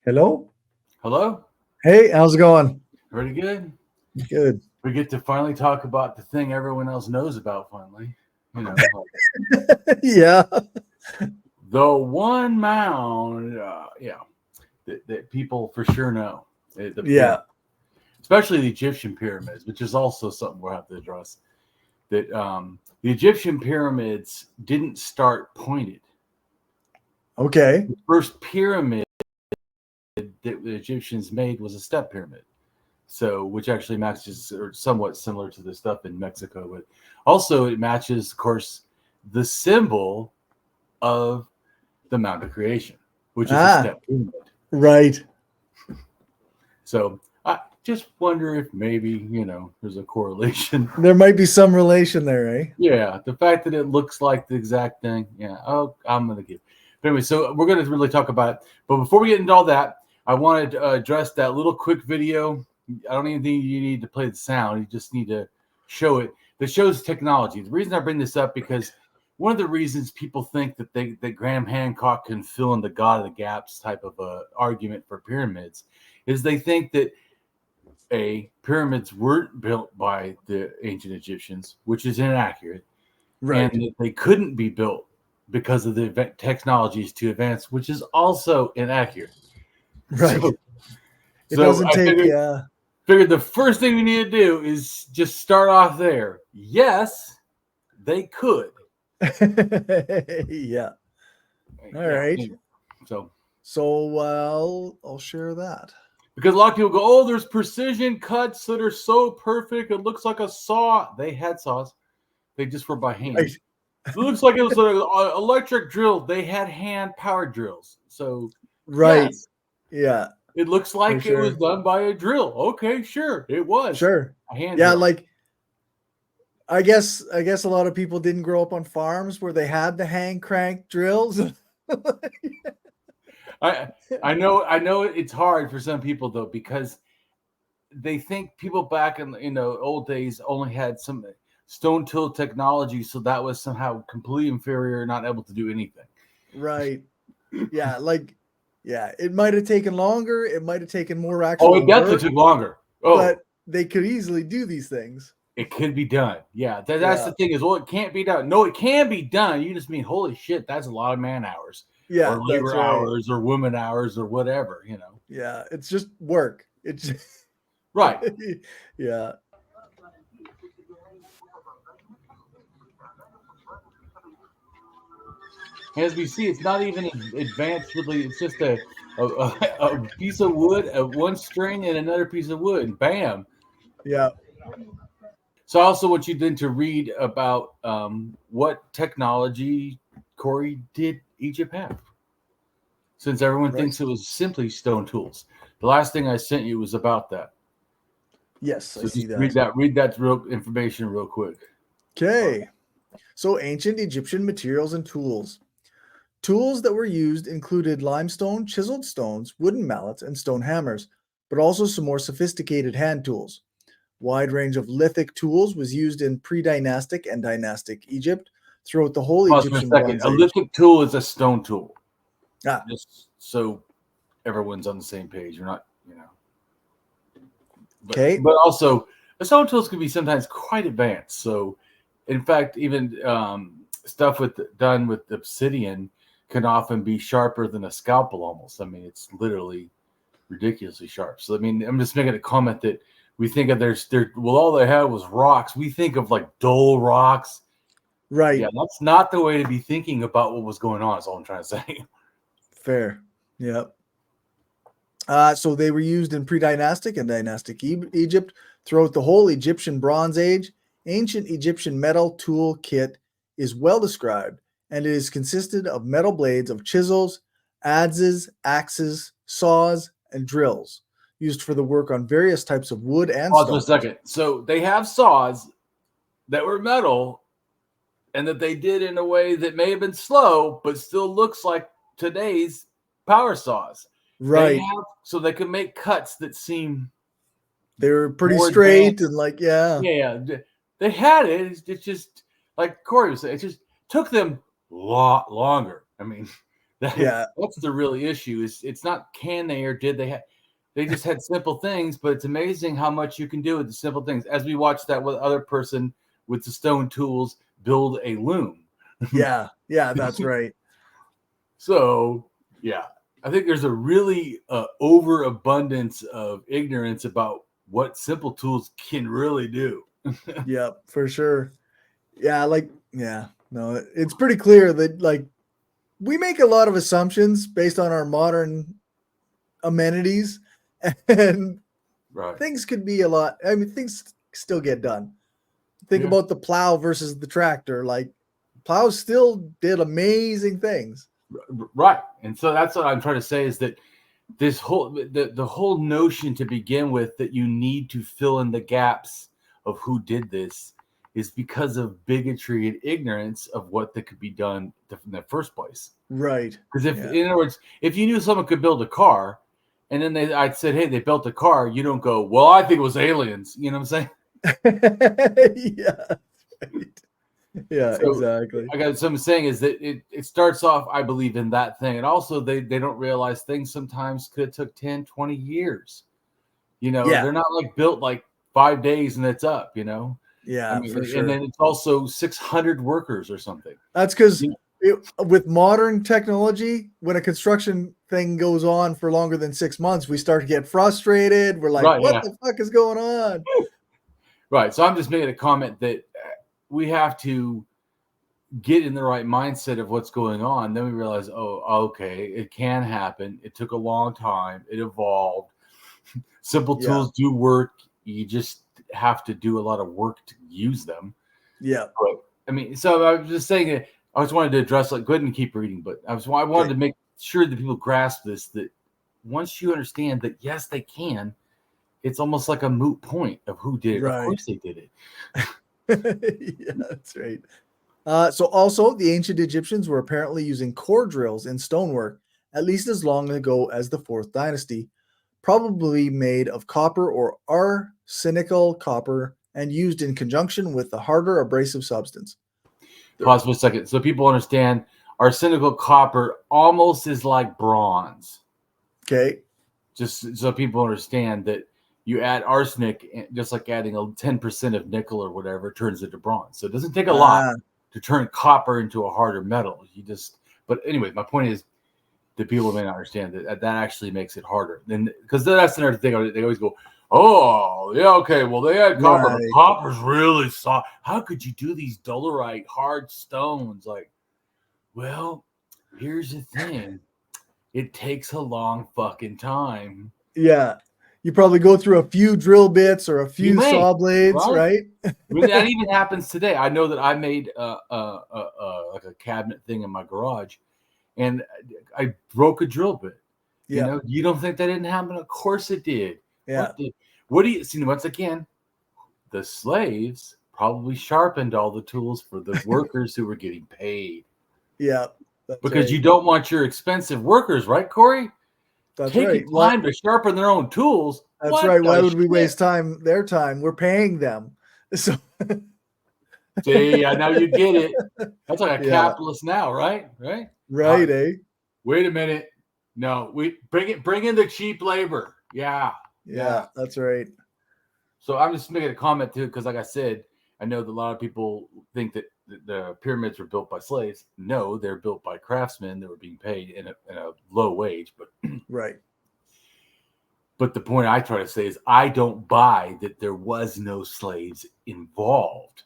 Hello? Hello? Hey, how's it going? Pretty good. Good. We get to finally talk about the thing everyone else knows about finally. You know, Yeah. the one mound, that people for sure know. Yeah. Especially the Egyptian pyramids, which is also something we'll have to address. That the Egyptian pyramids didn't start pointed. Okay. The first pyramid that the Egyptians made was a step pyramid. So, which actually matches or somewhat similar to the stuff in Mexico, but also it matches, of course, the symbol of the Mound of Creation, which is a step pyramid. Right. So, I just wonder if maybe there's a correlation. There might be some relation there, eh? Yeah, the fact that it looks like the exact thing. Yeah. Oh, I'm gonna give. But anyway, so we're gonna really talk about it. But before we get into all that, I wanted to address that little quick video. I don't even think you need to play the sound. You just need to show it. That shows technology. The reason I bring this up because one of the reasons people think that Graham Hancock can fill in the God of the Gaps type of argument for pyramids is they think that pyramids weren't built by the ancient Egyptians, which is inaccurate, Right. and that they couldn't be built because of the technologies to advance, which is also inaccurate. Right. So, It doesn't take, figured the first thing we need to do is just start off there. Yes, they could. Yeah. All right. So I'll share that. Because a lot of people go, oh, there's precision cuts that are so perfect. It looks like a saw. They had saws. They just were by hand. Right. It looks like it was an electric drill. They had hand-powered drills. So, Right. yes, Yeah. it looks like it was done by a drill. Okay, sure. It was. Sure. A hand Yeah, drill. like I guess a lot of people didn't grow up on farms where they had the hand crank drills. I know it's hard for some people though, because they think people back in old days only had some stone tool technology, so that was somehow completely inferior, not able to do anything. Right. Yeah, it might have taken longer. It might have taken more actual it definitely work, took longer. but they could easily do these things. It could be done. Yeah, that's the thing is, well, it can't be done. No, it can be done. You just mean, holy shit, that's a lot of man hours. Yeah, or labor hours or woman hours or whatever, Yeah, it's just work. It's right. Yeah. As we see, it's not even advanced really. It's just a piece of wood, one string and another piece of wood. Bam. Yeah. So I also want you then to read about what technology, Corey, did Egypt have? Since everyone thinks it was simply stone tools. The last thing I sent you was about that. Yes, so I see that. Read that real information real quick. Okay. So ancient Egyptian materials and tools. Tools that were used included limestone, chiseled stones, wooden mallets, and stone hammers, but also some more sophisticated hand tools. Wide range of lithic tools was used in pre-dynastic and dynastic Egypt throughout the whole Egyptian Bronze Age. A lithic tool is a stone tool. Ah. Just so everyone's on the same page. You're not, Okay. But also, the stone tools can be sometimes quite advanced. So, in fact, even stuff done with obsidian can often be sharper than a scalpel almost. I mean, it's literally ridiculously sharp. So, I mean, I'm just making a comment that we think of all they had was rocks. We think of like dull rocks. Right. Yeah, that's not the way to be thinking about what was going on, is all I'm trying to say. Fair. Yep. So they were used in pre-dynastic and dynastic Egypt throughout the whole Egyptian Bronze Age. Ancient Egyptian metal tool kit is well described, and it is consisted of metal blades of chisels, adzes, axes, saws, and drills used for the work on various types of wood and stone. Pause for a second. So they have saws that were metal and that they did in a way that may have been slow, but still looks like today's power saws. Right. So they could make cuts that seem... They were pretty straight and like, yeah. Yeah, they had it. It's just, like Corey was saying, it just took them a lot longer. I mean, That's the real issue. It's not can they or did they have. They just had simple things, but it's amazing how much you can do with the simple things. As we watched that with other person with the stone tools build a loom. Yeah, that's right. So, yeah, I think there's a really overabundance of ignorance about what simple tools can really do. Yeah, for sure. Yeah, no, it's pretty clear that like we make a lot of assumptions based on our modern amenities, and Right. things could be a lot. I mean, things still get done. Think about the plow versus the tractor. Like, plows still did amazing things. Right. And so that's what I'm trying to say is that this whole the whole notion to begin with that you need to fill in the gaps of who did this is because of bigotry and ignorance of what that could be done in the first place. Right. Because in other words, if you knew someone could build a car, and then I said, hey, they built a car, you don't go, well, I think it was aliens. You know what I'm saying? Yeah. Right. Yeah, So exactly. I got something saying is that it starts off, I believe, in that thing. And also they don't realize things sometimes could have took 10, 20 years. You know, they're not like built like 5 days and it's up, you know? Yeah, I mean, for sure. And then it's also 600 workers or something. That's because with modern technology, when a construction thing goes on for longer than 6 months, we start to get frustrated. We're like, what the fuck is going on? Right. So I'm just making a comment that we have to get in the right mindset of what's going on. Then we realize, oh, okay, it can happen. It took a long time. It evolved. Simple tools do work. You just have to do a lot of work to use them. Yeah. But, I mean, so I was just saying that I just wanted to address, like, go ahead and keep reading, but I wanted to make sure that people grasp this, that once you understand that, yes, they can, it's almost like a moot point of who did it. Right. Of course they did it. Yeah, that's right. So also, the ancient Egyptians were apparently using core drills in stonework at least as long ago as the 4th dynasty, probably made of copper or arsenical copper and used in conjunction with the harder abrasive substance. Pause for a second. So people understand arsenical copper almost is like bronze. Okay. Just so people understand that you add arsenic, just like adding a 10% of nickel or whatever, turns into bronze. So it doesn't take a lot to turn copper into a harder metal. But anyway, my point is that people may not understand that actually makes it harder. Then, because that's another thing. They always go, oh, yeah, okay, well, they had copper. Right. But copper's really soft. How could you do these dolerite hard stones? Like, well, here's the thing. It takes a long fucking time. Yeah. You probably go through a few drill bits or a few saw blades, right? I mean, that even happens today. I know that I made like a cabinet thing in my garage, and I broke a drill bit. Yeah. You know, you don't think that didn't happen? Of course it did. Yeah. What do you see? Once again, the slaves probably sharpened all the tools for the workers who were getting paid. Yeah. Because you don't want your expensive workers, right, Corey? That's taking time to sharpen their own tools. That's right. Why would we waste their time? We're paying them. So see, I know you get it. That's like a capitalist now, right? Right? Right, eh? Wait a minute. No, we bring in the cheap labor. Yeah, that's right. So I'm just making a comment too, because like I said, I know that a lot of people think that the pyramids were built by slaves. No, they're built by craftsmen that were being paid in a low wage. But right. But the point I try to say is I don't buy that there was no slaves involved.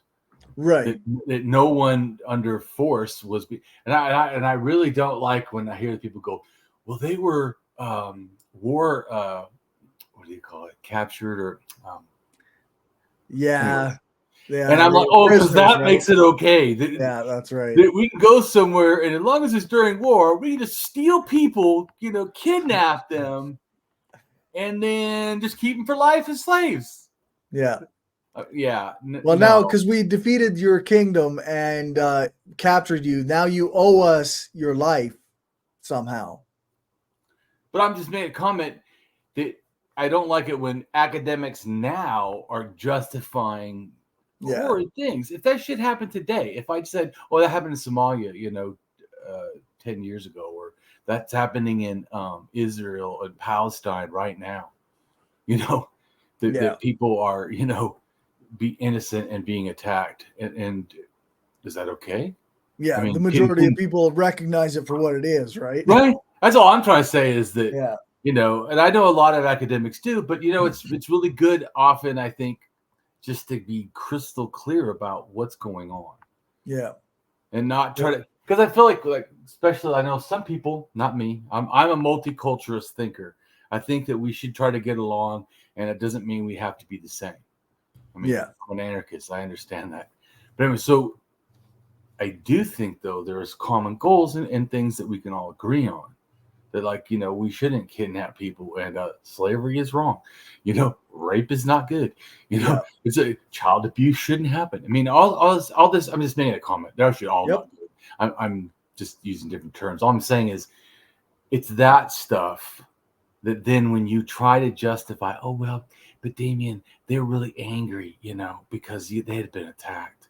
Right. That no one under force was. And I really don't like when I hear people go, well, they were war. What do you call it? Captured or. Yeah. Yeah, and I'm like, oh, because that makes it okay. That's right. That we can go somewhere, and as long as it's during war, we can just steal people, kidnap them, and then just keep them for life as slaves. Yeah. Well, now, because we defeated your kingdom and captured you, now you owe us your life somehow. But I'm just making a comment that I don't like it when academics now are justifying horrid things. If that shit happened today, if I said, "Oh, that happened in Somalia," 10 years ago, or That's happening in Israel and Palestine right now. You know, that people are, you know, be innocent and being attacked. And is that okay? Yeah, I mean, the majority of people recognize it for what it is, right? Right. That's all I'm trying to say is that, Yeah. And I know a lot of academics do, but it's really good often, I think, just to be crystal clear about what's going on. Yeah. And not try to, because I feel like especially I know some people, not me. I'm a multiculturalist thinker. I think that we should try to get along, and it doesn't mean we have to be the same. I mean, I'm an anarchist. I understand that. But anyway, so I do think, though, there's common goals and things that we can all agree on. That, we shouldn't kidnap people, and slavery is wrong. Rape is not good. It's a child abuse shouldn't happen. I mean, all this. I'm just making a comment. They're actually all not good. I'm just using different terms. All I'm saying is, it's that stuff that then when you try to justify, oh well, but Damien, they're really angry, because they had been attacked.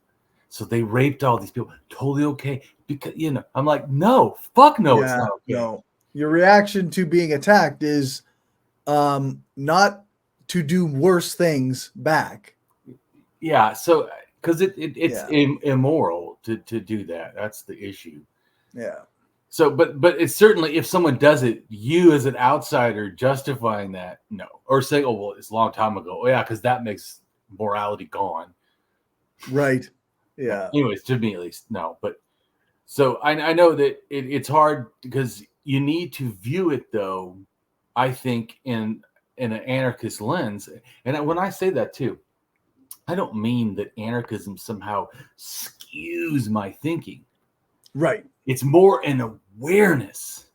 So they raped all these people. Totally okay. Because, I'm like, no, fuck no, it's not okay. No. Your reaction to being attacked is not to do worse things back. Yeah. So, because it's immoral to do that. That's the issue. Yeah. So, but it's certainly, if someone does it, you as an outsider justifying that, no. Or say, oh, well, it's a long time ago. Oh, yeah, because that makes morality gone. Right. Yeah. Anyways, to me at least, no. But so I know that it's hard because you need to view it, though, I think, in an anarchist lens. And when I say that, too, I don't mean that anarchism somehow skews my thinking. Right. It's more an awareness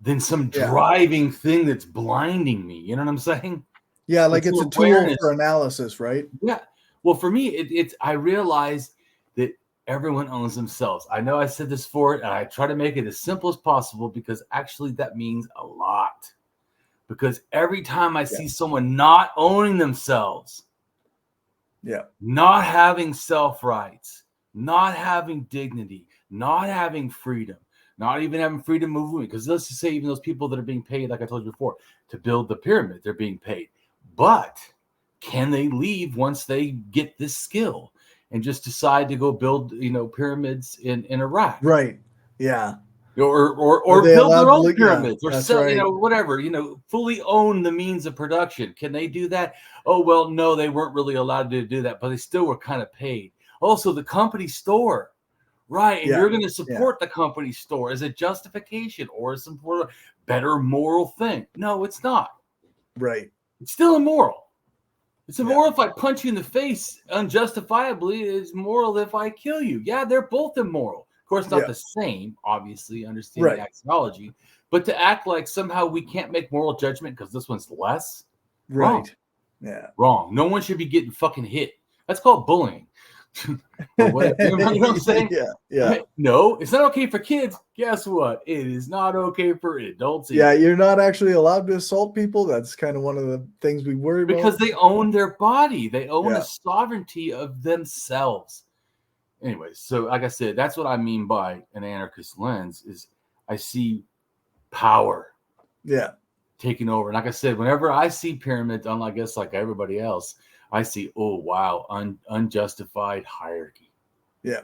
than some driving thing that's blinding me. You know what I'm saying? Yeah, like it's a tool for analysis, right? Yeah. Well, for me, I realized that everyone owns themselves. I know I said this before, and I try to make it as simple as possible because actually that means a lot. Because every time I see someone not owning themselves, not having self-rights, not having dignity, not having freedom, not even having freedom of movement, because let's just say even those people that are being paid, like I told you before, to build the pyramid, they're being paid. But can they leave once they get this skill and just decide to go build, pyramids in Iraq? Right. Yeah. Or build their own pyramids or sell, whatever, fully own the means of production. Can they do that? Oh, well, no, they weren't really allowed to do that, but they still were kind of paid. Also, the company store, right? And you're going to support the company store as a justification or as some sort of better moral thing. No, it's not. Right. It's still immoral. It's immoral if I punch you in the face unjustifiably. It's moral if I kill you. Yeah, they're both immoral. Of course, not the same, obviously, understanding axiology. But to act like somehow we can't make moral judgment because this one's less, wrong. Yeah. Wrong. No one should be getting fucking hit. That's called bullying. Or whatever. You know what I'm saying? Yeah. No, it's not okay for kids. Guess what? It is not okay for adults either. Yeah, you're not actually allowed to assault people. That's kind of one of the things we worry about. Because they own their body. They own the sovereignty of themselves. Anyways, so like I said, that's what I mean by an anarchist lens is I see power taking over. And like I said, whenever I see pyramids, I guess like everybody else, I see, oh, wow, unjustified hierarchy. Yeah.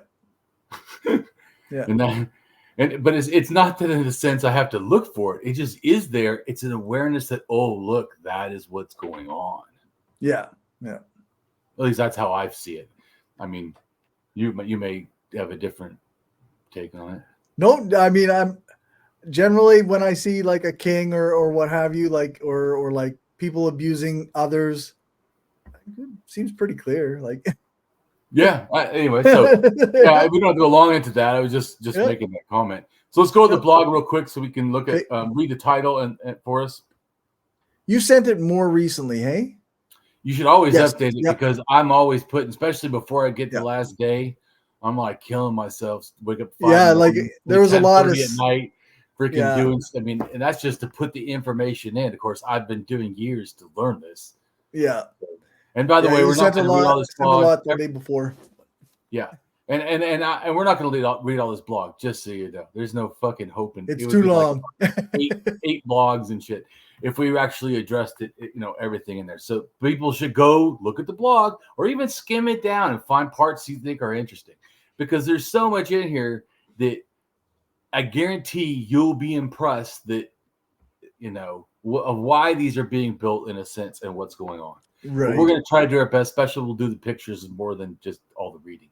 But it's not that in a sense I have to look for it. It just is there. It's an awareness that, oh, look, that is what's going on. Yeah. Yeah. At least that's how I see it. I mean, you may have a different take on it. No, I mean, I'm generally when I see like a king or what have you, like or like people abusing others, it seems pretty clear. Like, anyway, so we don't have to go long into that. I was just making that comment. So let's go to the blog real quick so we can look at read the title and for us. You sent it more recently, hey? You should always update it because I'm always putting, especially before I get the last day, I'm like killing myself. Wake up 5 like there was a lot of at night, freaking doing. I mean, and that's just to put the information in. Of course, I've been doing years to learn this. Yeah. And by the way, we're not going to read all this blog. A lot the day before. Yeah, And we're not going to read all this blog, just so you know. There's no fucking hope in It's it. too long. Like eight blogs and shit. If we actually addressed it, everything in there. So people should go look at the blog or even skim it down and find parts you think are interesting, because there's so much in here that I guarantee you'll be impressed that, of why these are being built in a sense and what's going on. Right. But we're going to try to do our best. Especially we'll do the pictures more than just all the reading.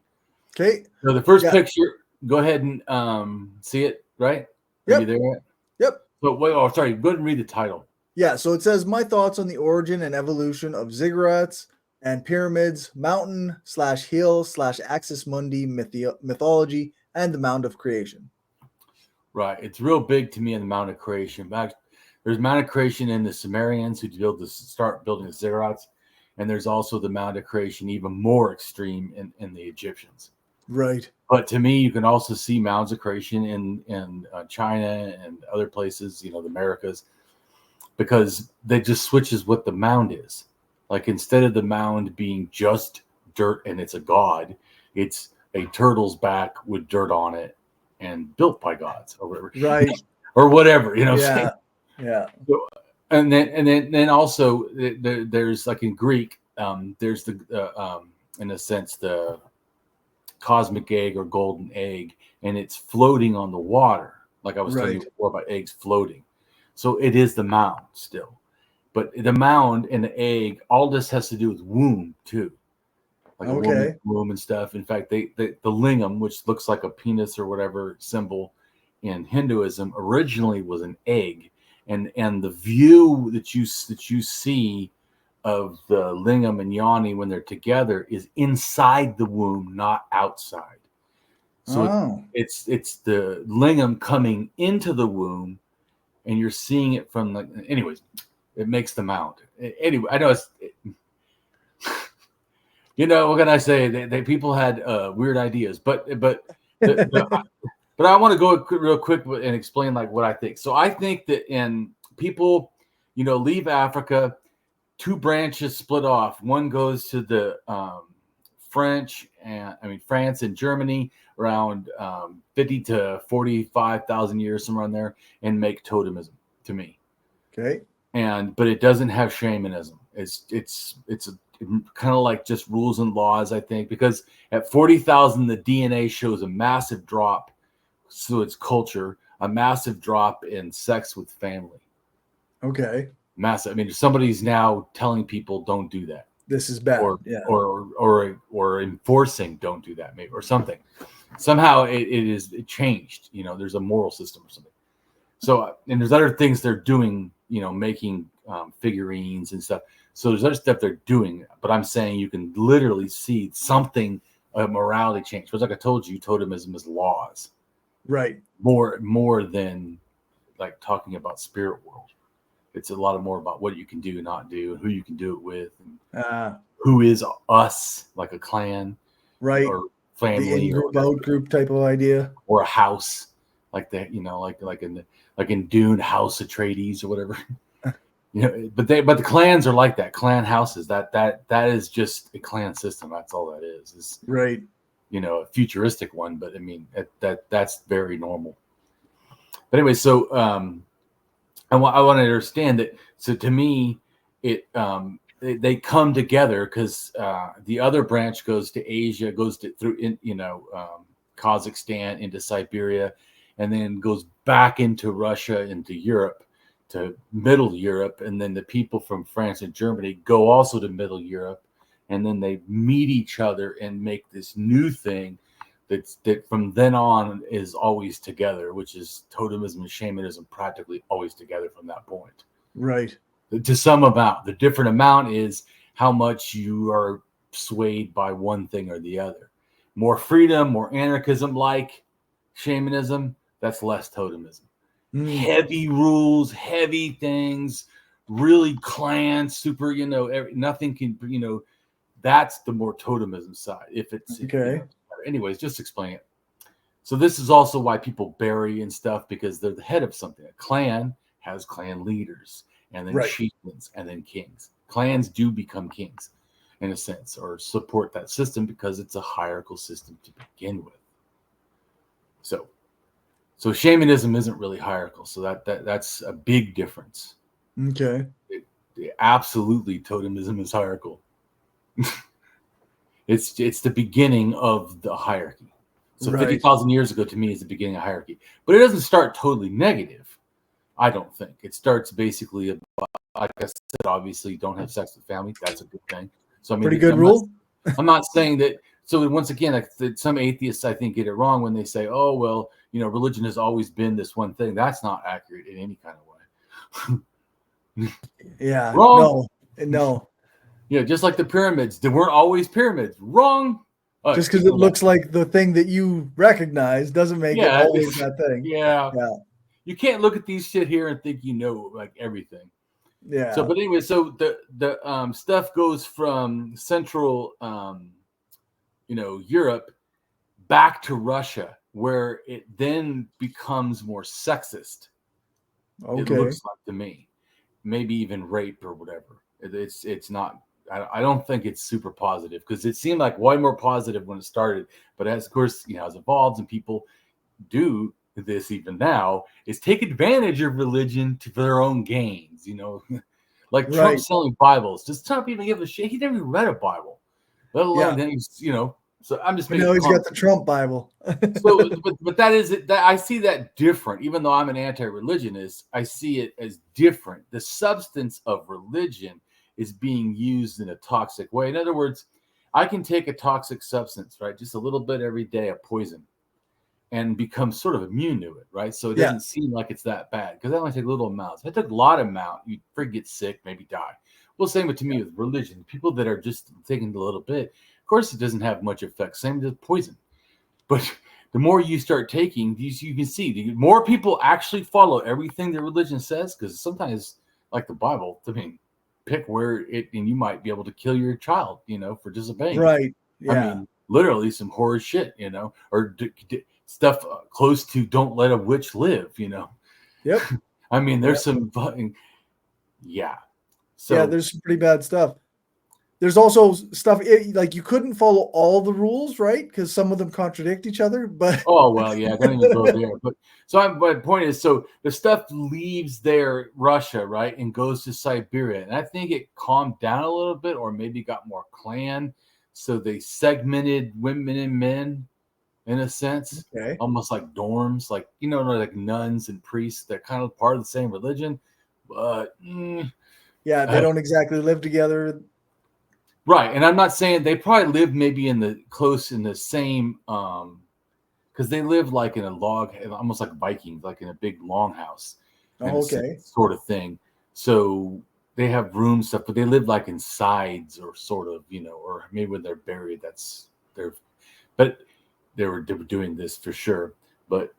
Okay. So the first picture, go ahead and see it, right? Are you there yet? Yep. So wait, sorry. Go ahead and read the title. Yeah. So it says, my thoughts on the origin and evolution of ziggurats and pyramids, mountain/hill/axis mundi mythology, and the Mound of Creation. Right. It's real big to me in the Mound of Creation. There's Mound of Creation in the Sumerians who start building the ziggurats, and there's also the Mound of Creation, even more extreme in the Egyptians. Right. But to me, you can also see mounds of creation in China and other places, the Americas, because they just switches what the mound is. Like, instead of the mound being just dirt and it's a god, it's a turtle's back with dirt on it and built by gods or whatever. Right. Or whatever, what I'm saying? Yeah. So, and then also there's, like, in Greek, there's the in a sense the cosmic egg or golden egg, and it's floating on the water, like I was telling you before about eggs floating. So it is the mound still, but the mound and the egg, all this has to do with womb too, like a woman's womb and stuff. In fact, the lingam, which looks like a penis or whatever symbol in Hinduism, originally was an egg, and the view that you see of the lingam and yoni when they're together is inside the womb, not outside. So it's the lingam coming into the womb, and you're seeing it from anyways, it makes the mound. Anyway, I know what can I say? They people had weird ideas, but but I want to go real quick and explain like what I think. So I think that in people, leave Africa. Two branches split off. One goes to the France and Germany around 50 to 45,000 years, somewhere in there, and make totemism to me. Okay. But it doesn't have shamanism. It's kind of like just rules and laws, I think, because at 40,000, the DNA shows a massive drop. So it's culture, a massive drop in sex with family. Okay. Massive. I mean, somebody's now telling people don't do that. This is bad. Or enforcing don't do that, maybe, or something. Somehow it changed. There's a moral system or something. So, and there's other things they're doing. Making figurines and stuff. So there's other stuff they're doing. But I'm saying you can literally see something, a morality change. Because like I told you, totemism is laws. Right. More than like talking about spirit world. It's a lot more about what you can do, not do, and who you can do it with, and who is us, like a clan, right, or family, the in-group, out-group type of idea, or a house, like that, like in Dune, House Atreides or whatever. But the clans are like that. Clan houses. That is just a clan system. That's all that is. Is right. A futuristic one, but I mean that's very normal. But anyway, so. I want to understand that. So to me, they come together because the other branch goes to Asia, goes through Kazakhstan into Siberia, and then goes back into Russia, into Europe, to Middle Europe, and then the people from France and Germany go also to Middle Europe, and then they meet each other and make this new thing that from then on is always together, which is totemism and shamanism practically always together from that point. Right. To some amount. The different amount is how much you are swayed by one thing or the other. More freedom, more anarchism like shamanism, that's less totemism. Heavy rules, heavy things, really clans, super, nothing can, that's the more totemism side. If it's okay. Anyways, just explain it. So this is also why people bury and stuff, because they're the head of something. A clan has clan leaders, and then chieftains, and then kings. Clans do become kings. in a sense, or support that system because it's a hierarchical system to begin with. So shamanism isn't really hierarchical. So that's a big difference. Okay. Absolutely, totemism is hierarchical. It's the beginning of the hierarchy. So 50,000 years ago, to me, is the beginning of hierarchy. But it doesn't start totally negative, I don't think. It starts basically about, like I said, obviously, don't have sex with family. That's a good thing. So I mean, pretty good rule. I'm not saying that. So once again, like, some atheists, I think, get it wrong when they say, "Oh, well, religion has always been this one thing." That's not accurate in any kind of way. Yeah. Wrong. No. Yeah, just like the pyramids. They weren't always pyramids. Wrong. Just because it looks like the thing that you recognize doesn't make it always that thing. Yeah. You can't look at these shit here and think like everything. Yeah. So, but anyway, so the stuff goes from Central, Europe back to Russia, where it then becomes more sexist. Okay. It looks like to me, maybe even rape or whatever. It's not. I don't think it's super positive because it seemed like way more positive when it started. But as of course, has evolved and people do this even now is take advantage of religion for their own gains. Like Trump selling Bibles. Does Trump even give a shit? He never read a Bible, let alone then he's So I'm just. But now he's got the Trump Bible. So, but that is it. That I see that different. Even though I'm an anti-religionist, I see it as different. The substance of religion is being used in a toxic way. In other words, I can take a toxic substance, right, just a little bit every day of poison, and become sort of immune to it, right? So it doesn't seem like it's that bad because I only take little amounts. If I took a lot amount, you'd get sick, maybe die. Well, same with me with religion. People that are just taking a little bit, of course, it doesn't have much effect. Same with poison. But the more you start taking these, you can see the more people actually follow everything that religion says. Because sometimes, like the Bible, I mean, pick where and you might be able to kill your child, for disobeying. Right. Yeah. I mean, literally some horror shit, or stuff close to "don't let a witch live," Yep. I mean, there's some fucking So there's some pretty bad stuff. There's also stuff like you couldn't follow all the rules, right? Because some of them contradict each other. But don't even go there. But my point is, so the stuff leaves there, Russia, right, and goes to Siberia, and I think it calmed down a little bit, or maybe got more clan, so they segmented women and men in a sense, almost like dorms, like like nuns and priests. They're kind of part of the same religion, but they don't exactly live together. Right, and I'm not saying they probably live maybe in the same, because they live like in a log, almost like Vikings, like in a big longhouse, sort of thing. So they have room stuff, but they live like in sides or sort of, or maybe when they're buried, but they were doing this for sure. But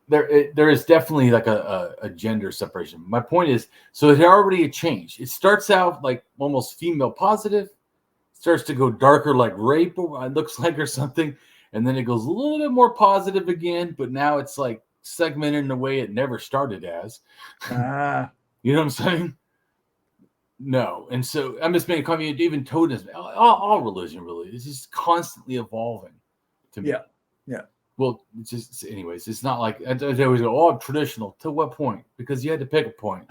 there is definitely like a gender separation. My point is, so it already changed. It starts out like almost female positive, starts to go darker like rape, it looks like, or something, and then it goes a little bit more positive again, but now it's like segmented in a way it never started as. You know what I'm saying? No. And so I'm just making a comment, even totemism, all religion really is just constantly evolving to me. Yeah. Well, it's just, anyways, it's not like I always go, I'm traditional. To what point? Because you had to pick a point.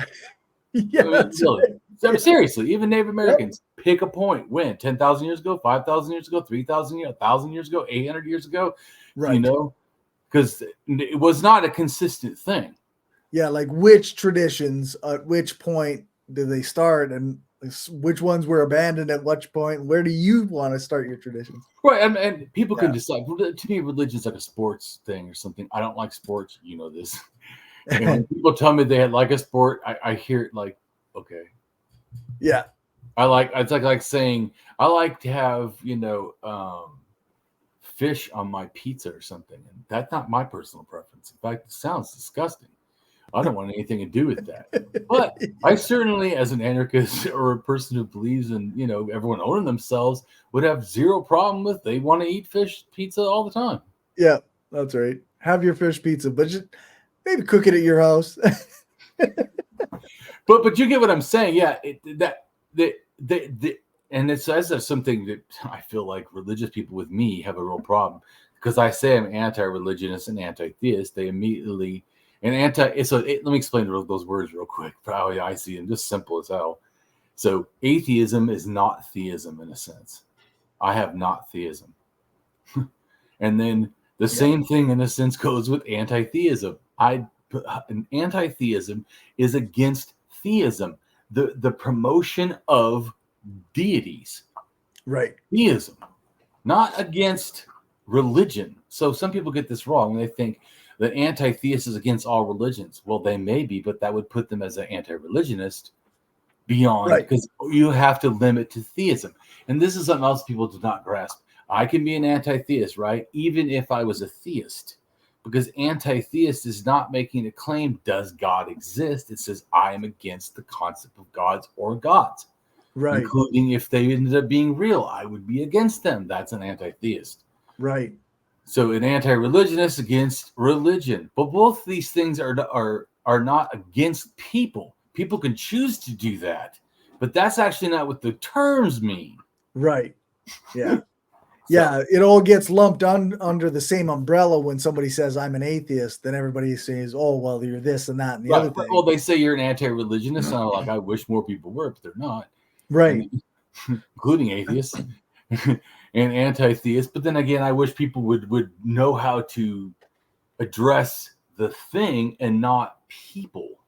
Seriously, even Native Americans pick a point. When 10,000 years ago, 5,000 years ago, 3,000 years, 1,000 years ago, 800 years ago, right? Because it was not a consistent thing. Yeah, like which traditions at which point do they start, and which ones were abandoned at which point? Where do you want to start your traditions? Right, and people can decide. To me, religion is like a sports thing or something. I don't like sports. You know this. And when people tell me they like a sport, I hear it like, okay. Yeah. It's like saying I like to have, fish on my pizza or something. And that's not my personal preference. In fact, it sounds disgusting. I don't want anything to do with that. But I certainly, as an anarchist or a person who believes in, everyone owning themselves, would have zero problem with they want to eat fish pizza all the time. Yeah, that's right. Have your fish pizza, but just maybe cook it at your house. But you get what I'm saying. Yeah, and it's that's something that I feel like religious people with me have a real problem, because I say I'm anti-religionist and anti-theist. They immediately let me explain those words real quick. How I see them, just simple as hell. So atheism is not theism in a sense. I have not theism. And then the same thing in a sense goes with anti-theism. An anti-theism is against theism, the promotion of deities. Right. Theism, not against religion. So some people get this wrong. They think that anti-theist is against all religions. Well, they may be, but that would put them as an anti-religionist beyond, because you have to limit to theism. And this is something else people do not grasp. I can be an anti-theist, right? Even if I was a theist, because anti-theist is not making a claim, does God exist? It says, I am against the concept of gods or gods, right? Including if they ended up being real, I would be against them. That's an anti-theist. Right. So an anti-religionist against religion. But both these things are not against people. People can choose to do that, but that's actually not what the terms mean. Right. Yeah. Yeah, it all gets lumped under the same umbrella when somebody says I'm an atheist. Then everybody says, "Oh, well, you're this and that and the other thing." Well, they say you're an anti-religionist. And I'm like, I wish more people were, but they're not. Right. Including atheists and anti-theists. But then again, I wish people would know how to address the thing and not people.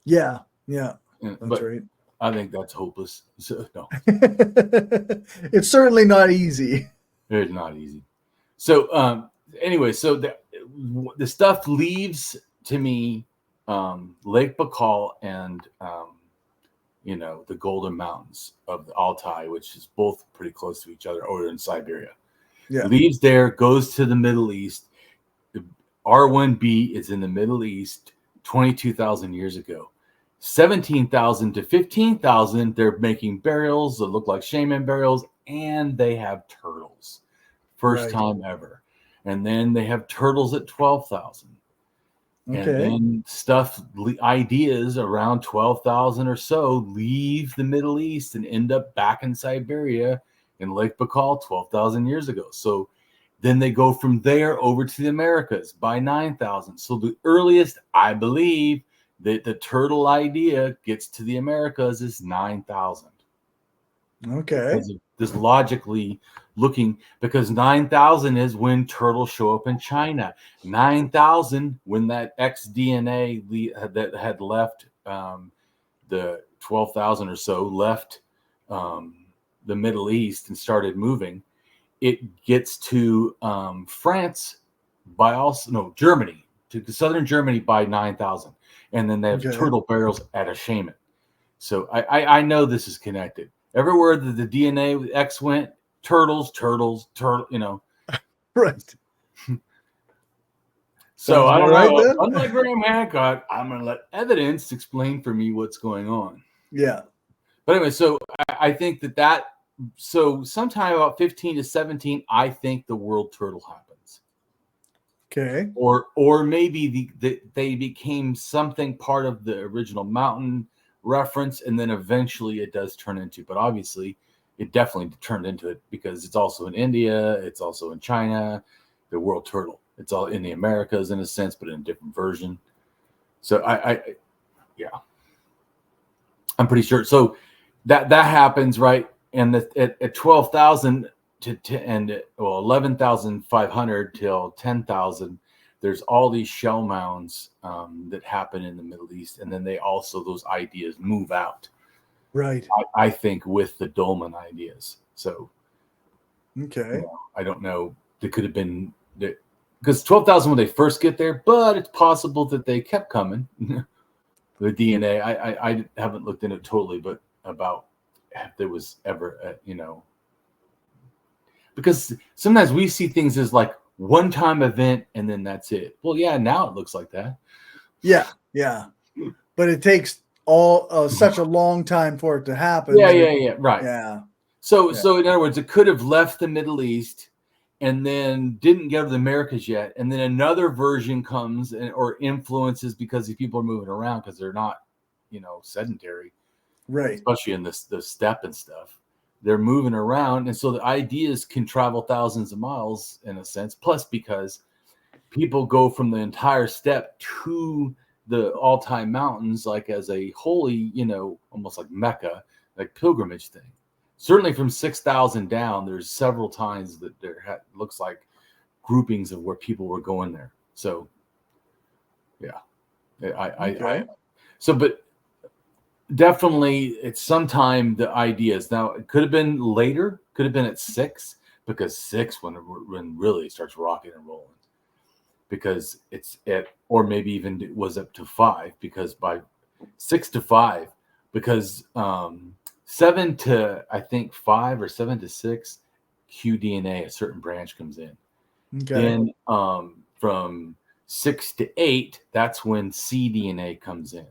Yeah. Yeah. That's right. I think that's hopeless. So no. It's certainly not easy. It's not easy. So anyway, so the stuff leaves to me Lake Baikal and the Golden Mountains of the Altai, which is both pretty close to each other, or in Siberia. Yeah. Leaves there, goes to the Middle East. The R1B is in the Middle East 22,000 years ago. 17,000 to 15,000, they're making burials that look like shaman burials, and they have turtles. First time ever. And then they have turtles at 12,000. Okay. And then ideas around 12,000 or so leave the Middle East and end up back in Siberia in Lake Baikal 12,000 years ago. So then they go from there over to the Americas by 9,000. So the earliest, I believe, that the turtle idea gets to the Americas is 9,000. Okay. This logically looking, because 9,000 is when turtles show up in China. 9,000 when that ex-DNA that had left the 12,000 or so left the Middle East and started moving. It gets to France Germany, to southern Germany by 9,000. And then they have turtle burials at a shaman. So I know this is connected. Everywhere that the DNA X went, turtles, Right. So I don't know. Unlike Graham Hancock, I'm going to let evidence explain for me what's going on. Yeah. But anyway, so I think so sometime about 15 to 17, I think the world turtle happens. Okay. Or maybe they became something part of the original mountain reference, and then eventually it does turn into, but obviously it definitely turned into it because it's also in India, it's also in China, the world turtle. It's all in the Americas in a sense, but in a different version. So I'm pretty sure. So that happens, right? And at 12,000 to 11,500 till 10,000, there's all these shell mounds that happen in the Middle East, and then those ideas move out. Right. I think with the Dolmen ideas. So, okay, I don't know. They could have been because 12,000 when they first get there, but it's possible that they kept coming. The DNA. I haven't looked into it totally, but about if there was ever, because sometimes we see things as like one-time event and then that's it. Well, yeah, now it looks like that. Yeah. But it takes such a long time for it to happen. Yeah. Right. Yeah. So in other words, it could have left the Middle East and then didn't go to the Americas yet, and then another version comes or influences because these people are moving around because they're not, sedentary, right? Especially in the steppe and stuff. they're moving around, and so the ideas can travel thousands of miles in a sense. Plus, because people go from the entire steppe to the all-time mountains, like as a holy, almost like Mecca, like pilgrimage thing. Certainly from 6,000 down, there's several times that there looks like groupings of where people were going there. So, yeah, but definitely it's sometime the ideas. Now, it could have been later, could have been at 6, because 6 when really it starts rocking and rolling. Because it's at, or maybe even it was up to 5, because by 6 to 5, because 7 to, I think 5 or 7 to 6, QDNA, a certain branch comes in. Okay. Then from 6 to 8, that's when cDNA comes in.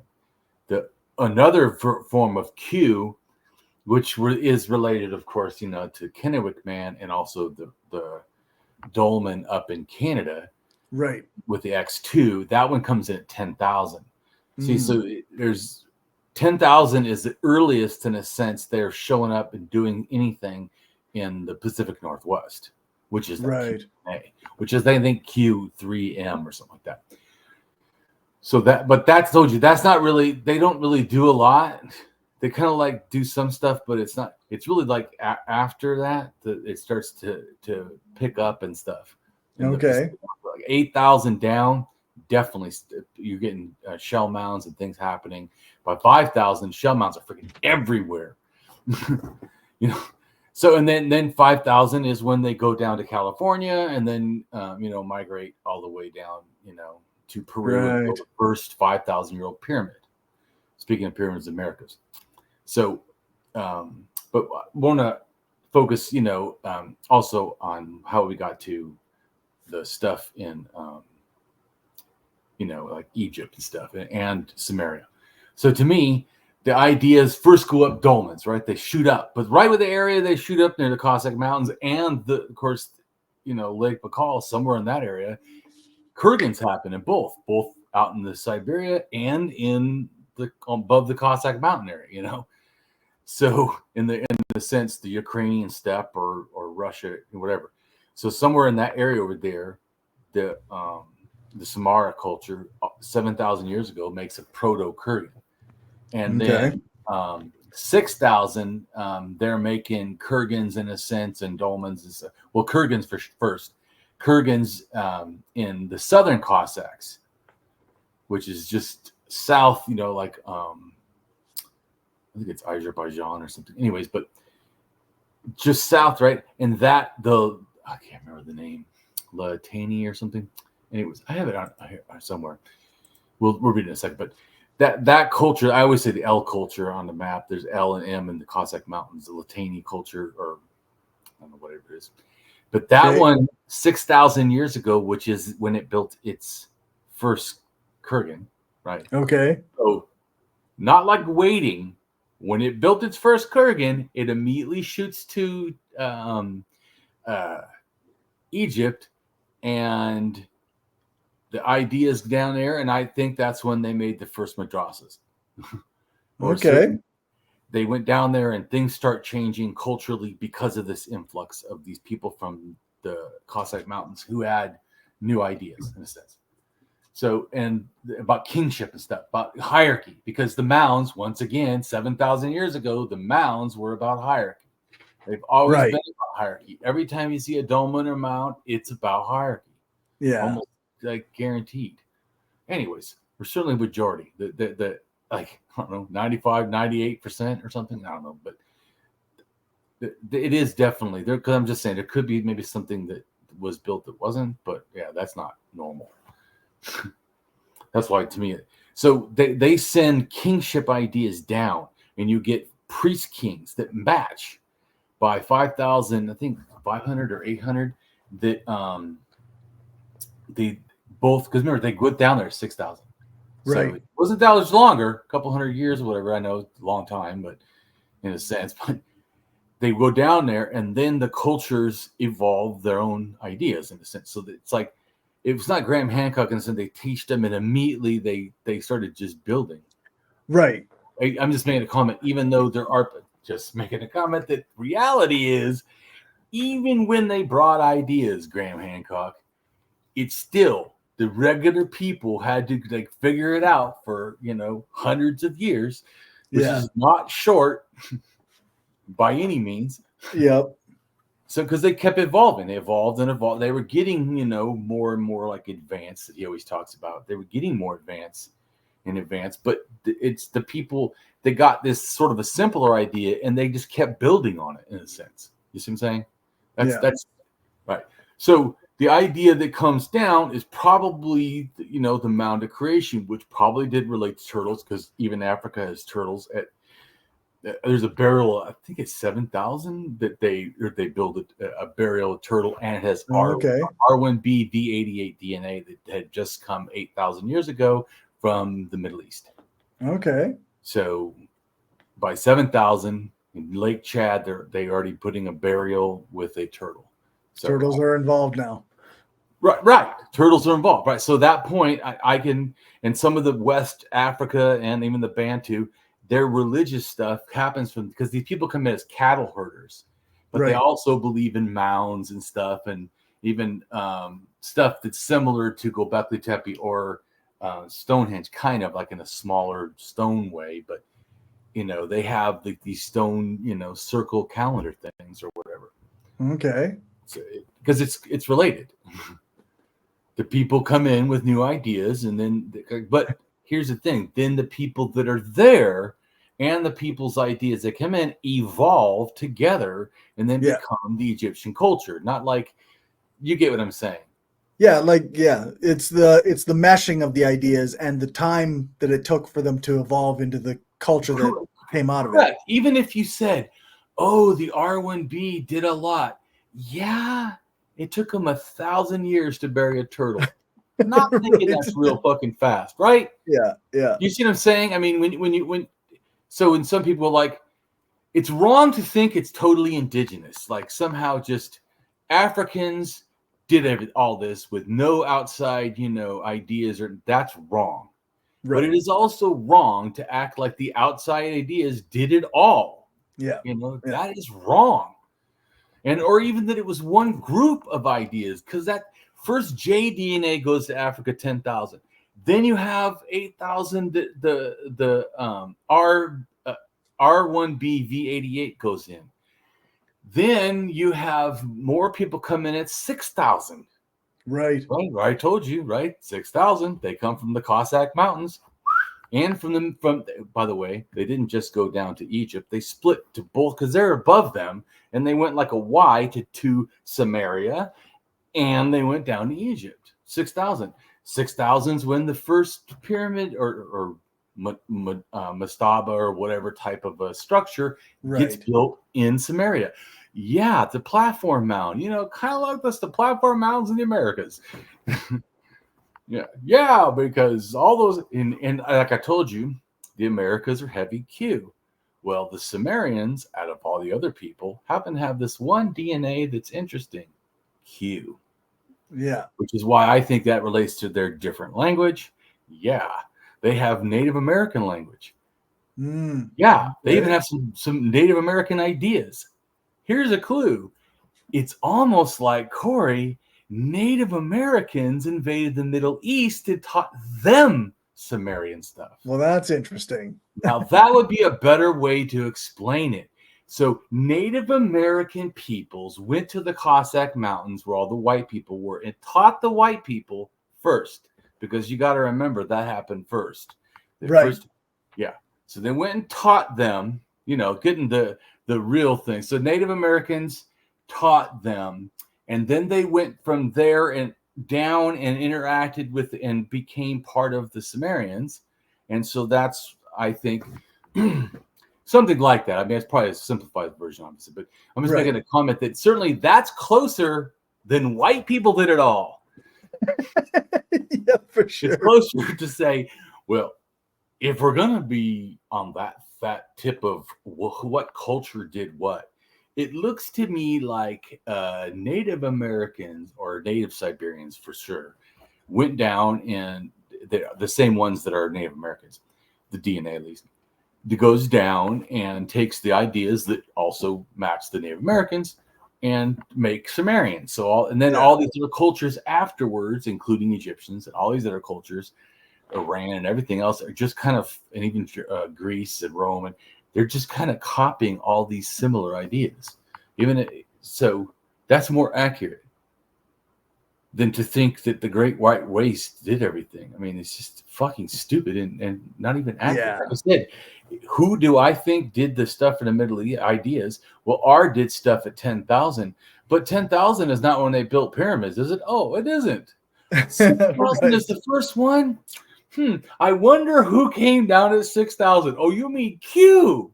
Another form of Q, which is related, of course, to Kennewick Man and also the Dolmen up in Canada. Right. With the X2, that one comes in at 10,000. See, so there's 10,000 is the earliest, in a sense, they're showing up and doing anything in the Pacific Northwest, which is right. QA, which is, they think, Q3M or something like that. So but that's, told you, that's not really, they don't really do a lot. They kind of like do some stuff, but it's not, it's really like after that it starts to pick up and stuff. Okay. Like 8,000 down, definitely you're getting shell mounds and things happening. By 5,000, shell mounds are freaking everywhere. So, and then 5,000 is when they go down to California, and then migrate all the way down to Peru, right. and build the first 5,000-year-old pyramid. Speaking of pyramids, Americas. So, but I want to focus also on how we got to the stuff in like Egypt and stuff, and Siberia. So to me, the ideas first go up dolmens, right? They shoot up, but right with the area they shoot up near the Cossack Mountains, and of course Lake Baikal, somewhere in that area, Kurgans happen in both out in the Siberia and in the above the Cossack Mountain area, So in the sense, the Ukrainian steppe or Russia, whatever. So somewhere in that area over there, the Samara culture 7,000 years ago makes a proto-Kurgan, and then 6,000 they're making Kurgans in a sense, and Dolmens Kurgans first. Kurgans in the southern Cossacks, which is just south, like I think it's Azerbaijan or something. Anyways, but just south, right? And that I can't remember the name, Latani or something. Anyways, I have it on here somewhere. We'll read it in a second. But that culture, I always say the L culture on the map. There's L and M in the Cossack Mountains, the Latani culture, or I don't know, whatever it is. But that one, 6,000 years ago, which is when it built its first Kurgan, right? Okay. So not like waiting. When it built its first Kurgan, it immediately shoots to Egypt, and the ideas down there, and I think that's when they made the first madrasas. Okay. They went down there, and things start changing culturally because of this influx of these people from the Cossack Mountains who had new ideas, in a sense. So, and about kingship and stuff, about hierarchy, because the mounds, once again, 7,000 years ago, the mounds were about hierarchy. They've always been about hierarchy. Every time you see a dolmen or mound, it's about hierarchy. Yeah. Almost like guaranteed. Anyways, we're certainly majority. The like, I don't know, 95, 98% or something. I don't know, but it is definitely there, because I'm just saying there could be maybe something that was built that wasn't, but yeah, that's not normal. That's why, to me, so they send kingship ideas down, and you get priest kings that match by 5,000, I think 500 or 800. That they both, because remember they go down there 6,000. Right. So it wasn't that much longer, a couple hundred years or whatever. I know it's a long time, but in a sense, but they go down there, and then the cultures evolve their own ideas, in a sense. So that it's like, it's not Graham Hancock, and so they teach them, and immediately they started just building. Right. I'm just making a comment, even though there are just making a comment that reality is, even when they brought ideas, Graham Hancock, it's still the regular people had to like figure it out for, hundreds of years, which is not short by any means. Yep. So, because they kept evolving, they evolved and evolved. They were getting, more and more like advanced that he always talks about. They were getting more advanced in advance, but it's the people that got this sort of a simpler idea and they just kept building on it in a sense. You see what I'm saying? That's right. So the idea that comes down is probably, the Mound of Creation, which probably did relate to turtles, because even Africa has turtles. There's a burial, I think it's 7,000 that they build a burial of turtle, and it has R1b V88 DNA that had just come 8,000 years ago from the Middle East. Okay. So by 7,000 in Lake Chad, they already putting a burial with a turtle. So, turtles are involved now. Right. Turtles are involved. Right. So at that point, I can, and some of the West Africa and even the Bantu, their religious stuff happens because these people come in as cattle herders, but they also believe in mounds and stuff, and even stuff that's similar to Göbekli Tepe or Stonehenge, kind of like in a smaller stone way. But, they have these stone, circle calendar things or whatever. Okay. Because it's related. The people come in with new ideas, and then, but here's the thing: then the people that are there and the people's ideas that come in evolve together, and then become the Egyptian culture. Not like, you get what I'm saying? Yeah, it's the meshing of the ideas and the time that it took for them to evolve into the culture that came out of it. Even if you said, "Oh, the R1b did a lot," yeah. It took them 1,000 years to bury a turtle. Not thinking that's real fucking fast, right? Yeah. You see what I'm saying? I mean, when some people are like, it's wrong to think it's totally indigenous. Like somehow just Africans did all this with no outside, ideas, or that's wrong. Right. But it is also wrong to act like the outside ideas did it all. Yeah. That is wrong. Or even that it was one group of ideas, because that first JDNA goes to Africa 10,000. Then you have 8,000. The R1b V88 goes in. Then you have more people come in at 6,000. Right. I told you, right? 6,000. They come from the Cossack Mountains. And from by the way, they didn't just go down to Egypt. They split to both because they're above them, and they went like a Y to Samaria, and they went down to Egypt. 6,000. 6,000's when the first pyramid or mastaba or whatever type of a structure gets built in Samaria. Yeah, the platform mound. Kind of like the platform mounds in the Americas. Yeah, because all those, and like I told you, the Americas are heavy Q. Well, the Sumerians, out of all the other people, happen to have this one DNA that's interesting, Q. Yeah. Which is why I think that relates to their different language. Yeah, they have Native American language. Yeah, they even have some Native American ideas. Here's a clue. It's almost like, Corey, Native Americans invaded the Middle East and taught them Sumerian stuff. Well, that's interesting. Now, that would be a better way to explain it. So Native American peoples went to the Cossack Mountains where all the white people were and taught the white people first, because you got to remember that happened first. So they went and taught them, getting the real thing. So Native Americans taught them. And then they went from there and down and interacted with and became part of the Sumerians. And so that's, I think, something like that. I mean, it's probably a simplified version, obviously, but I'm just making a comment that certainly that's closer than white people did it all. Yeah, for sure. It's closer to say, well, if we're going to be on that tip of what culture did what, it looks to me like Native Americans or Native Siberians for sure went down, and the same ones that are Native Americans, the DNA at least, goes down and takes the ideas that also match the Native Americans and make Sumerians. So all these other cultures afterwards, including Egyptians and all these other cultures, Iran and everything else, are just kind of, and even Greece and Rome, and they're just kind of copying all these similar ideas. So that's more accurate than to think that the Great White Race did everything. I mean, it's just fucking stupid and not even accurate. Yeah. Like I said, who do I think did the stuff in the middle of the ideas? Well, R did stuff at 10,000, but 10,000 is not when they built pyramids, is it? Oh, it isn't. 6,000 Right. is the first one. I wonder who came down at 6,000. Oh, you mean Q?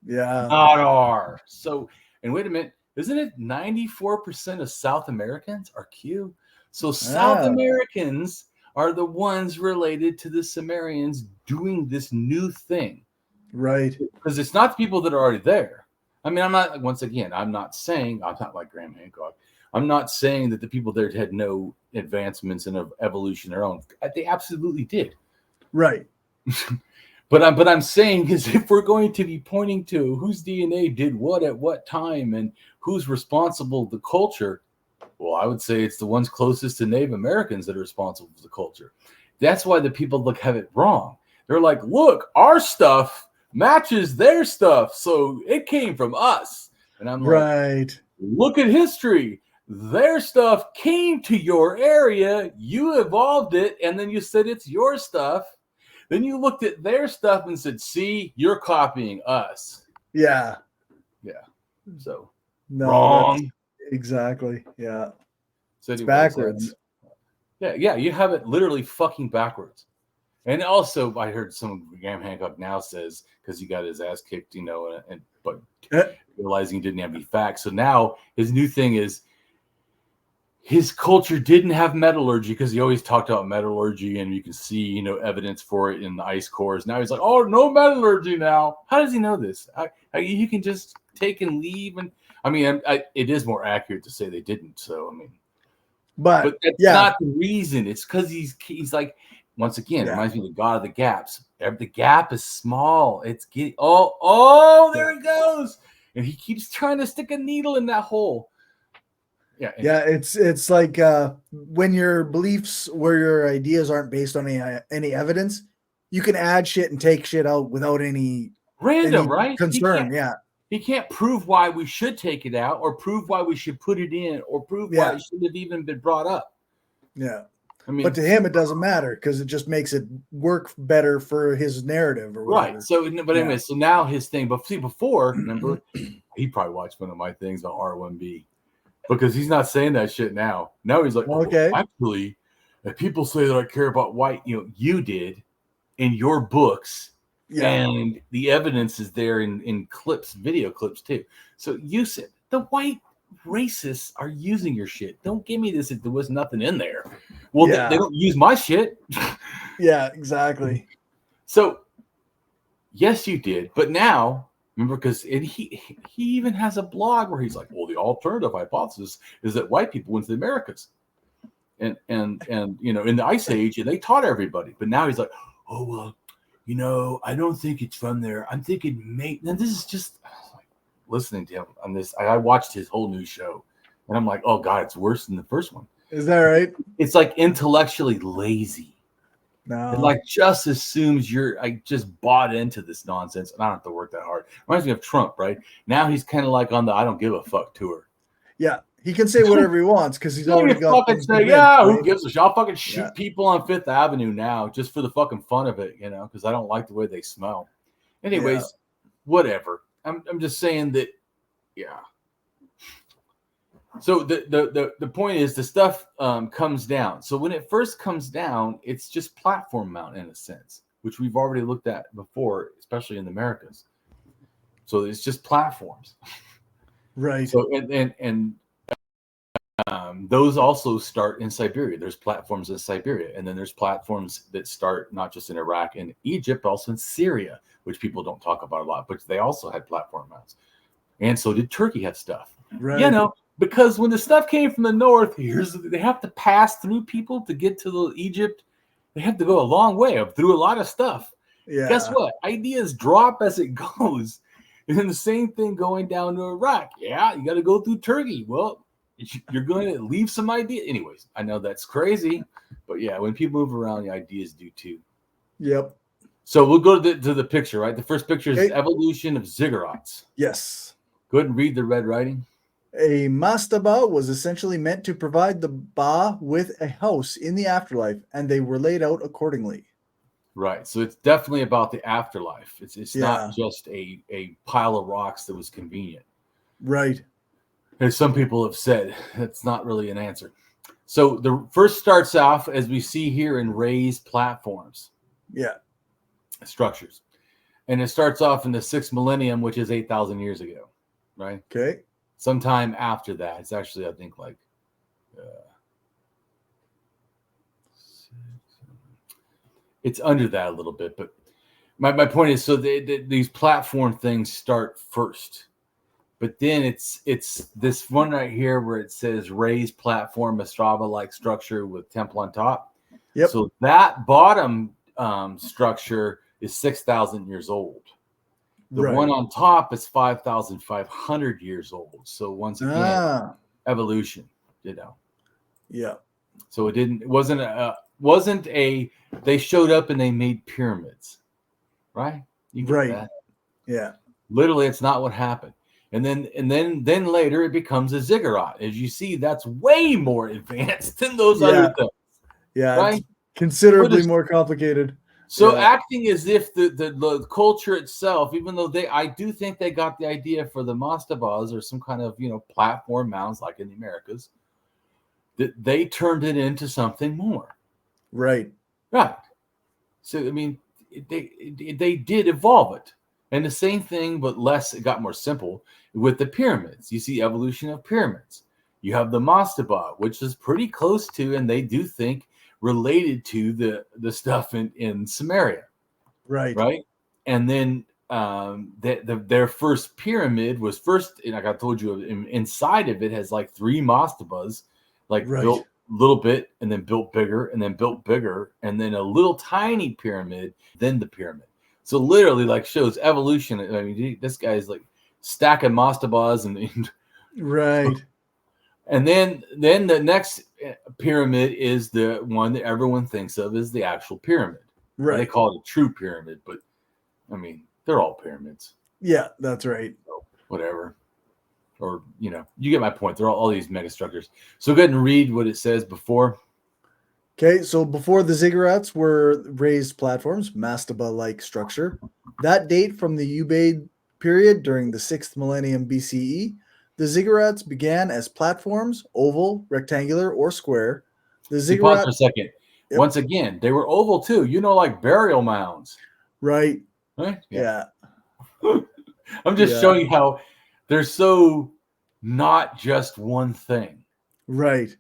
Yeah. Not R. So, and wait a minute, isn't it 94% of South Americans are Q? So South Americans are the ones related to the Sumerians doing this new thing. Right. Because it's not the people that are already there. I mean, I'm not saying, I'm not like Graham Hancock. I'm not saying that the people there had no advancements in evolution of their own. They absolutely did. Right. But I'm saying is if we're going to be pointing to whose DNA did what at what time and who's responsible for the culture, well, I would say it's the ones closest to Native Americans that are responsible for the culture. That's why the people have it wrong. They're like, look, our stuff matches their stuff, so it came from us. And I'm right. Like, look at history. Their stuff came to your area. You evolved it, and then you said it's your stuff. Then you looked at their stuff and said, see, you're copying us. Yeah. Yeah. So no, wrong. Exactly. Yeah. So it's backwards. Yeah. You have it literally fucking backwards. And also, I heard some Graham Hancock now says, because he got his ass kicked, but realizing he didn't have any facts. So now his new thing is his culture didn't have metallurgy, because he always talked about metallurgy, and you can see, evidence for it in the ice cores. Now he's like, oh, no metallurgy now. How does he know this? You can just take and leave. And I mean, it is more accurate to say they didn't. So, I mean, but that's not the reason. It's because he's like, once again, it reminds me of the God of the Gaps. The gap is small. It's getting, there it goes. And he keeps trying to stick a needle in that hole. Yeah. It's like when your beliefs, where your ideas aren't based on any evidence, you can add shit and take shit out without any right? concern. He can't prove why we should take it out, or prove why we should put it in, or prove why it should have even been brought up. Yeah. I mean, but to him, it doesn't matter, because it just makes it work better for his narrative or whatever. Right. So, but anyway, so now his thing, but see, before, remember, he probably watched one of my things on R1B, because he's not saying that shit now. Now he's like, okay, actually, if people say that I care about white, you did in your books, and the evidence is there in clips, video clips too. So you said the white racists are using your shit. Don't give me this if there was nothing in there. Well, they don't use my shit. Yeah, exactly. So yes, you did, but now remember, because he even has a blog where he's like, well, the alternative hypothesis is that white people went to the Americas and in the Ice Age, and they taught everybody. But now he's like, oh well, I don't think it's from there. I'm thinking now this is just listening to him on this. I watched his whole new show, and I'm like, oh god, it's worse than the first one. Is that right? It's like intellectually lazy. No. It like just assumes I just bought into this nonsense, and I don't have to work that hard. Reminds me of Trump, right? Now he's kind of like on the I don't give a fuck tour. Yeah, he can say whatever he wants because he's already got. Fucking say, who gives a shit? I'll fucking shoot people on Fifth Avenue now just for the fucking fun of it, because I don't like the way they smell. Anyways, whatever. I'm just saying that, So the point is the stuff comes down. So when it first comes down, it's just platform mount in a sense, which we've already looked at before, especially in the Americas. So it's just platforms, right? So and those also start in Siberia. There's platforms in Siberia, and then there's platforms that start not just in Iraq and Egypt, also in Syria, which people don't talk about a lot, but they also had platform mounts, and so did Turkey have stuff, right? Because when the stuff came from the north, they have to pass through people to get to Egypt. They have to go a long way through a lot of stuff. Guess Yeah. what? Ideas drop as it goes. And then the same thing going down to Iraq. Yeah, you got to go through Turkey. Well, you're going to leave some ideas. Anyways, I know that's crazy, but yeah, when people move around, the ideas do too. Yep. So we'll go to the picture, right? The first picture is Okay. evolution of Ziggurats. Yes. Go ahead and read the red writing. A mastaba was essentially meant to provide the ba with a house in the afterlife, and they were laid out accordingly. Right. So it's definitely about the afterlife. It's Yeah. not just a pile of rocks that was convenient. Right. As some people have said, that's not really an answer. So the first starts off, as we see here, in raised platforms. Yeah. Structures. And it starts off in the 6th millennium, which is 8,000 years ago, right? Okay. Sometime after that. It's actually, I think, like it's under that a little bit. But my point is, so these platform things start first. But then it's this one right here where it says raised platform, Mastrava-like structure with temple on top. Yep. So that bottom structure is 6,000 years old. The one on top is 5,500 years old. So once again, evolution, Yeah. So it wasn't a they showed up and they made pyramids, right? You get that? Yeah. Literally, it's not what happened. And then later it becomes a ziggurat. As you see, that's way more advanced than those other things. Yeah, right? It's considerably more complicated. So acting as if the culture itself, even though I do think they got the idea for the mastabas or some kind of platform mounds like in the Americas, that they turned it into something more. Right. So I mean, they did evolve it. And the same thing, but less, it got more simple with the pyramids. You see evolution of pyramids. You have the mastaba, which is pretty close to, and they do think, related to the stuff in Samaria. Right. And then their first pyramid was first, and like I told you, inside of it has like 3 mastabas, built a little bit and then built bigger and then built bigger and then a little tiny pyramid, then the pyramid. So literally, like, shows evolution. I mean, this guy's like stacking mastabas and right. And then the next pyramid is the one that everyone thinks of as the actual pyramid. Right. They call it a true pyramid, but I mean, they're all pyramids. Yeah, that's right. So, whatever. Or, you get my point. They're all these mega structures. So go ahead and read what it says before. Okay, so before the ziggurats were raised platforms, mastaba-like structure, that date from the Ubaid period during the 6th millennium BCE. The ziggurats began as platforms, oval, rectangular, or square. The ziggurat. Pause for a second. Yep. Once again, they were oval too. Like burial mounds. Right. Yeah. I'm just showing you how they're so not just one thing. Right.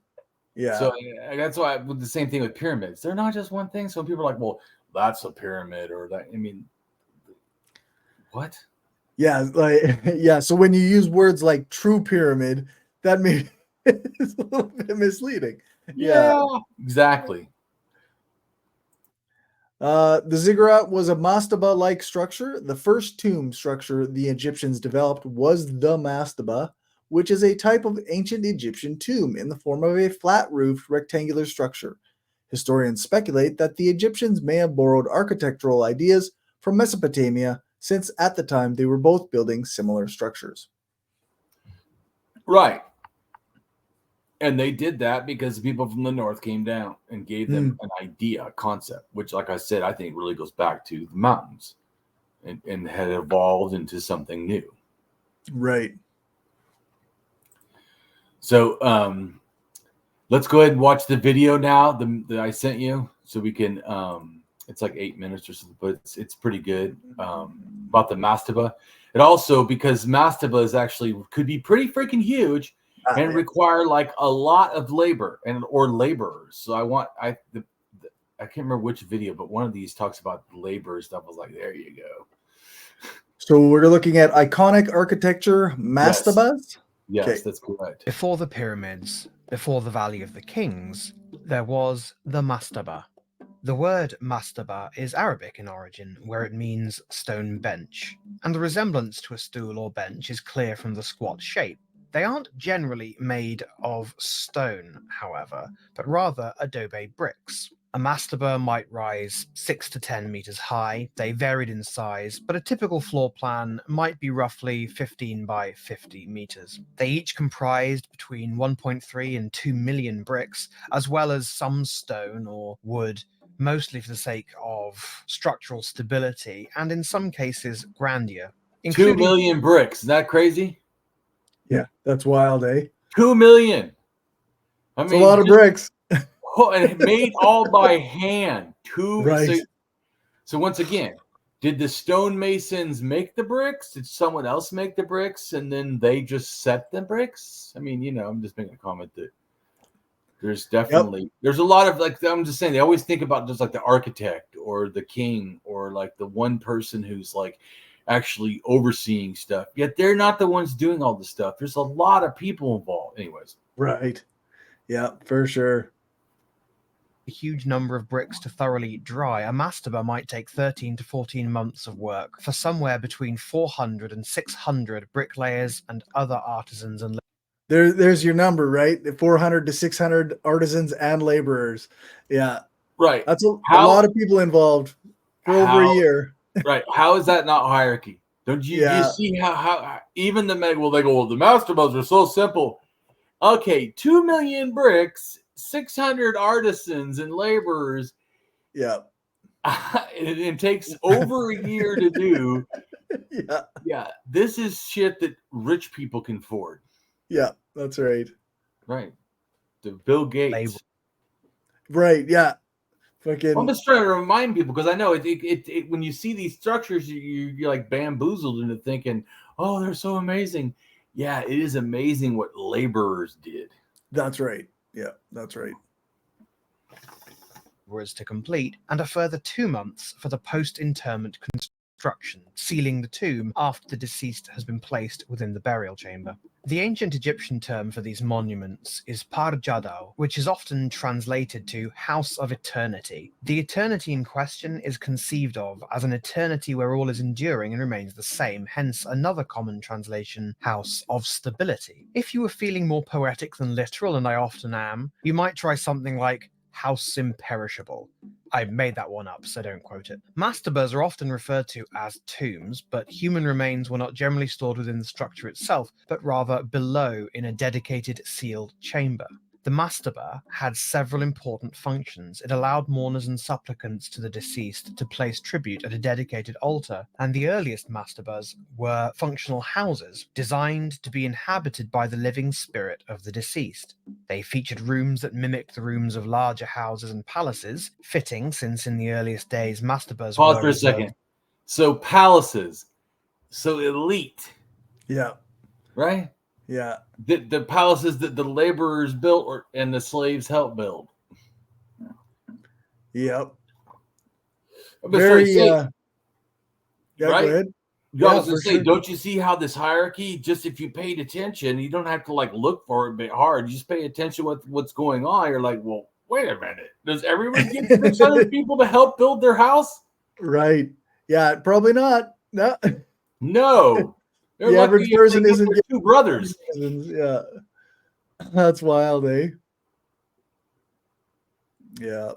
Yeah. So that's why the same thing with pyramids. They're not just one thing. So people are like, well, that's a pyramid or that. I mean, what? Yeah, so when you use words like true pyramid, that may it's a little bit misleading. Yeah, exactly. The ziggurat was a mastaba-like structure. The first tomb structure the Egyptians developed was the mastaba, which is a type of ancient Egyptian tomb in the form of a flat-roofed rectangular structure. Historians speculate that the Egyptians may have borrowed architectural ideas from Mesopotamia, since at the time they were both building similar structures. Right. And they did that because people from the north came down and gave them an idea, a concept, which, like I said, I think really goes back to the mountains and had evolved into something new. Right. So let's go ahead and watch the video now that I sent you so we can it's like 8 minutes or something, but it's pretty good about the mastaba. And also because mastaba is actually could be pretty freaking huge and require like a lot of labor or laborers. So I can't remember which video, but one of these talks about labor stuff. I was like, there you go. So we're looking at iconic architecture mastabas. Yes, that's correct. Before the pyramids, before the Valley of the Kings, there was the mastaba. The word mastaba is Arabic in origin, where it means stone bench, and the resemblance to a stool or bench is clear from the squat shape. They aren't generally made of stone, however, but rather adobe bricks. A mastaba might rise 6 to 10 meters high. They varied in size, but a typical floor plan might be roughly 15 by 50 meters. They each comprised between 1.3 and 2 million bricks, as well as some stone or wood, mostly for the sake of structural stability and in some cases grandeur. 2 million bricks. Is that crazy? Yeah, that's wild, eh? 2 million. I mean, It's a lot of bricks. And made all by hand. Right. So once again, did the stonemasons make the bricks? Did someone else make the bricks and then they just set the bricks? I mean, I'm just making a comment that there's definitely there's a lot of, like, I'm just saying, they always think about just like the architect or the king or like the one person who's like actually overseeing stuff, yet they're not the ones doing all the stuff. There's a lot of people involved. Anyways. Right. Yeah, for sure. A huge number of bricks to thoroughly dry, a mastaba might take 13 to 14 months of work for somewhere between 400 and 600 bricklayers and other artisans and there's your number, right? 400 to 600 artisans and laborers. Yeah. Right. That's a lot of people involved for over a year. Right. How is that not hierarchy? Don't you, you see how even the they go, well, the mastabas are so simple. Okay, 2 million bricks, 600 artisans and laborers. Yeah. It takes over a year to do. Yeah. Yeah. This is shit that rich people can afford. Yeah, that's right. Right. The Bill Gates. Right. Yeah. Fucking. I'm just trying to remind people, because I know it when you see these structures, you're like bamboozled into thinking, oh, they're so amazing. Yeah, it is amazing what laborers did. That's right. Yeah, that's right. Was to complete, and a further 2 months for the post-interment construction, sealing the tomb after the deceased has been placed within the burial chamber. The ancient Egyptian term for these monuments is Par-Jadao, which is often translated to House of Eternity. The eternity in question is conceived of as an eternity where all is enduring and remains the same, hence another common translation, House of Stability. If you were feeling more poetic than literal, and I often am, you might try something like House Imperishable. I made that one up, so don't quote it. Mastabas are often referred to as tombs, but human remains were not generally stored within the structure itself, but rather below in a dedicated sealed chamber. The mastaba had several important functions. It allowed mourners and supplicants to the deceased to place tribute at a dedicated altar, and the earliest mastabas were functional houses designed to be inhabited by the living spirit of the deceased. They featured rooms that mimicked the rooms of larger houses and palaces, fitting since in the earliest days mastabas Pause for a second. So palaces, so elite. Yeah. Right? Yeah. The palaces that the laborers built and the slaves helped build. Yep. Very, yeah, right? Go ahead. Yeah, I was going to say, don't you see how this hierarchy, just if you paid attention, you don't have to like look for it hard. You just pay attention with what's going on. You're like, well, wait a minute. Does everyone get 600 people to help build their house? Right. Yeah, probably not. No. No. The average person isn't two brothers. Yeah. That's wild, eh? Yeah.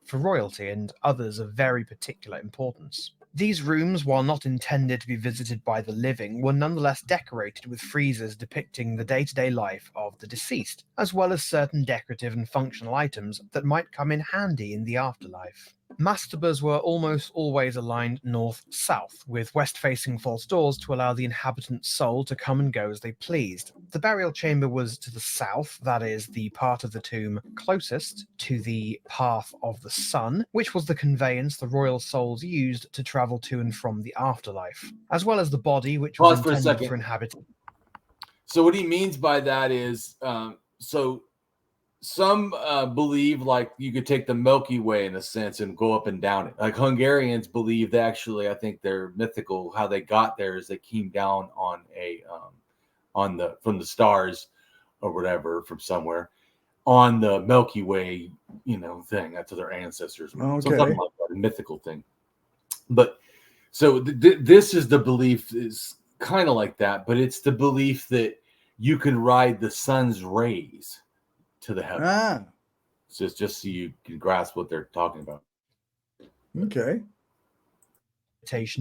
For royalty and others of very particular importance. These rooms, while not intended to be visited by the living, were nonetheless decorated with friezes depicting the day-to-day life of the deceased, as well as certain decorative and functional items that might come in handy in the afterlife. Mastabas were almost always aligned north-south, with west-facing false doors to allow the inhabitant's soul to come and go as they pleased. The burial chamber was to the south, that is, the part of the tomb closest to the path of the sun, which was the conveyance the royal souls used to travel to and from the afterlife, as well as the body, which was intended for inhabiting. So what he means by that is, some believe like you could take the Milky Way in a sense and go up and down it. Like Hungarians believe that actually, I think they're mythical. How they got there is they came down on from the stars or whatever from somewhere on the Milky Way thing. That's their ancestors. Okay. Something like that, a mythical thing. But so this is the belief is kind of like that, but it's the belief that you can ride the sun's rays to the heavens. Ah, Just so you can grasp what they're talking about. okay.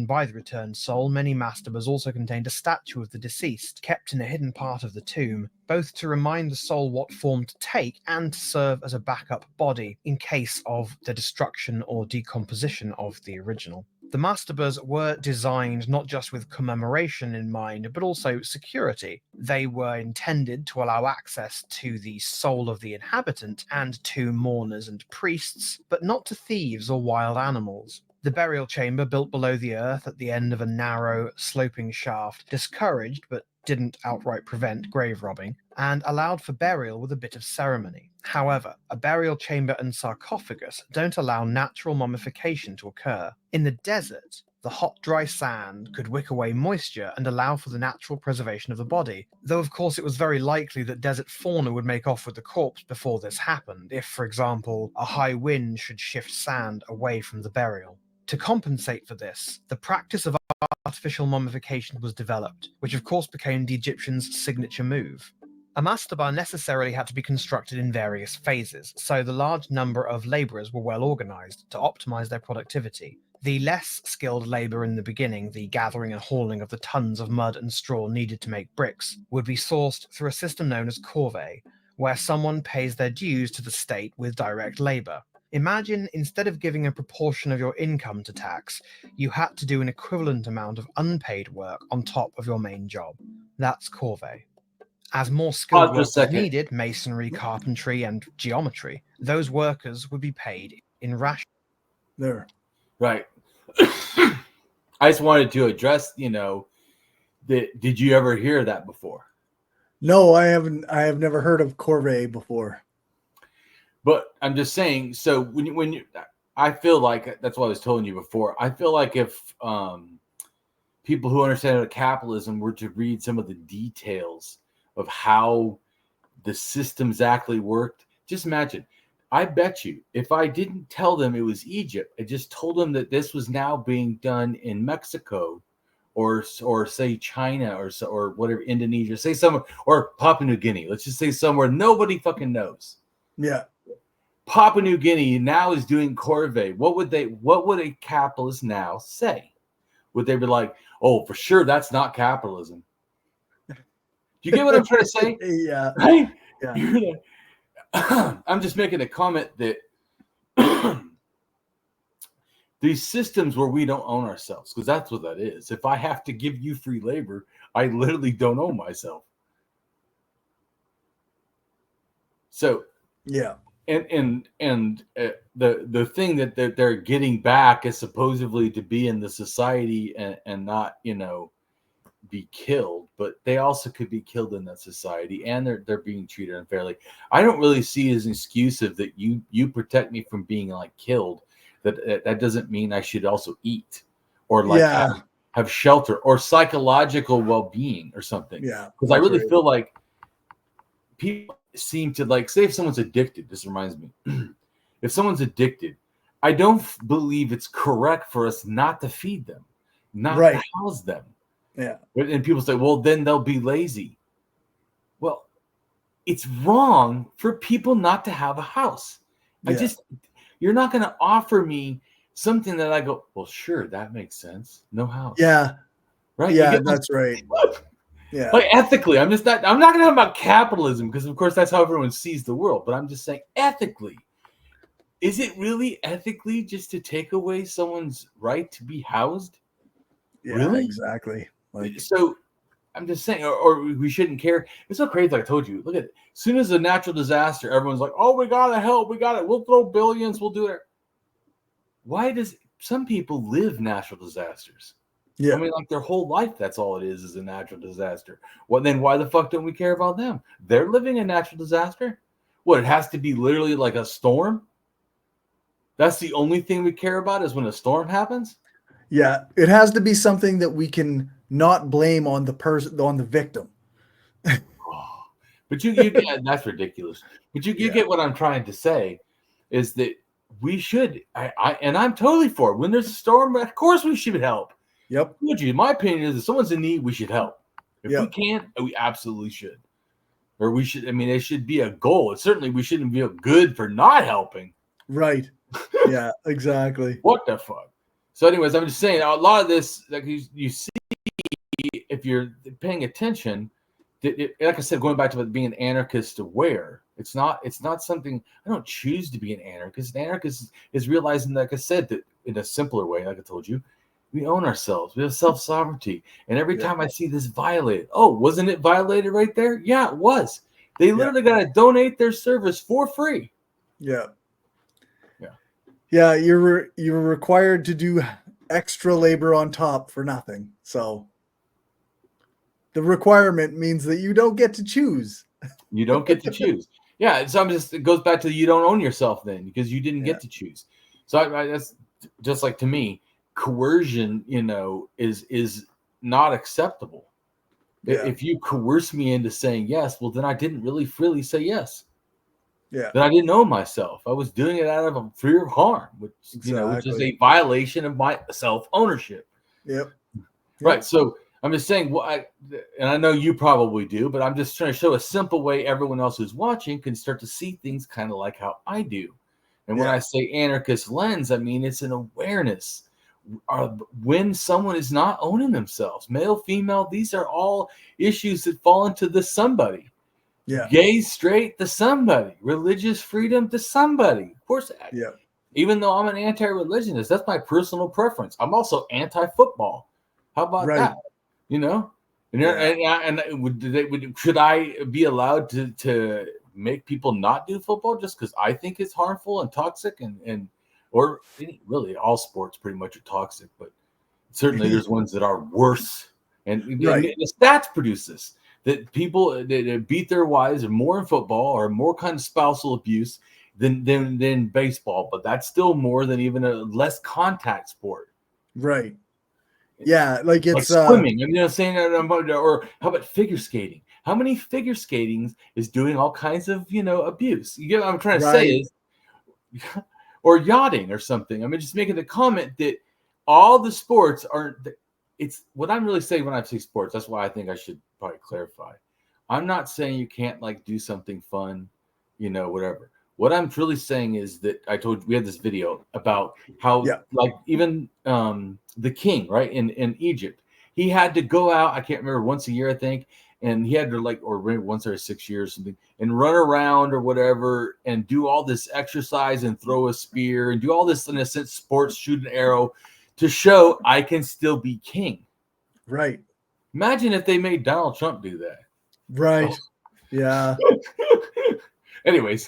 By the returned soul, many mastabas also contained a statue of the deceased, kept in a hidden part of the tomb, both to remind the soul what form to take and to serve as a backup body in case of the destruction or decomposition of the original. The mastabas were designed not just with commemoration in mind, but also security. They were intended to allow access to the soul of the inhabitant and to mourners and priests, but not to thieves or wild animals. The burial chamber, built below the earth at the end of a narrow, sloping shaft, discouraged but didn't outright prevent grave robbing, and allowed for burial with a bit of ceremony. However, a burial chamber and sarcophagus don't allow natural mummification to occur. In the desert, the hot, dry sand could wick away moisture and allow for the natural preservation of the body, though of course it was very likely that desert fauna would make off with the corpse before this happened, if, for example, a high wind should shift sand away from the burial. To compensate for this, the practice of artificial mummification was developed, which of course became the Egyptians' signature move. A mastaba necessarily had to be constructed in various phases, so the large number of labourers were well organised to optimise their productivity. The less skilled labour in the beginning, the gathering and hauling of the tons of mud and straw needed to make bricks, would be sourced through a system known as corvée, where someone pays their dues to the state with direct labour. Imagine, instead of giving a proportion of your income to tax, you had to do an equivalent amount of unpaid work on top of your main job. That's corvée. As more skilled work was needed, masonry, carpentry, and geometry, those workers would be paid in rations. There. Right. I just wanted to address, that. Did you ever hear that before? No, I haven't. I have never heard of corvée before. But I'm just saying, so when you, I feel like that's what I was telling you before. I feel like if people who understand capitalism were to read some of the details of how the system exactly worked, just imagine. I bet you if I didn't tell them it was Egypt, I just told them that this was now being done in Mexico or say China or whatever, Indonesia, say somewhere, or Papua New Guinea. Let's just say somewhere nobody fucking knows. Yeah. Papua New Guinea now is doing corvée. What would a capitalist now say? Would they be like, oh, for sure, that's not capitalism? Do you get what I'm trying to say? Yeah. Right? Yeah. I'm just making a comment that these systems where we don't own ourselves, because that's what that is. If I have to give you free labor, I literally don't own myself. So yeah. And the thing that they're getting back is supposedly to be in the society and not, be killed, but they also could be killed in that society, and they're being treated unfairly. I don't really see as an excuse of that you protect me from being like killed. That doesn't mean I should also eat or like have shelter or psychological well-being or something. Yeah, because I really feel like people seem to like, say if someone's addicted, this reminds me, if someone's addicted, I don't believe it's correct for us not to feed them, not to house them. Yeah. And people say, well, then they'll be lazy. Well, it's wrong for people not to have a house. Yeah. You're not going to offer me something that I go, well, sure, that makes sense. No house. Yeah. Right. Yeah, that's right. Yeah. Like ethically, I'm not going to talk about capitalism because, of course, that's how everyone sees the world. But I'm just saying ethically, is it really ethically just to take away someone's right to be housed? Yeah, really? Exactly. Like, so I'm just saying, or we shouldn't care. It's so crazy. Like I told you, look at it. As soon as a natural disaster, everyone's like, oh, we got to help. We got it. We'll throw billions. We'll do it. Why does some people live natural disasters? Yeah. I mean, like their whole life, that's all it is a natural disaster. Well, then why the fuck don't we care about them? They're living a natural disaster. What, it has to be literally like a storm? That's the only thing we care about is when a storm happens? Yeah. It has to be something that we can not blame on the person, on the victim. But you yeah, that's ridiculous. But you get what I'm trying to say. is that we should, and I'm totally for it. When there's a storm, of course we should help. Yep. My opinion is if someone's in need, we should help. If we Yep. can't, we absolutely should. Or we should, I mean, it should be a goal. And certainly we shouldn't feel good for not helping. Right. Yeah, exactly. What the fuck? So anyways, I'm just saying a lot of this, like you see, if you're paying attention, like I said, going back to being an anarchist aware, it's not something, I don't choose to be an anarchist. An anarchist is realizing, like I said, that in a simpler way, like I told you, we own ourselves. We have self-sovereignty. And every time I see this violated, oh, wasn't it violated right there? Yeah, it was. They literally got to donate their service for free. Yeah. Yeah. Yeah, you're required to do extra labor on top for nothing. So the requirement means that you don't get to choose. You don't get to choose. Yeah, so it goes back to you don't own yourself then because you didn't get to choose. So that's just like, to me, coercion, is not acceptable. Yeah. If you coerce me into saying yes, well, then I didn't really freely say yes. Yeah. Then I didn't know myself. I was doing it out of a fear of harm, which which is a violation of my self-ownership. Yep. Right. So I'm just saying, and I know you probably do, but I'm just trying to show a simple way everyone else who's watching can start to see things kind of like how I do. And when I say anarchist lens, I mean it's an awareness. When someone is not owning themselves, male, female, these are all issues that fall into the somebody. Yeah. Gay, straight, the somebody. Religious freedom, to somebody. Of course, even though I'm an anti-religionist, that's my personal preference. I'm also anti-football. How about that? Should I be allowed to make people not do football just because I think it's harmful and toxic or really all sports pretty much are toxic, but certainly there's ones that are worse. And the stats produce this, that people that beat their wives are more in football or more kind of spousal abuse than baseball, but that's still more than even a less contact sport. Right. Yeah, like it's like swimming. Saying that or how about figure skating? How many figure skatings is doing all kinds of abuse? You get what I'm trying to say is, or yachting or something. I mean, just making the comment that all the sports aren't. It's what I'm really saying when I say sports. That's why I think I should probably clarify. I'm not saying you can't do something fun, whatever. What I'm truly saying is that I told you we had this video about how even the king, right, in Egypt, he had to go out, I can't remember, once a year, I think, and he had to or maybe once every 6 years or something, and run around or whatever and do all this exercise and throw a spear and do all this, in a sense, sports, shoot an arrow to show I can still be king. Right. Imagine if they made Donald Trump do that. Right. Yeah. Anyways.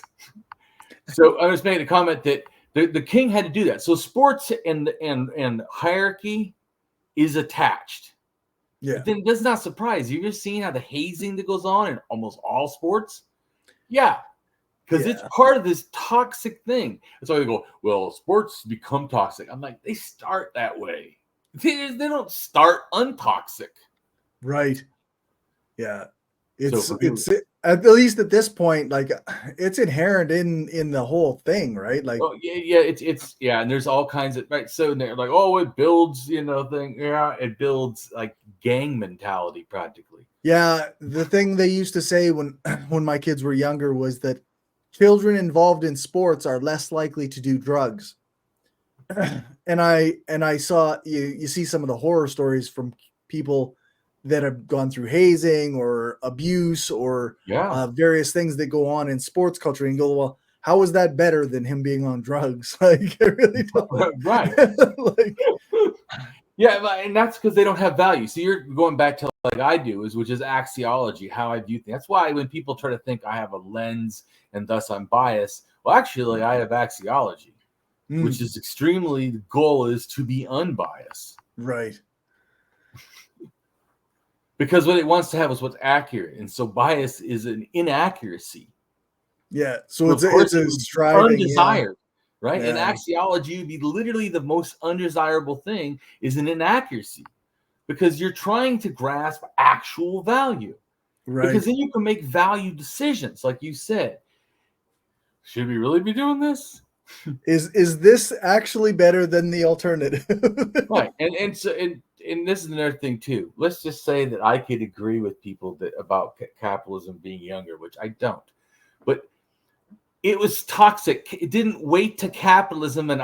So I was making a comment that the king had to do that. So sports and hierarchy is attached. Yeah. But then it does not surprise you. You've seen how the hazing that goes on in almost all sports? Yeah. Because it's part of this toxic thing. That's why they go, well, sports become toxic. I'm like, they start that way. They don't start untoxic. Right. Yeah. It's at least at this point, it's inherent in the whole thing, right? It's and there's all kinds of So they're like, oh, it builds, thing. Yeah, it builds gang mentality practically. Yeah, the thing they used to say when my kids were younger was that children involved in sports are less likely to do drugs. And I saw you see some of the horror stories from people that have gone through hazing or abuse or various things that go on in sports culture, and go, well, how is that better than him being on drugs? I really don't. Right. And that's because they don't have value. So you're going back to I do, which is axiology, how I view things. That's why when people try to think I have a lens and thus I'm biased, well, actually, I have axiology, which is extremely, the goal is to be unbiased. Right. Because what it wants to have is what's accurate. And so bias is an inaccuracy. Yeah. So it's a striving. Undesired, right? And axiology would be literally the most undesirable thing is an inaccuracy. Because you're trying to grasp actual value. Right. Because then you can make value decisions, like you said. Should we really be doing this? Is this actually better than the alternative? Right. And so and this is another thing too. Let's just say that I could agree with people that about capitalism being younger, which I don't. But it was toxic. It didn't wait to capitalism and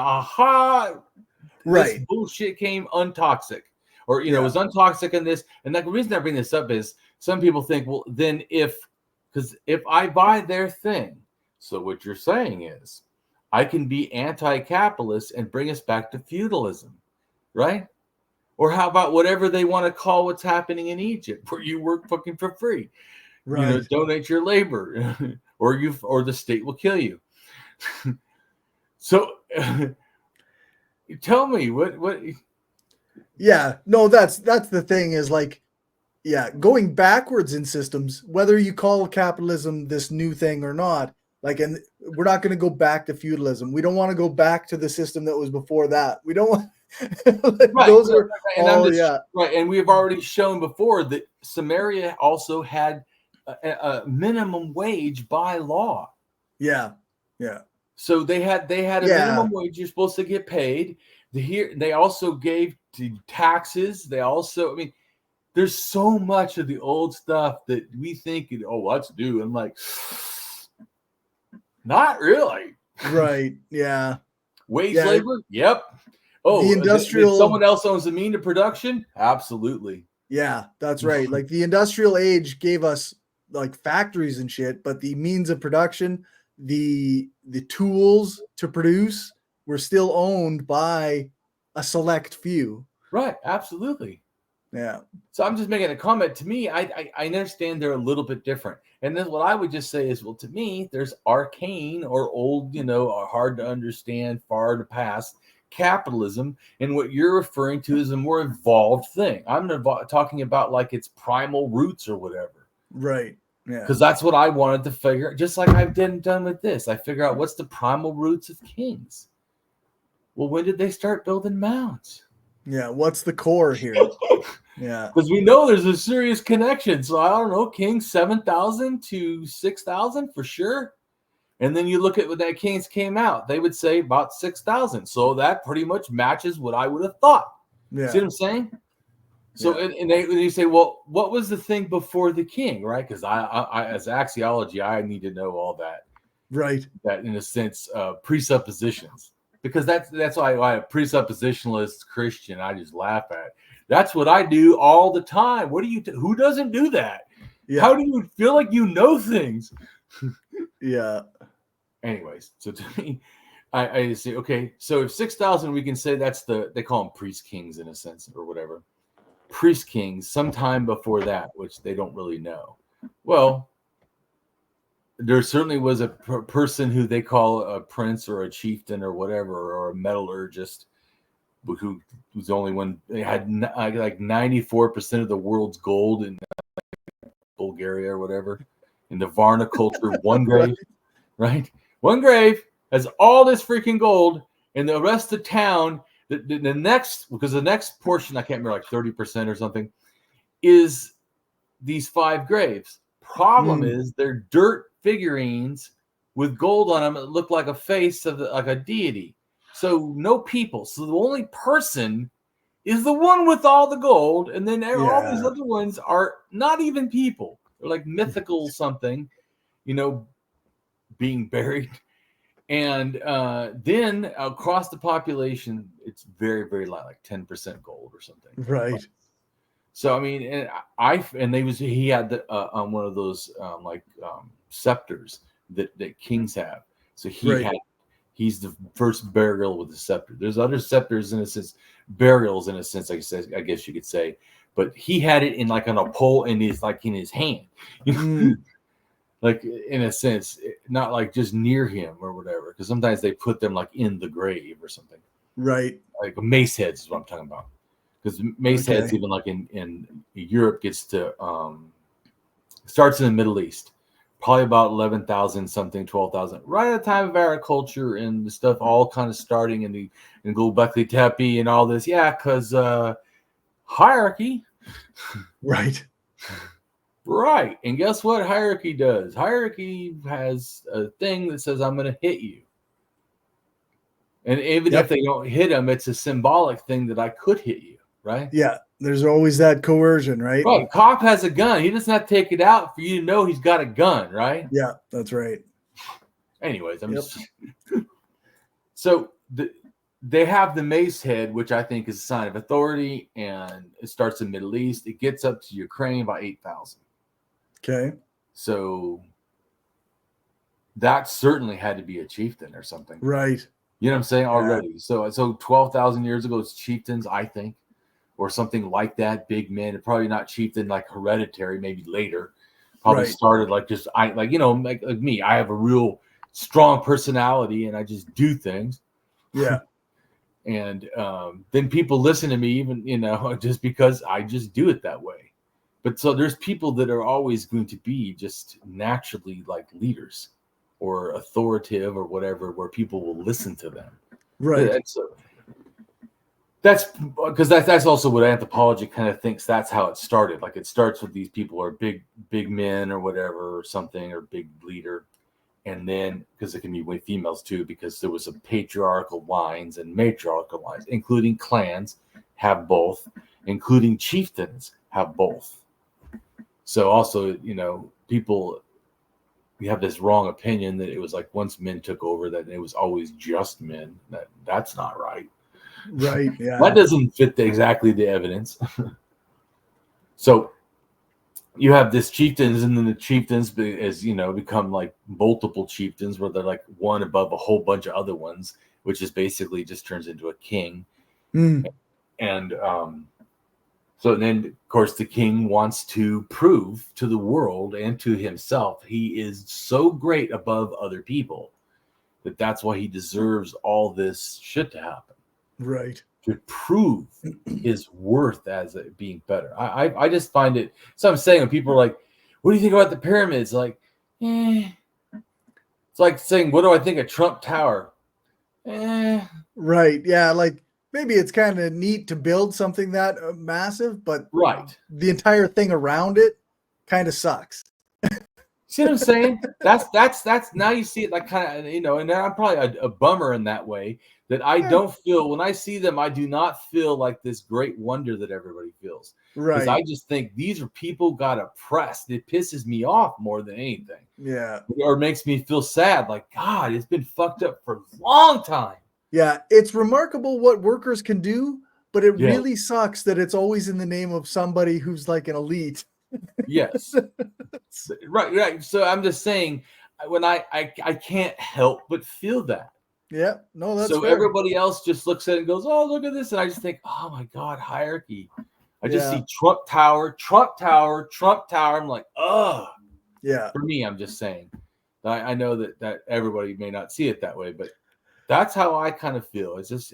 this bullshit came untoxic. Or it was untoxic in this. And the reason I bring this up is some people think, well, then if I buy their thing, so what you're saying is I can be anti-capitalist and bring us back to feudalism, right? Or how about whatever they want to call what's happening in Egypt, where you work fucking for free, right? Donate your labor, or the state will kill you. So, tell me what. Yeah, no, that's the thing is like, going backwards in systems, whether you call capitalism this new thing or not, like, and we're not going to go back to feudalism. We don't want to go back to the system that was before that. We don't want. Those are all, right. And we have already shown before that Siberia also had a minimum wage by law. Yeah. So they had a minimum wage you're supposed to get paid. They also gave taxes. They also, there's so much of the old stuff that we think, let's do. I'm like, not really. Right. Yeah. Wage labor. Yep. Oh, the industrial. Someone else owns the mean to production. Absolutely. Yeah, that's right. Like the industrial age gave us like factories and shit, but the means of production, the tools to produce were still owned by a select few. Right. Absolutely. Yeah. So I'm just making a comment. To me, I understand they're a little bit different. And then what I would just say is, well, to me, there's arcane or old, hard to understand, far to past capitalism. And what you're referring to is a more evolved thing. I'm talking about like its primal roots or whatever. Right. Yeah. Because that's what I wanted to figure out. Just like I've done with this. I figure out what's the primal roots of kings. Well, when did they start building mounds? Yeah. What's the core here? Yeah. Because we know there's a serious connection. So I don't know, King 7,000 to 6,000 for sure. And then you look at when that Kings came out, they would say about 6,000. So that pretty much matches what I would have thought. Yeah. See what I'm saying? So and you say, well, what was the thing before the king, right? Because I as axiology, I need to know all that. Right. That in a sense, presuppositions. Because that's why I a presuppositionalist Christian, I just laugh at. That's what I do all the time. What do you? Who doesn't do that? Yeah. How do you feel like you know things? Yeah. Anyways, so to me, I just say, okay, so if 6,000, we can say that's they call them priest kings in a sense or whatever. Priest kings sometime before that, which they don't really know. Well, there certainly was a person who they call a prince or a chieftain or whatever, or a metallurgist, who was the only one. They had like 94% of the world's gold in Bulgaria or whatever. In the Varna culture, one grave, right? One grave has all this freaking gold, and the rest of town, the next, because the next portion, I can't remember, like 30% or something, is these 5 graves. Problem is they're dirt figurines with gold on them that look like a face of like a deity. So no people. So the only person is the one with all the gold, and then all these other ones are not even people. They're like mythical something, being buried. And then across the population, it's very, very light, like 10% gold or something. Right. So I mean, he had one of those scepters that kings have. So he's the first burial with the scepter. There's other scepters in a sense, burials in a sense, I guess you could say, but he had it in like on a pole in his hand, like in a sense, not like just near him or whatever. Because sometimes they put them like in the grave or something. Right. Like mace heads is what I'm talking about. Because mace heads, even like in Europe, gets to starts in the Middle East, probably about 11,000 something, 12,000, right at the time of agriculture and the stuff, all kind of starting in Göbekli Tepe and all this. Yeah, because hierarchy. Right. Right. And guess what hierarchy does? Hierarchy has a thing that says, I'm going to hit you. And even if they don't hit him, it's a symbolic thing that I could hit you, right? Yeah, there's always that coercion, right? Right. Cop has a gun. He doesn't have to take it out for you to know he's got a gun, right? Yeah, that's right. Anyways, so they have the mace head, which I think is a sign of authority, and it starts in the Middle East. It gets up to Ukraine about 8,000. Okay. So that certainly had to be a chieftain or something. Right. You know what I'm saying? Already. So 12,000 years ago, it's chieftains, I think, or something like that. Big men, probably not chieftain like hereditary, maybe later. Probably started like just like me. I have a real strong personality and I just do things. Yeah. And then people listen to me even, just because I just do it that way. But so there's people that are always going to be just naturally like leaders or authoritative or whatever, where people will listen to them. Right. And so that's because that's also what anthropology kind of thinks. That's how it started. Like it starts with these people are big men or whatever, or something, or big leader. And then, because it can be with females too, because there was some patriarchal lines and matriarchal lines, including clans have both, including chieftains have both. So also, people, we have this wrong opinion that it was like once men took over that it was always just men. That's not right. Right. Yeah. That doesn't fit exactly the evidence. So you have this chieftains, and then the chieftains, as become like multiple chieftains, where they're like one above a whole bunch of other ones, which is basically just turns into a king. And so then, of course, the king wants to prove to the world and to himself he is so great above other people that's why he deserves all this shit to happen. Right. To prove his worth as being better. I just find it. So I'm saying when people are like, "What do you think about the pyramids?" Like, It's like saying, "What do I think of Trump Tower?" Right. Yeah. Like maybe it's kind of neat to build something that massive, but the entire thing around it kind of sucks. See what I'm saying? That's now you see it like kind of, and I'm probably a bummer in that way, that I don't feel when I see them, I do not feel like this great wonder that everybody feels. Because I just think these are people got oppressed. It pisses me off more than anything. Yeah. Or makes me feel sad. Like, God, it's been fucked up for a long time. Yeah. It's remarkable what workers can do, but it really sucks that it's always in the name of somebody who's like an elite. Yes. Right. So I'm just saying, when I can't help but feel that. Yeah. No, that's so fair. Everybody else just looks at it and goes, "Oh, look at this," and I just think, "Oh my God, hierarchy." I just see Trump Tower. I'm like, oh. Yeah. For me, I'm just saying. I know that everybody may not see it that way, but that's how I kind of feel. It's just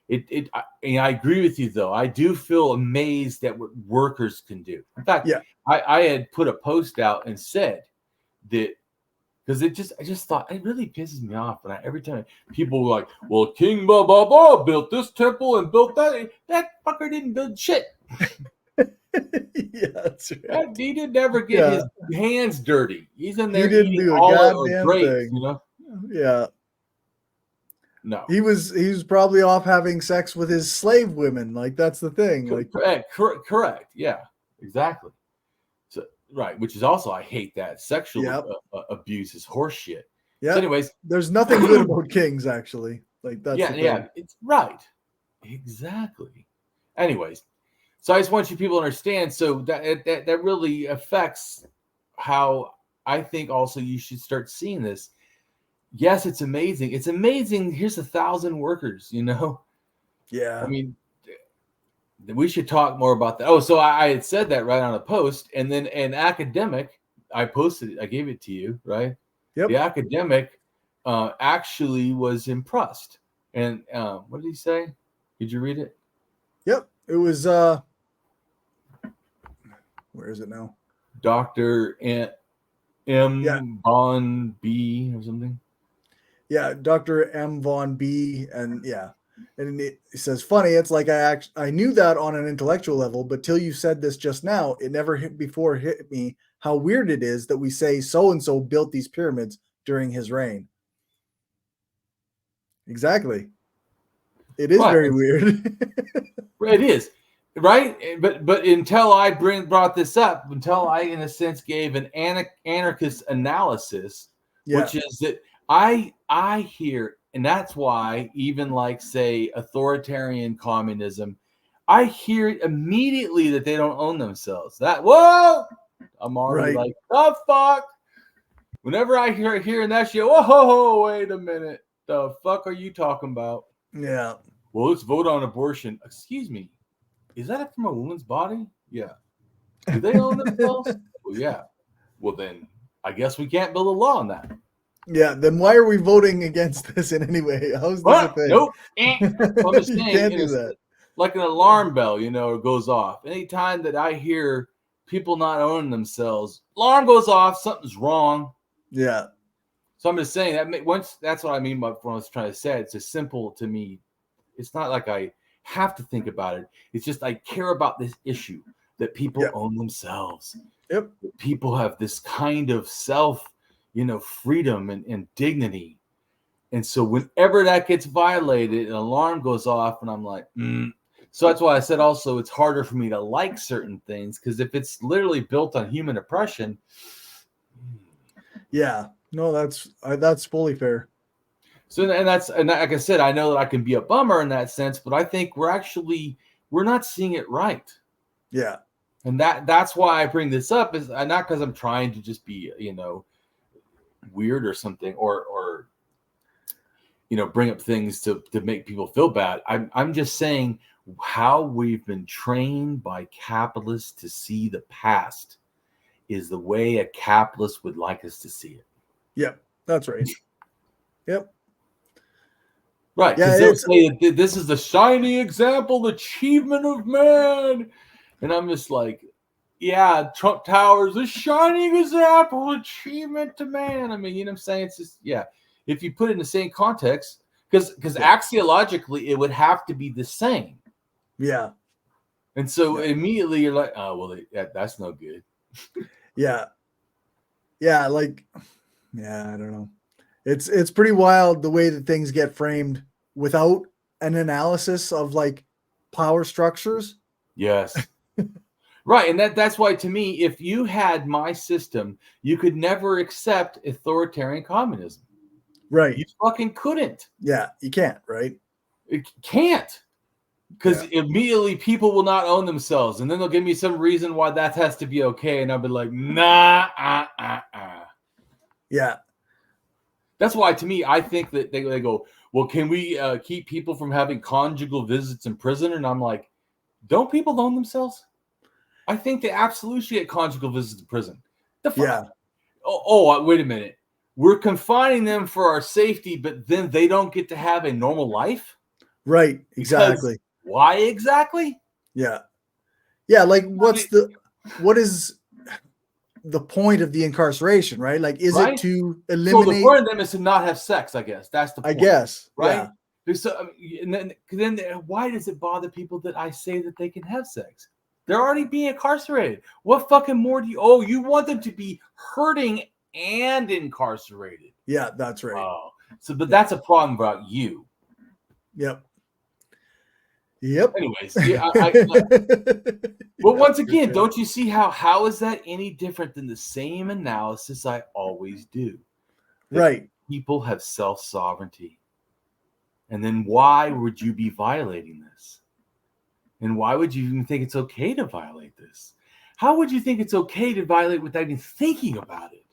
I agree with you though. I do feel amazed at what workers can do. In fact, I had put a post out and said that, because I just thought it really pisses me off. And every time people were like, "Well, King blah blah blah built this temple and built that." That fucker didn't build shit. Yeah, that's right. He didn't ever get his hands dirty. He's in there didn't eating do a olive or goddamn grapes, thing. Yeah. No. He was probably off having sex with his slave women. Like that's the thing. Like correct. Yeah, exactly. So right, which is also, I hate that sexual abuse is horseshit. Yeah. So anyways, there's nothing good about kings actually. Like that's the thing. It's right. Exactly. Anyways, so I just want you people to understand. So that really affects how I think also you should start seeing this. Yes, it's amazing. It's amazing. Here's 1,000 workers, Yeah. I mean, we should talk more about that. Oh, so I had said that right on a post, and then an academic, I posted it, I gave it to you, right? Yep. The academic actually was impressed. And what did he say? Did you read it? Yep. It was where is it now? Dr. M. Von B or something. Yeah, Dr. M. Von B. And and it says, funny, it's like I knew that on an intellectual level, but till you said this just now, it never hit me how weird it is that we say so-and-so built these pyramids during his reign. Exactly. It is Right. very weird. It is, right? But until I brought this up, until I, in a sense, gave an anarchist analysis, Yeah. which is that I hear, and that's why even like, say, authoritarian communism, I hear immediately that they don't own themselves. Whoa! I'm already Right. like, the fuck? Whenever I hearing that shit, whoa, wait a minute. The fuck are you talking about? Yeah. Well, let's vote on abortion. Excuse me. Is that from a woman's body? Yeah. Do they own themselves? Well, yeah. Well, then I guess we can't build a law on that. Yeah. Then why are we voting against this in any way? How's this a thing? Nope. I'm just You saying, can't do that. like an alarm bell, goes off. Anytime that I hear people not owning themselves, alarm goes off, something's wrong. Yeah. So I'm just saying that's what I mean by what I was trying to say. It's just simple to me. It's not like I have to think about it. It's just I care about this issue that people own themselves. Yep. That people have this kind of self, freedom and dignity. And so whenever that gets violated, an alarm goes off, and I'm like, So that's why I said also it's harder for me to like certain things, because if it's literally built on human oppression. Yeah. No, that's fully fair. So and like I said, I know that I can be a bummer in that sense, but I think we're not seeing it right. Yeah. And that's why I bring this up, is not because I'm trying to just be, weird or something, or bring up things to make people feel bad. I'm just saying how we've been trained by capitalists to see the past is the way a capitalist would like us to see it. Yep. That's right. Yep. Right, because they'll say that this is the shining example, achievement of man. And I'm just like, yeah, Trump Towers, a shining example, achievement to man. I mean, you know what I'm saying? It's just, if you put it in the same context, because axiologically, it would have to be the same. Yeah. And so immediately you're like, oh, well, that's no good. Yeah. Yeah, I don't know. It's pretty wild the way that things get framed without an analysis of like power structures. Yes. Right. And that's why, to me, if you had my system, you could never accept authoritarian communism. Right. You fucking couldn't. Yeah, you can't, right? It can't. Because immediately people will not own themselves. And then they'll give me some reason why that has to be okay. And I'll be like, nah, Yeah. That's why, to me, I think that they go, well, can we keep people from having conjugal visits in prison? And I'm like, don't people own themselves? I think they absolutely should get conjugal visits in prison. The fuck? Yeah. Oh, wait a minute. We're confining them for our safety, but then they don't get to have a normal life? Right. Exactly. Because why exactly? Yeah. Yeah. Like, what is the point of the incarceration, right? Like, is it to eliminate? So the point of them is to not have sex, I guess. That's the point. I guess. Right? Yeah. So, and then why does it bother people that I say that they can have sex? They're already being incarcerated. What fucking more do you want them to be hurting and incarcerated? Yeah, that's right. Oh. But that's a problem about you. Yep. Anyways, but once again, don't you see how is that any different than the same analysis I always do? Right. People have self-sovereignty. And then why would you be violating this? And why would you even think it's okay to violate this? How would you think it's okay to violate without even thinking about it?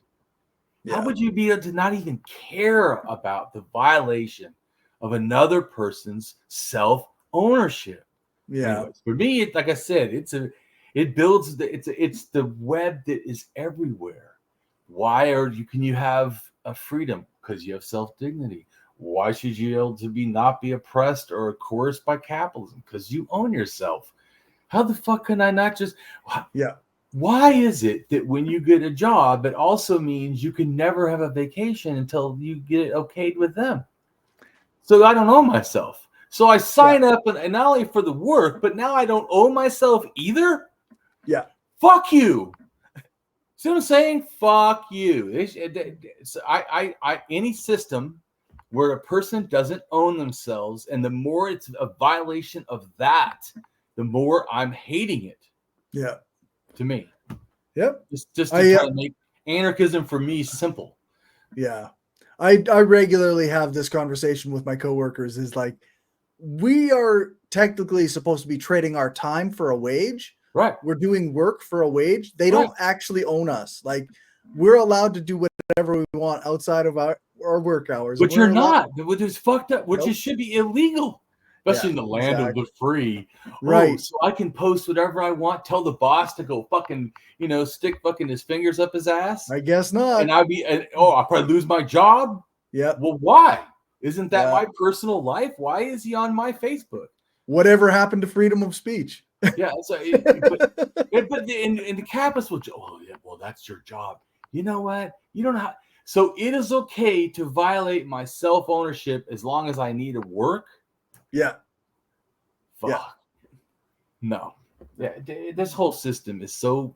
Yeah. How would you be able to not even care about the violation of another person's self-ownership? Yeah. Anyways, for me, like I said, it's the web that is everywhere. Why can you have a freedom? Because you have self-dignity. Why should you be able to not be oppressed or coerced by capitalism? Because you own yourself. How the fuck can I not just? Yeah. Why is it that when you get a job, it also means you can never have a vacation until you get it okayed with them? So I don't own myself. So I sign up and not only for the work, but now I don't own myself either. Yeah. Fuck you. See what I'm saying? Fuck you. So any system where a person doesn't own themselves, and the more it's a violation of that, the more I'm hating it. Yeah. To me. Yep. Just to try to make anarchism for me simple. Yeah. I regularly have this conversation with my coworkers, is like, we are technically supposed to be trading our time for a wage. Right. We're doing work for a wage. They don't actually own us. Like, we're allowed to do whatever we want outside of our work hours. But you're not, which is fucked up, which Nope. should be illegal. Especially in the land of the free. Right. Oh, so I can post whatever I want, tell the boss to go fucking, stick fucking his fingers up his ass. I guess not. And I'll probably lose my job. Yeah. Well, why? Isn't that my personal life? Why is he on my Facebook? Whatever happened to freedom of speech? Yeah. So, but in the capitalist will, well, that's your job. You know what? You don't have. So it is okay to violate my self-ownership as long as I need to work. Yeah. Fuck. Yeah. No. Yeah. This whole system is so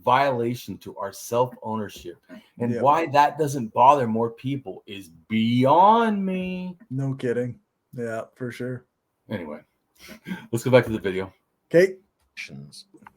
violation to our self-ownership, and why that doesn't bother more people is beyond me. No kidding. Yeah, for sure. Anyway, let's go back to the video. Okay.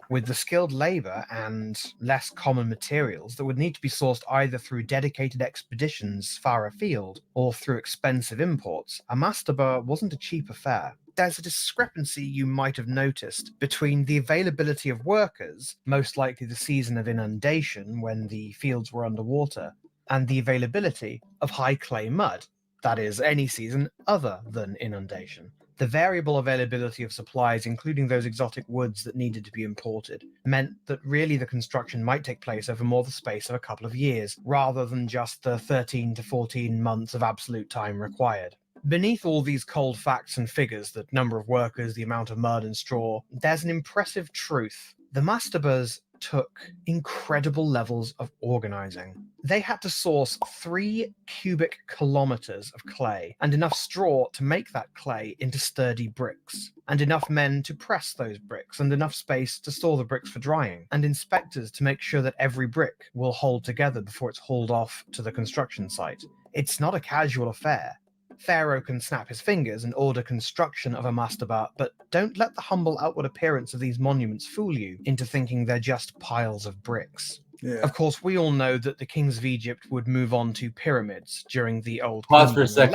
With the skilled labor and less common materials that would need to be sourced either through dedicated expeditions far afield or through expensive imports, a mastaba wasn't a cheap affair. There's a discrepancy you might have noticed between the availability of workers, most likely the season of inundation when the fields were underwater, and the availability of high clay mud, that is, any season other than inundation. The variable availability of supplies, including those exotic woods that needed to be imported, meant that really the construction might take place over more the space of a couple of years, rather than just the 13 to 14 months of absolute time required. Beneath all these cold facts and figures, the number of workers, the amount of mud and straw, there's an impressive truth. The mastabas took incredible levels of organizing. They had to source 3 cubic kilometers of clay and enough straw to make that clay into sturdy bricks, and enough men to press those bricks, and enough space to store the bricks for drying, and inspectors to make sure that every brick will hold together before it's hauled off to the construction site. It's not a casual affair. Pharaoh can snap his fingers and order construction of a mastaba, but don't let the humble outward appearance of these monuments fool you into thinking they're just piles of bricks. Yeah. Of course, we all know that the kings of Egypt would move on to pyramids during the Old Pause Kingdom for a second.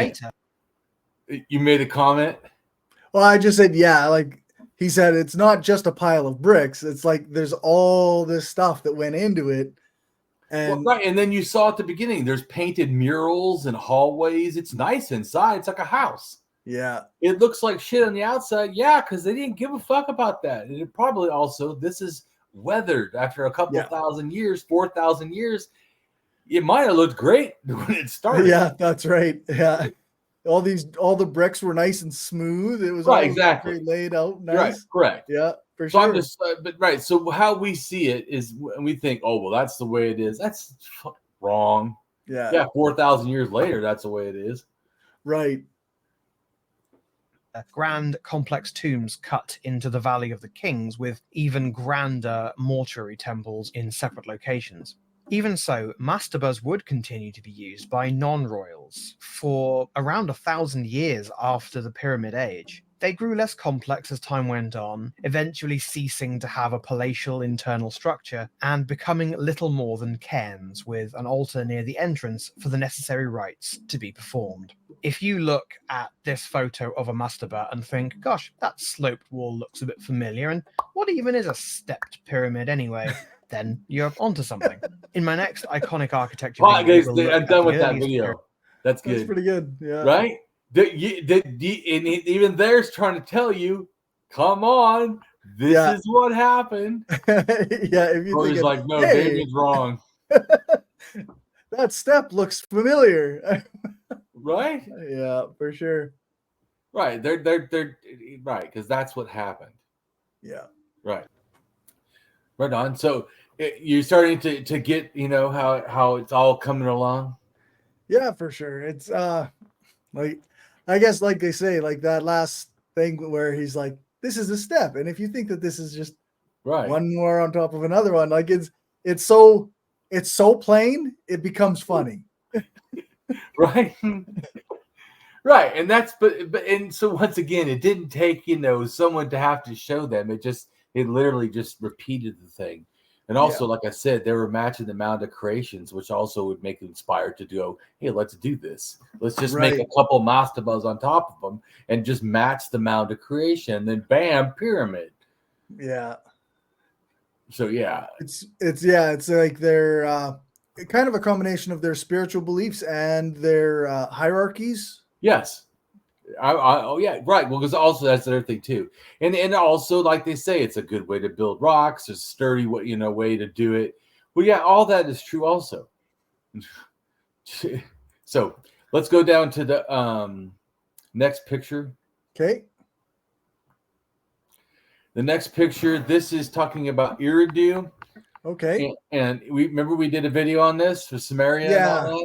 Later. You made a comment? Well, I just said, like he said, it's not just a pile of bricks. It's like there's all this stuff that went into it. And right, and then you saw at the beginning, there's painted murals and hallways. It's nice inside. It's like a house. Yeah. It looks like shit on the outside. Yeah, because they didn't give a fuck about that. And it probably also, this is weathered after a couple thousand years, 4,000 years. It might have looked great when it started. Yeah, that's right. Yeah. All the bricks were nice and smooth. It was all exactly laid out nice. Right, correct. Yeah, for so sure. I'm just, right. So how we see it is when we think, oh, well, that's the way it is. That's wrong. Yeah. 4,000 years later, that's the way it is. Right. Grand, complex tombs cut into the Valley of the Kings with even grander mortuary temples in separate locations. Even so, mastabas would continue to be used by non-royals for around 1,000 years after the Pyramid Age. They grew less complex as time went on, eventually ceasing to have a palatial internal structure and becoming little more than cairns with an altar near the entrance for the necessary rites to be performed. If you look at this photo of a mastaba and think, gosh, that sloped wall looks a bit familiar, and what even is a stepped pyramid anyway? Then you're onto something. In my next iconic architecture video, video, I'm done with that video. That's good. That's pretty good. Yeah. Right? And even there's trying to tell you, come on, this is what happened. If you or he's like, no, Damien's wrong. That step looks familiar. Right? Yeah, for sure. Right. They're right, because that's what happened. Yeah. Right. Right on. So you're starting to get, how it's all coming along. Yeah, for sure. It's like, I guess, like they say, like that last thing where he's like, this is a step, and if you think that this is just one more on top of another one, like it's so plain, it becomes funny. Right. Right, and that's and so once again, it didn't take someone to have to show them. It literally just repeated the thing. And also, like I said, they were matching the Mound of Creations, which also would make them inspired to go, hey, let's do this. Let's just make a couple mastabas on top of them and just match the Mound of Creation. And then bam, pyramid. Yeah. So yeah. It's like they're kind of a combination of their spiritual beliefs and their hierarchies. Yes. Oh yeah, right. Well, because also that's the other thing too, and also like they say, it's a good way to build rocks. It's a sturdy way to do it. Well, yeah, all that is true also. So let's go down to the next picture. Okay. The next picture. This is talking about Eridu. Okay. And we did a video on this for Siberia. Yeah.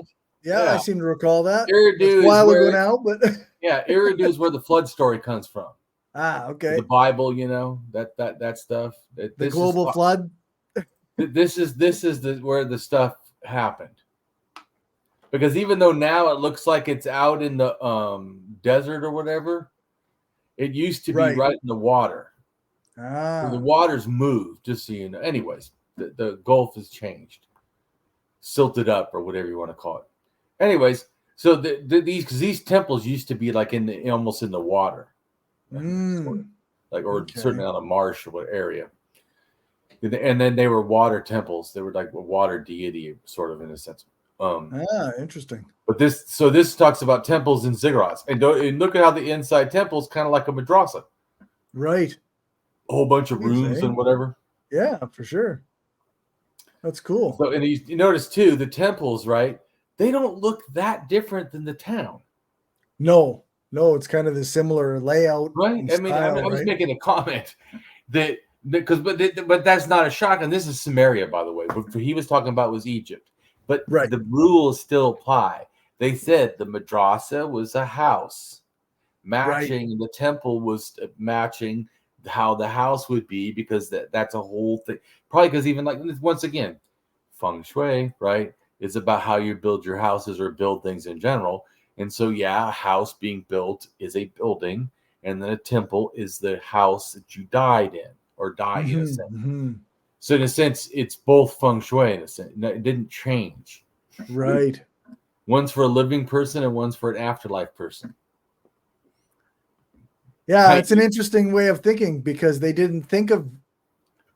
Yeah, I seem to recall that. Eridu a while ago now, but yeah, Eridu is where the flood story comes from. Okay. The Bible, that stuff. The global flood. This is where the stuff happened. Because even though now it looks like it's out in the desert or whatever, it used to be right in the water. So the water's moved, just so you know. Anyways, the Gulf has changed, silted up, or whatever you want to call it. Anyways, so these temples used to be like almost in the water, certainly on a marsh or what area. And then they were water temples. They were like a water deity, sort of in a sense. Interesting. But this talks about temples and ziggurats, and look at how the inside temple is kind of like a madrasa, right? A whole bunch of rooms and whatever. Yeah, for sure. That's cool. So, and you notice too, the temples, right? They don't look that different than the town. No, it's kind of the similar layout. Right. I mean, I was making a comment but that's not a shock. And this is Siberia, by the way. What he was talking about was Egypt. But the rules still apply. They said the madrasa was a house. Matching the temple was matching how the house would be, because that's a whole thing. Probably because even once again, feng shui, right? It's about how you build your houses or build things in general. And so, a house being built is a building, and then a temple is the house that you died in or died in a sense. Mm-hmm. So in a sense, it's both feng shui in a sense. It didn't change. Right. One's for a living person and one's for an afterlife person. Yeah, it's an interesting way of thinking, because they didn't think of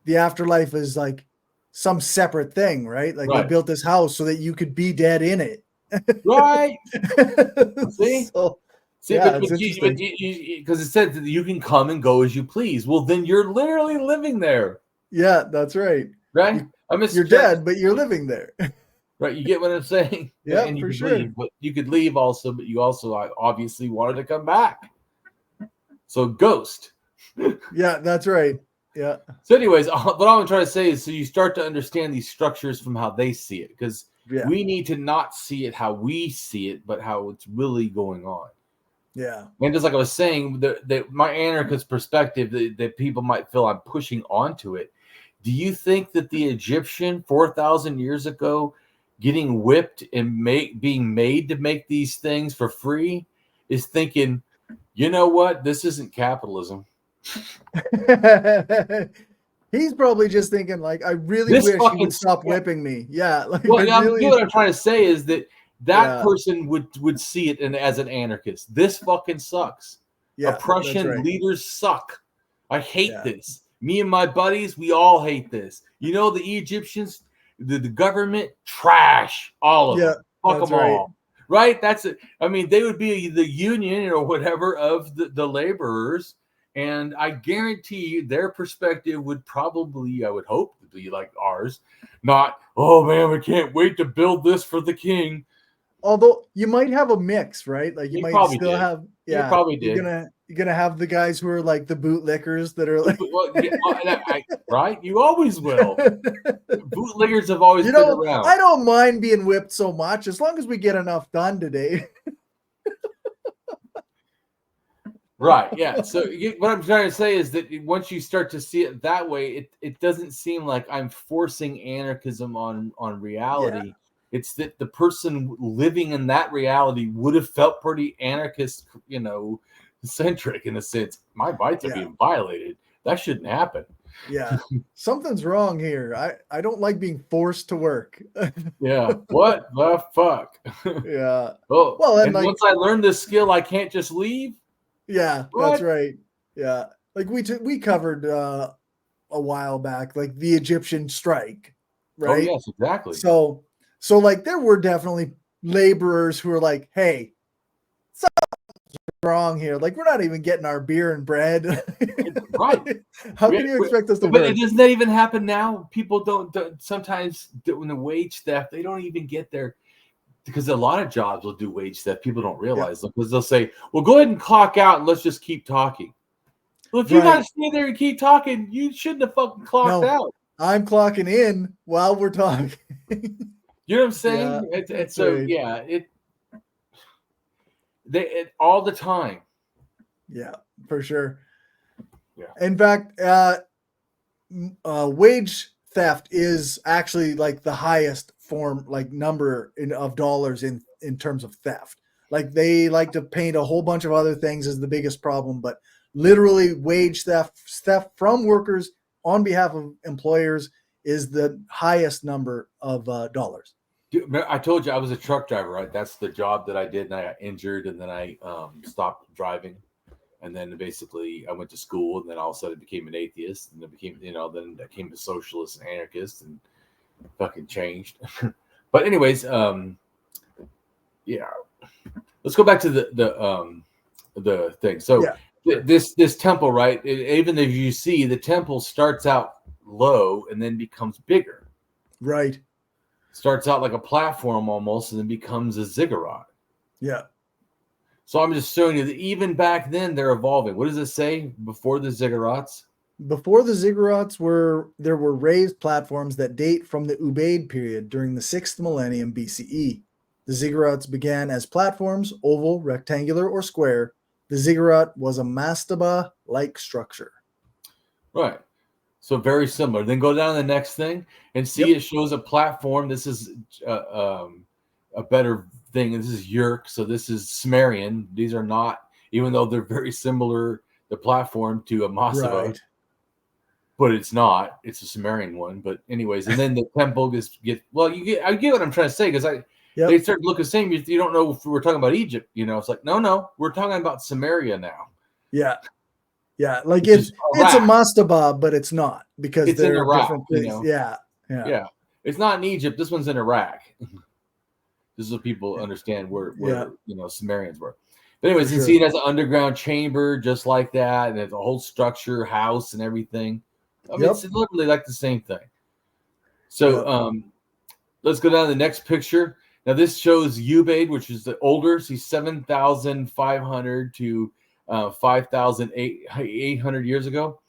the afterlife as like some separate thing, right? Like they built this house so that you could be dead in it. Right. See? Because it said that you can come and go as you please. Well, then you're literally living there. Yeah, that's right. Right? You're dead, but you're living there. Right. You get what I'm saying? Yeah, and you for could sure. leave, but you could leave also, but you also obviously wanted to come back. So ghost. Yeah, that's right. Yeah. So anyways, what I'm trying to say is, so you start to understand these structures from how they see it, because we need to not see it how we see it, but how it's really going on. Yeah. And just like I was saying, my anarchist perspective, that people might feel I'm pushing onto it. Do you think that the Egyptian 4,000 years ago, getting whipped and being made to make these things for free, is thinking, you know what? This isn't capitalism. He's probably just thinking, like, I really wish he would stop whipping me. Yeah. Like, what I'm trying to say is that person would see it as an anarchist. This fucking sucks. Yeah, oppression leaders suck. I hate this. Me and my buddies, we all hate this. The Egyptians, the government, trash. All of them. Fuck them all. Right? That's it. I mean, they would be the union or whatever of the laborers. And I guarantee their perspective would probably, I would hope, be like ours. Not, oh man, we can't wait to build this for the king. Although you might have a mix, right? Like you might still have, you probably did. You're gonna have the guys who are like the bootlickers that are like, right? You always will. Bootlickers have always been around. I don't mind being whipped so much as long as we get enough done today. Right. Yeah. So what I'm trying to say is that once you start to see it that way, it doesn't seem like I'm forcing anarchism on reality. Yeah. It's that the person living in that reality would have felt pretty anarchist, centric in a sense. My rights are being violated. That shouldn't happen. Yeah. Something's wrong here. I don't like being forced to work. Yeah. What the fuck? Yeah. Oh, Well, and once I learn this skill, I can't just leave. Yeah, What? that's right. Yeah. Like we covered a while back, like the Egyptian strike, Oh, right? yes, exactly. So like there were definitely laborers who were like, hey, something's wrong here. Like we're not even getting our beer and bread. Right. How can you expect us to But work? doesn't that even happen now? People don't sometimes when the wage theft, they don't even get there because a lot of jobs will do wage theft. People don't realize because they'll say, well, go ahead and clock out and let's just keep talking. Well, if you got to stay there and keep talking, you shouldn't have fucking clocked out. I'm clocking in while we're talking. You know what I'm saying? It all the time. Yeah, for sure. Yeah. In fact, wage theft is actually like the highest form, like number of dollars in terms of theft. Like they like to paint a whole bunch of other things as the biggest problem, but literally wage theft from workers on behalf of employers is the highest number of dollars. Dude, I told you I was a truck driver, right? That's the job that I did, and I got injured, and then I stopped driving, and then basically I went to school, and then all of a sudden I became an atheist, and then then I became a socialist and anarchist, and fucking changed. But anyways, let's go back to the thing. So this temple, right? Even if you see the temple starts out low and then becomes bigger, right? Starts out like a platform almost, and then becomes a ziggurat. Yeah. So I'm just showing you that even back then they're evolving. What does it say before the ziggurats? Before the ziggurats there were raised platforms that date from the Ubaid period during the 6th millennium BCE. The ziggurats began as platforms, oval, rectangular, or square. The ziggurat was a mastaba-like structure. Right. So very similar. Then go down to the next thing and see it shows a platform. This is a better thing. This is Yerk. So this is Sumerian. These are not, even though they're very similar, the platform to a mastaba. Right. But it's not. It's a Sumerian one. But anyways, and then the temple I get what I'm trying to say because they start to look the same. You don't know if we're talking about Egypt. It's like no, we're talking about Samaria now. Yeah. Yeah, like it's a mastaba, but it's not because it's in Iraq, different things. Yeah. It's not in Egypt. This one's in Iraq. This is what people understand where Sumerians were. But anyways, you see it has an underground chamber just like that, and it's a whole structure, house, and everything. I mean, it's literally like the same thing. So let's go down to the next picture. Now this shows Ubaid, which is the older. See, 7,500 to 5,800 years ago.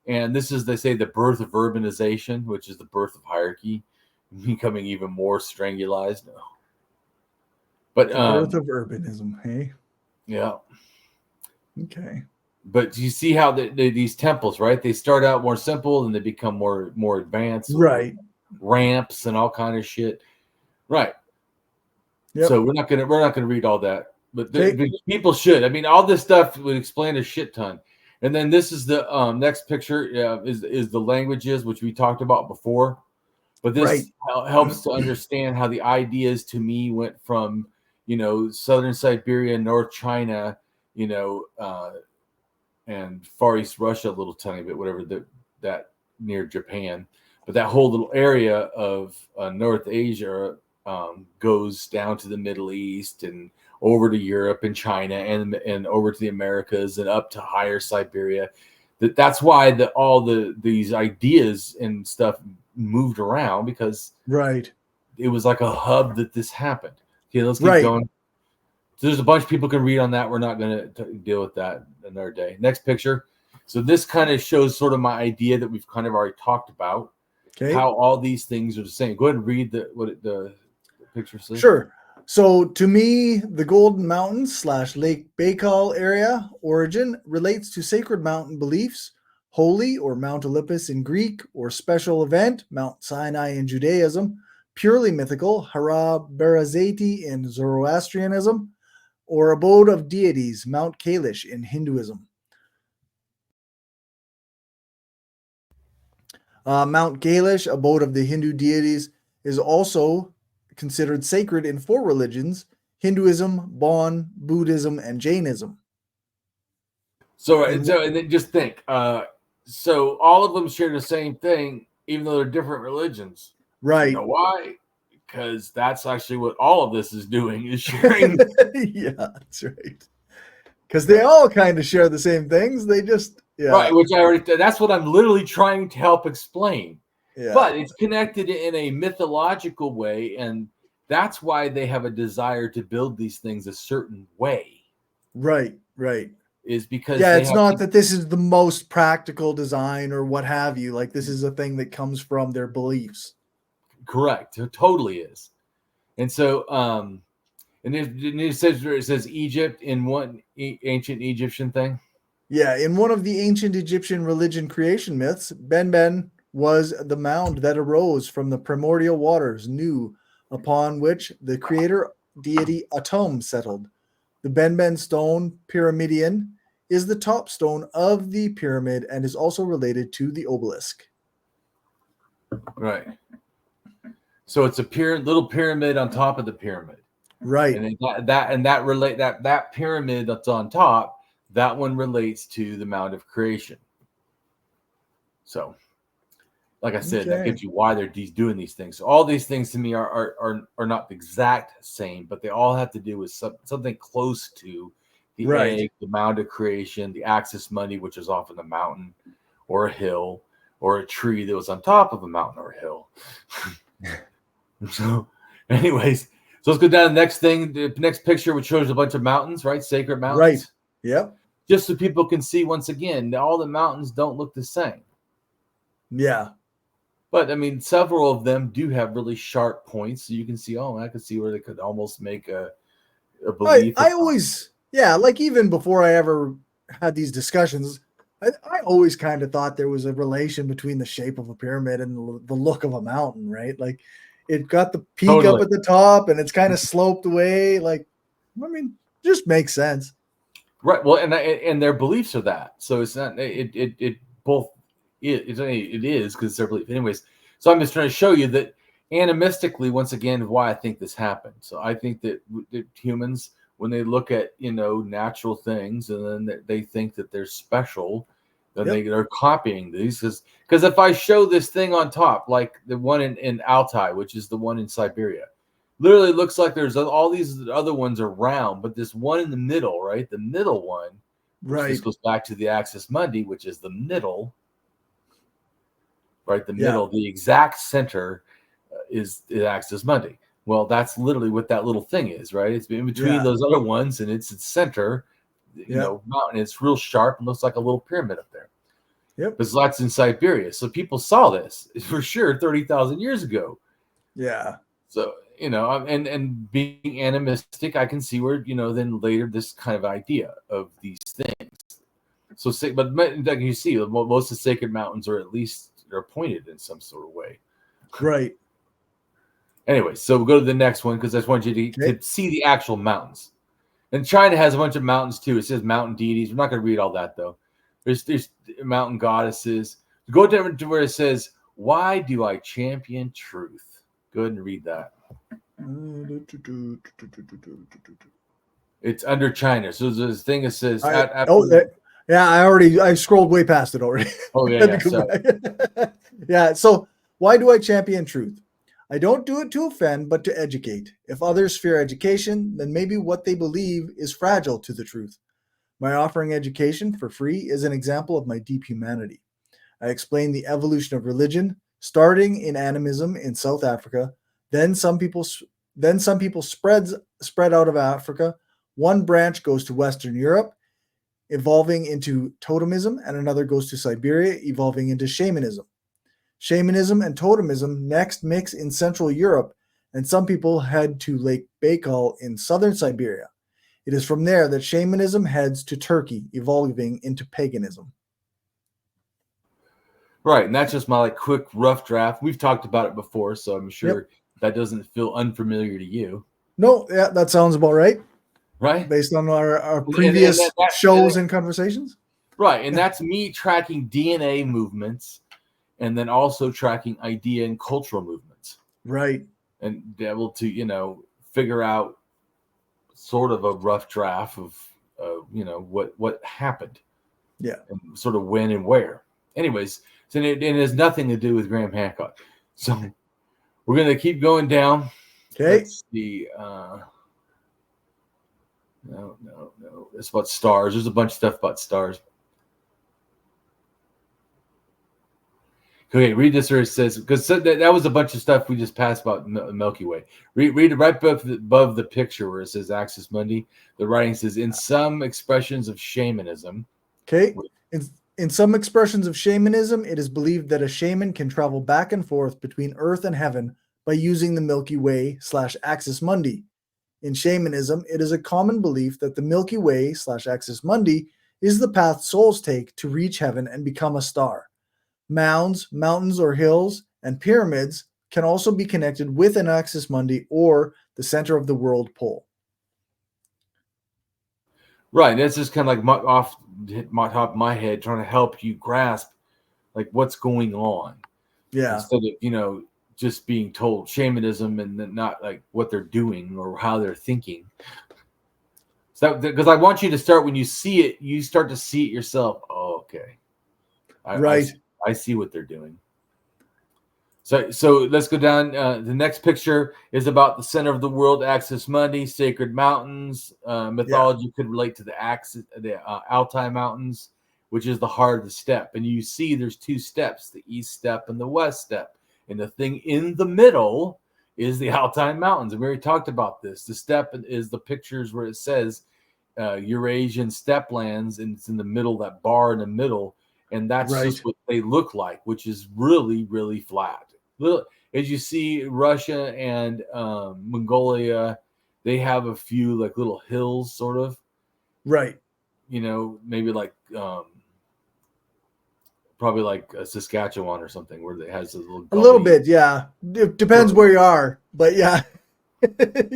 And this is, they say, the birth of urbanization, which is the birth of hierarchy, becoming even more strangulized. But the birth of urbanism, hey? Yeah. Okay. But you see how these temples, right? They start out more simple and they become more advanced. Right. Ramps and all kind of shit. Right. Yep. So we're not gonna read all that. But people should. I mean, all this stuff would explain a shit ton. And then this is the next picture is the languages, which we talked about before. But this helps to understand how the ideas to me went from, southern Siberia, North China, and Far East Russia a little tiny bit, whatever that near Japan. But that whole little area of North Asia goes down to the Middle East and over to Europe and China and over to the Americas and up to higher Siberia. That's why all these ideas and stuff moved around because it was like a hub that this happened. Okay, let's keep going. So there's a bunch of people can read on that. We're not going to deal with that another day. Next picture. So this kind of shows sort of my idea that we've kind of already talked about. Okay. How all these things are the same. Go ahead and read the picture says. Sure. So to me, the Golden Mountains / Lake Baikal area origin relates to sacred mountain beliefs, holy or Mount Olympus in Greek, or special event, Mount Sinai in Judaism, purely mythical, Hara Barazati in Zoroastrianism, or abode of deities, Mount Kailash in Hinduism. Mount Kailash, abode of the Hindu deities, is also considered sacred in 4 religions: Hinduism, Bon, Buddhism, and Jainism. So and then just think. So all of them share the same thing, even though they're different religions. Right. You know why? Because that's actually what all of this is doing, is sharing. Yeah, that's right. Because they all kind of share the same things. They just, yeah. Right, which that's what I'm literally trying to help explain. Yeah. But it's connected in a mythological way, and that's why they have a desire to build these things a certain way. Right. Is because it's not that this is the most practical design or what have you. Like, this is a thing that comes from their beliefs. Correct. It totally is. And so, and it says Egypt in one ancient Egyptian thing. Yeah, in one of the ancient Egyptian religion creation myths, Ben was the mound that arose from the primordial waters, Nu, upon which the creator deity Atum settled. The Ben stone, pyramidion, is the top stone of the pyramid and is also related to the obelisk. Right. So it's a little pyramid on top of the pyramid. Right. And that pyramid that's on top, that one relates to the Mound of Creation. So, like I said, that gives you why they're doing these things. So all these things to me are not the exact same, but they all have to do with something close to the egg, the Mound of Creation, the Axis Mundi, which is often a mountain or a hill or a tree that was on top of a mountain or a hill. So, anyways, so let's go down to the next thing. The next picture, which shows a bunch of mountains, right? Sacred mountains. Right. Yep. Just so people can see, once again, all the mountains don't look the same. Yeah. But, I mean, several of them do have really sharp points. So you can see, I could see where they could almost make a belief. I always, like even before I ever had these discussions, I always kind of thought there was a relation between the shape of a pyramid and the look of a mountain, right? Like, it got the peak up at the top and it's kind of sloped away. Like, I mean, just makes sense. Right. Well, and their beliefs are that. So it's not, it is because their belief. Anyways, so I'm just trying to show you that animistically, once again, why I think this happened. So I think that humans, when they look at, natural things and then they think that they're special, then they're copying these. Because if I show this thing on top, like the one in Altai, which is the one in Siberia, literally looks like there's all these other ones around, but this one in the middle, right? The middle one, this goes back to the Axis Mundi, which is the middle, right? The middle, the exact center is the Axis Mundi. Well, that's literally what that little thing is, right? It's in between those other ones, and it's its center, mountain. It's real sharp and looks like a little pyramid up there. Yep. Because that's in Siberia. So people saw this for sure 30,000 years ago. Yeah. So, and being animistic, I can see where, then later this kind of idea of these things. So, but like you see, most of the sacred mountains are at least pointed in some sort of way. Right. Anyway, so we'll go to the next one because I just want you to see the actual mountains. And China has a bunch of mountains too. It says mountain deities. We're not going to read all that though. There's mountain goddesses. Go down to where it says, "Why do I champion truth?" Go ahead and read that. It's under China. So there's this thing that says, I scrolled way past it already. Oh yeah. Yeah. So why do I champion truth? I don't do it to offend, but to educate. If others fear education, then maybe what they believe is fragile to the truth. My offering education for free is an example of my deep humanity. I explain the evolution of religion, starting in animism in South Africa. Then some people spread out of Africa. One branch goes to Western Europe, evolving into totemism, and another goes to Siberia, evolving into shamanism. Shamanism and totemism next mix in Central Europe, and some people head to Lake Baikal in southern Siberia. It is from there that shamanism heads to Turkey, evolving into paganism. Right, and that's just my quick rough draft. We've talked about it before, so I'm sure that doesn't feel unfamiliar to you, No, yeah, that sounds about right. right? Based on our And previous that- shows and conversations. Right. And that's me tracking DNA movements and then also tracking idea and cultural movements. Right. And be able to, you know, figure out sort of a rough draft of, you know, what happened. Yeah. And sort of when and where. Anyways, so it has nothing to do with Graham Hancock. So we're going to keep going down. Okay. Let's see. No. It's about stars. There's a bunch of stuff about stars. Okay, read this where it says, because that was a bunch of stuff we just passed about Milky Way. Read it right above the picture where it says Axis Mundi. The writing says, in some expressions of shamanism. Okay. In some expressions of shamanism, it is believed that a shaman can travel back and forth between Earth and heaven by using the Milky Way / Axis Mundi. In shamanism, it is a common belief that the Milky Way / Axis Mundi is the path souls take to reach heaven and become a star. Mounds, mountains or hills, and pyramids can also be connected with an Axis Mundi or the center of the world pole. Right. That's just kind of like off my top of my head, trying to help you grasp like what's going on. Yeah. Instead of, you know, just being told shamanism and then not like what they're doing or how they're thinking. So because I want you to start, when you see it, you start to see it yourself. Oh, okay. Right. I see what they're doing. So let's go down. The next picture is about the center of the world, Axis Mundi, sacred mountains. Mythology could relate to the Altai Mountains, which is the heart of the steppe. And you see there's two steps, the east steppe and the west steppe. And the thing in the middle is the Altai Mountains. And we already talked about this. The steppe is the pictures where it says Eurasian steppe lands, and it's in the middle, that bar in the middle. And that's just what they look like, which is really, really flat. As you see, Russia and Mongolia, they have a few like little hills, sort of. Right. You know, maybe like probably like Saskatchewan or something, where it has a little bit, yeah. It depends where you are, but yeah.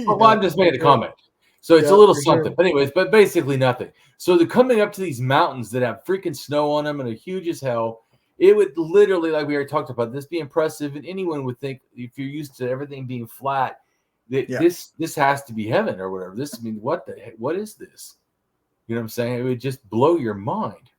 Well, I'm just making a comment. So it's a little something. Sure. But anyways, but basically nothing. So they're coming up to these mountains that have freaking snow on them and are huge as hell. It would literally, like we already talked about, this be impressive. And anyone would think, if you're used to everything being flat, that this has to be heaven or whatever. This, I mean, what the heck? What is this? You know what I'm saying? It would just blow your mind.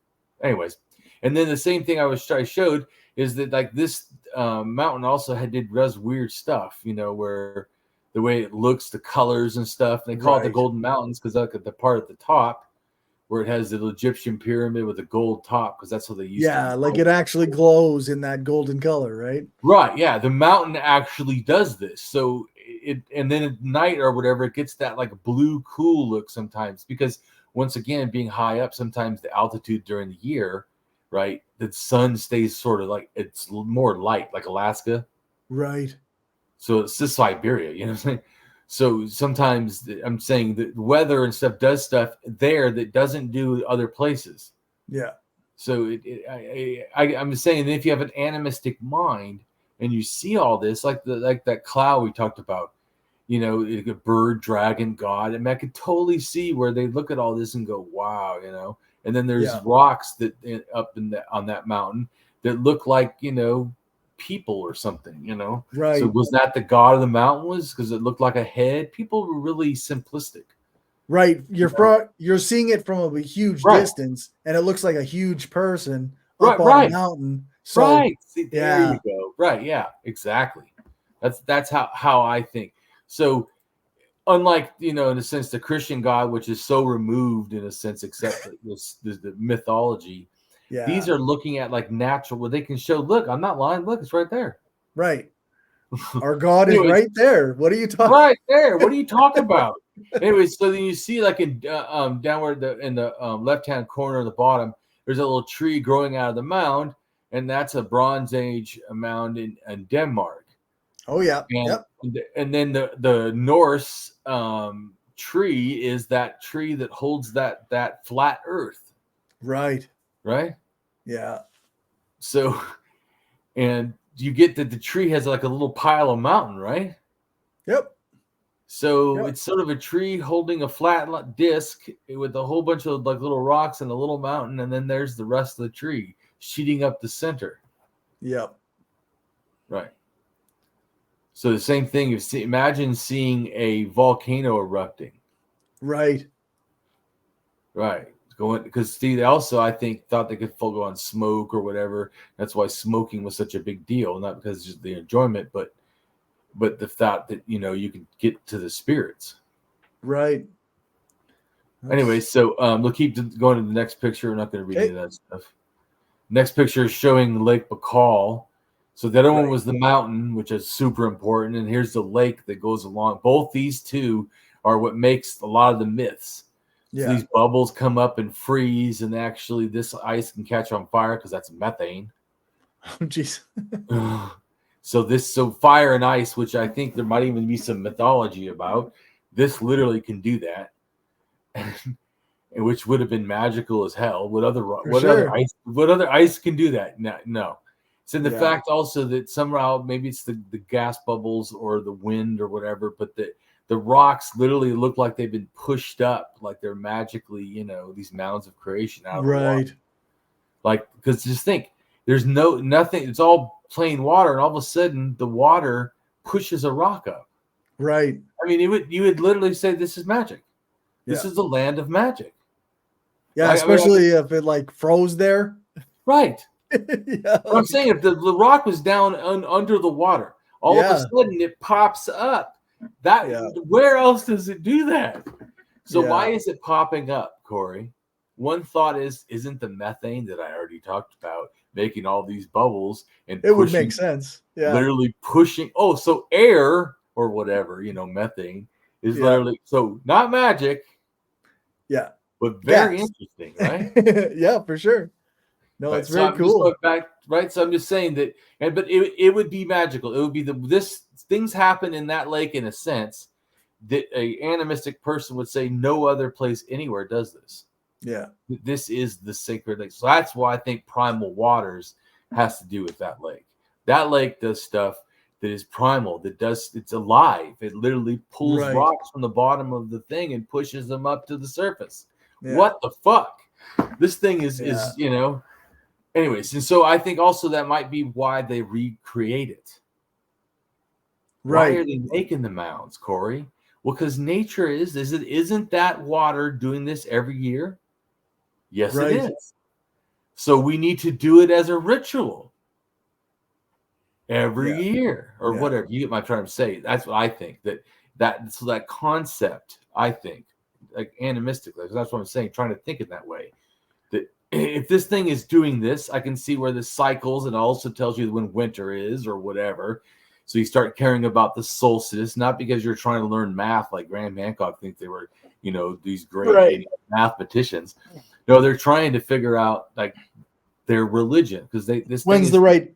Anyways, and then the same thing I showed is that like this mountain also does weird stuff, you know, where the way it looks, the colors and stuff. And they call it the Golden Mountains because look at the part at the top where it has the Egyptian pyramid with a gold top, because that's how they used to. Yeah, like it actually glows in that golden color, right? Right. Yeah, the mountain actually does this. So and then at night or whatever, it gets that like blue cool look sometimes, because once again, being high up, sometimes the altitude during the year, right, the sun stays sort of like it's more light, like Alaska. Right. So it's just Siberia, you know what I'm saying? So sometimes I'm saying that weather and stuff does stuff there that doesn't do other places. Yeah. So I'm saying that if you have an animistic mind and you see all this, like that cloud we talked about, you know, a bird, dragon, God, and I could totally see where they look at all this and go, wow, you know. And then there's rocks that up on that mountain that look like, you know, people or something, you know. Right. So was that the god of the mountain? Was because it looked like a head? People were really simplistic. Right. You're seeing it from a huge distance, and it looks like a huge person up on a mountain. So, See, there you go. Right. Yeah. Exactly. That's how I think. So, unlike, you know, in a sense, the Christian God, which is so removed in a sense, except the mythology. Yeah. These are looking at like natural, where they can show, look, I'm not lying. Look, it's right there. Right. Our God is right there. What are you talking about? Right there. What are you talking about? Anyways, so then you see like in downward in the left-hand corner of the bottom, there's a little tree growing out of the mound, and that's a Bronze Age mound in Denmark. Oh yeah. And then the Norse tree is that tree that holds that flat earth. Right. Right? Yeah. So, and you get that the tree has like a little pile of mountain, right? Yep. So Yep. it's sort of a tree holding a flat disc with a whole bunch of like little rocks and a little mountain, and then there's the rest of the tree sheeting up the center. Yep. Right. So the same thing. Imagine seeing a volcano erupting. Right. Right. Going because Steve also I think thought they could go on smoke or whatever. That's why smoking was such a big deal, not because it's just the enjoyment, but the thought that you can get to the spirits. Right. Anyway, so we'll keep going to the next picture. We're not going to read any of that stuff. Next picture is showing Lake Baikal. So the other one was the mountain, which is super important, and here's the lake that goes along. Both these two are what makes a lot of the myths. Yeah. So these bubbles come up and freeze, and actually this ice can catch on fire because that's methane. Oh, jeez. So fire and ice, which I think there might even be some mythology about, this literally can do that, and which would have been magical as hell. What other ice can do that? No. So the fact also that somehow maybe it's the gas bubbles or the wind or whatever, but the rocks literally look like they've been pushed up, like they're magically, these mounds of creation out of the water. Like, because just think, there's nothing, it's all plain water, and all of a sudden the water pushes a rock up. Right. I mean, you would literally say this is magic. This is the land of magic. Yeah, especially if it like froze there. Right. I'm saying if the rock was down under the water, all of a sudden it pops up. Where else does it do that? So why is it popping up, Corey? One thought isn't the methane that I already talked about making all these bubbles and it would make sense. Yeah. Literally pushing. Oh, so air or whatever, methane is literally so not magic. Yeah. But very interesting, right? Yeah, for sure. No, right. It's very cool. So I'm just saying that, but it would be magical. It would be things happen in that lake in a sense that a animistic person would say no other place anywhere does this. Yeah. This is the sacred lake. So that's why I think primal waters has to do with that lake. That lake does stuff that is primal, it's alive. It literally pulls rocks from the bottom of the thing and pushes them up to the surface. Yeah. What the fuck? This thing is anyways. And so I think also that might be why they recreate it. Right. Why are they making the mounds, Corey? Well, because nature isn't that water doing this every year? Yes, it is. So we need to do it as a ritual every year or whatever. You get my trying to say. That's what I think. That concept, I think, like animistically, that's what I'm saying, trying to think in that way. That if this thing is doing this, I can see where this cycles, and it also tells you when winter is or whatever. So you start caring about the solstice, not because you're trying to learn math like Graham Hancock thinks they were, these great mathematicians. No, they're trying to figure out like their religion because when's the right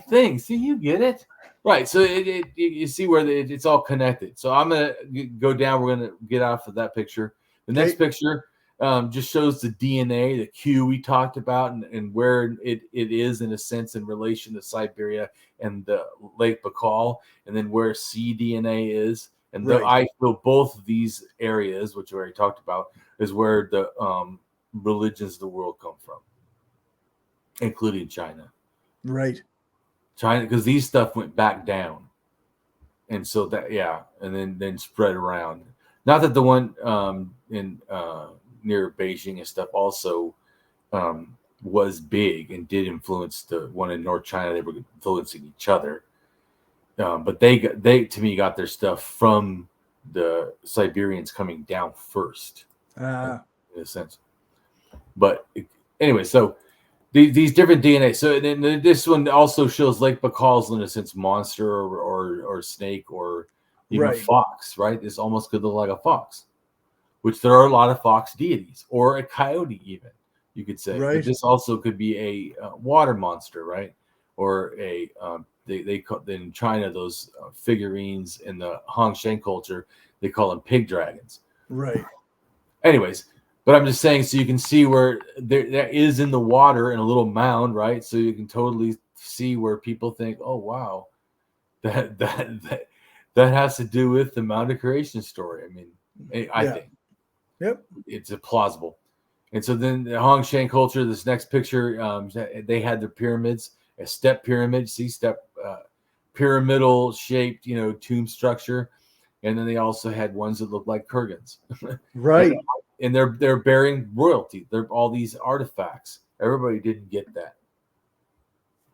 thing. See, you get it right. So you see where it's all connected. So I'm gonna go down. We're gonna get off of that picture. The next picture just shows the DNA, the Q we talked about, and where it is in a sense in relation to Siberia and the Lake Baikal, and then where cDNA is. And I feel both of these areas, which we already talked about, is where the religions of the world come from, including China. Right. China, because these stuff went back down. And so and then spread around. Not that the one in near Beijing and stuff also was big and did influence the one in North China. They were influencing each other. But they to me got their stuff from the Siberians coming down first, in a sense. But anyway, so these different DNA. So then this one also shows Lake Baikal's in a sense monster or snake or even fox. Right, this almost could look like a fox, which there are a lot of fox deities, or a coyote even, you could say. Right. But this also could be a water monster, right, or a They call in China those figurines in the Hongsheng culture. They call them pig dragons. Right. Anyways, but I'm just saying, so you can see where there is in the water in a little mound, right? So you can totally see where people think, oh wow, that has to do with the Mound of Creation story. I mean, I Yeah. think Yep. it's a plausible. And so then the Hongshan culture, this next picture, they had their pyramids, a step pyramid, pyramidal shaped, tomb structure. And then they also had ones that looked like Kurgans. Right. And they're bearing royalty. They're all these artifacts. Everybody didn't get that.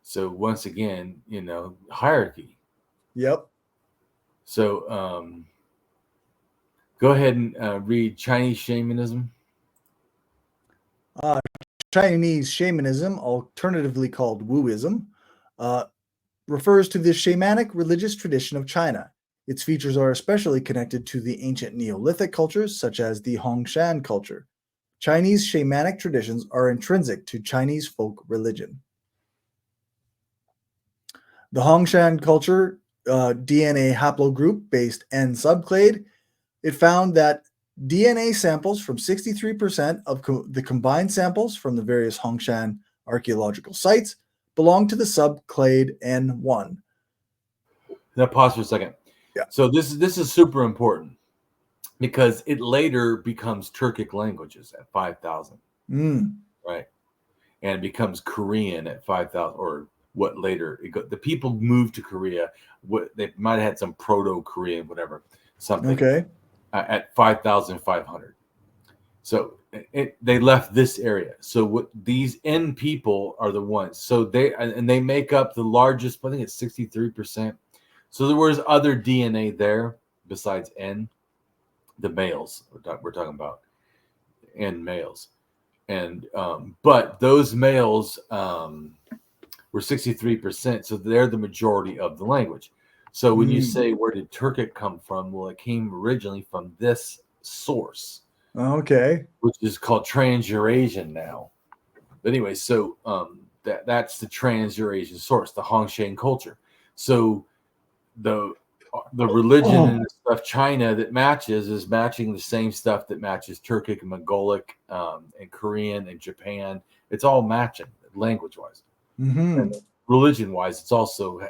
So once again, hierarchy. Yep. So go ahead and read Chinese shamanism. Chinese shamanism, alternatively called Wuism, refers to the shamanic religious tradition of China. Its features are especially connected to the ancient Neolithic cultures, such as the Hongshan culture. Chinese shamanic traditions are intrinsic to Chinese folk religion. The Hongshan culture DNA haplogroup-based N subclade, it found that DNA samples from 63% of the combined samples from the various Hongshan archaeological sites belong to the subclade N1. Now pause for a second. Yeah. So this is super important because it later becomes Turkic languages at 5,000, right? And it becomes Korean at 5,000, or what later the people moved to Korea. They might have had some Proto-Korean, whatever, something. Okay. At 5,500. So they left this area. So what these N people are the ones. So they make up the largest. I think it's 63%. So there was other DNA there besides N, the males we're talking about, N males, and but those males were 63%. So they're the majority of the language. So when you say where did Turkic come from? Well, it came originally from this source. Okay. Which is called Trans-Eurasian now. But anyway, so that's the Trans-Eurasian source, the Hongshan culture. So the religion and the stuff China that matches is matching the same stuff that matches Turkic and Mongolic and Korean and Japan. It's all matching language-wise. And religion-wise, it's also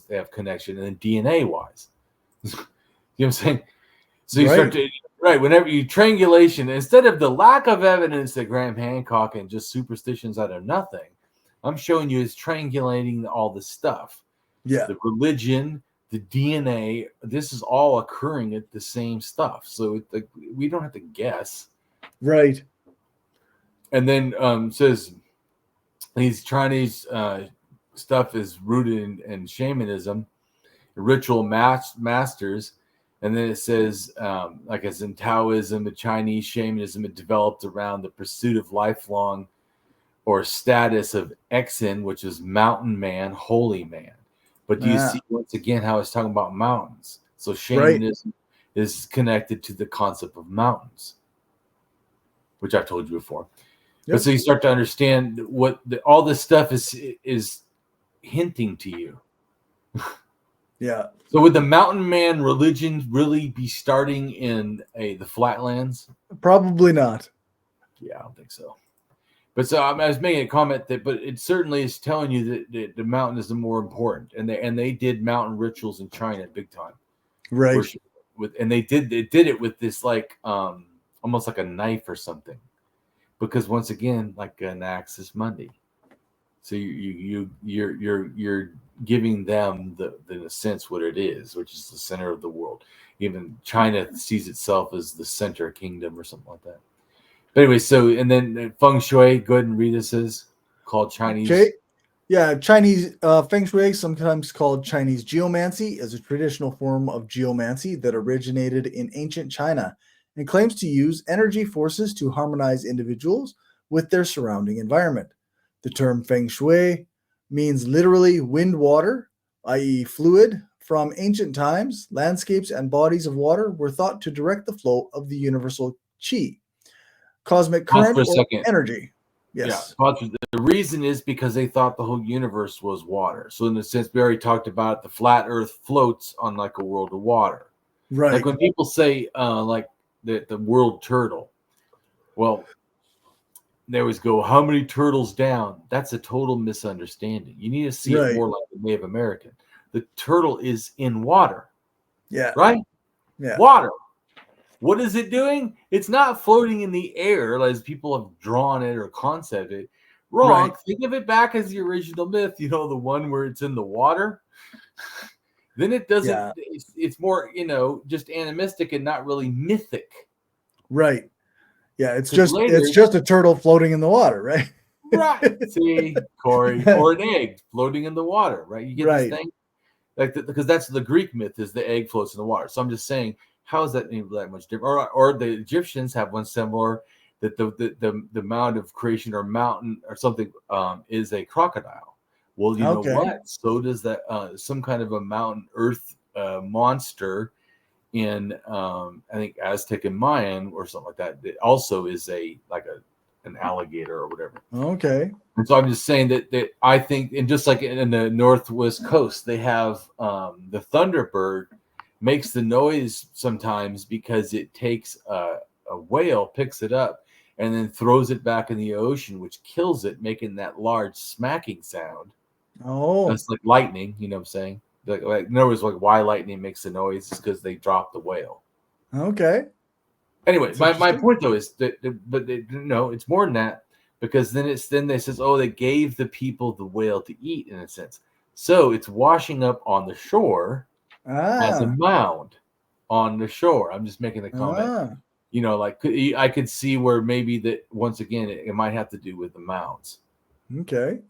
they have connection, and then DNA-wise. You know what I'm saying? So you start to whenever you triangulation, instead of the lack of evidence that Graham Hancock and just superstitions out of nothing, I'm showing you is triangulating all this stuff. Yeah. The religion, the DNA, this is all occurring at the same stuff. So we don't have to guess. Right. And then says these Chinese stuff is rooted in shamanism, ritual masters. And then it says, like as in Taoism, the Chinese shamanism, it developed around the pursuit of lifelong or status of Exin, which is mountain man, holy man. But do you see once again how it's talking about mountains? So shamanism is connected to the concept of mountains, which I've told you before. Yep. But so you start to understand what all this stuff is hinting to you. Yeah. So would the mountain man religion really be starting in the flatlands? Probably not. Yeah, I don't think so. But so I was making a comment but it certainly is telling you that the mountain is the more important, and they did mountain rituals in China big time, right? And they did it with this like almost like a knife or something, because once again, like an axe is Mundi. So you're giving them in a sense what it is, which is the center of the world. Even China sees itself as the center kingdom or something like that. But anyway, so and then feng shui, go ahead and read this, is called Chinese. Okay. Yeah, Chinese feng shui, sometimes called Chinese geomancy, is a traditional form of geomancy that originated in ancient China and claims to use energy forces to harmonize individuals with their surrounding environment. The term feng shui means literally wind water, i.e. fluid. From ancient times, landscapes and bodies of water were thought to direct the flow of the universal qi, cosmic current, or energy. Yes. Yeah. The reason is because they thought the whole universe was water. So in a sense, we already talked about the flat earth floats on like a world of water. Right. Like when people say like the world turtle, well, they always go, how many turtles down? That's a total misunderstanding. You need to see it more like the Native American. the turtle is in water. Yeah. Right? Yeah. Water. What is it doing? It's not floating in the air as people have drawn it or conceived it. Wrong. Right. Think of it back as the original myth, the one where it's in the water. Then it doesn't, Yeah. it's more, just animistic and not really mythic. Right. Yeah, it's 'Cause just a turtle floating in the water, right? Right. See, Corey, or an egg floating in the water, right? You get Right. this thing? Because that's the Greek myth, is the egg floats in the water. So I'm just saying, how is that that much different? Or the Egyptians have one similar, that the Mound of Creation or mountain or something is a crocodile. Well, you know what? So does that some kind of a mountain earth monster in I think Aztec and Mayan or something like that. That also is an alligator or whatever. Okay. And so I'm just saying that I think, and just like in the Northwest Coast, they have the Thunderbird makes the noise sometimes because it takes a whale, picks it up, and then throws it back in the ocean, which kills it, making that large smacking sound. Oh. That's like lightning, you know what I'm saying? Like in other words, like why lightning makes the noise is because they dropped the whale. Okay. Anyway, my point though is that, it's more than that, because then they says, oh, they gave the people the whale to eat in a sense. So it's washing up on the shore as a mound on the shore. I'm just making the comment. I could see where maybe that once again it might have to do with the mounds. Okay.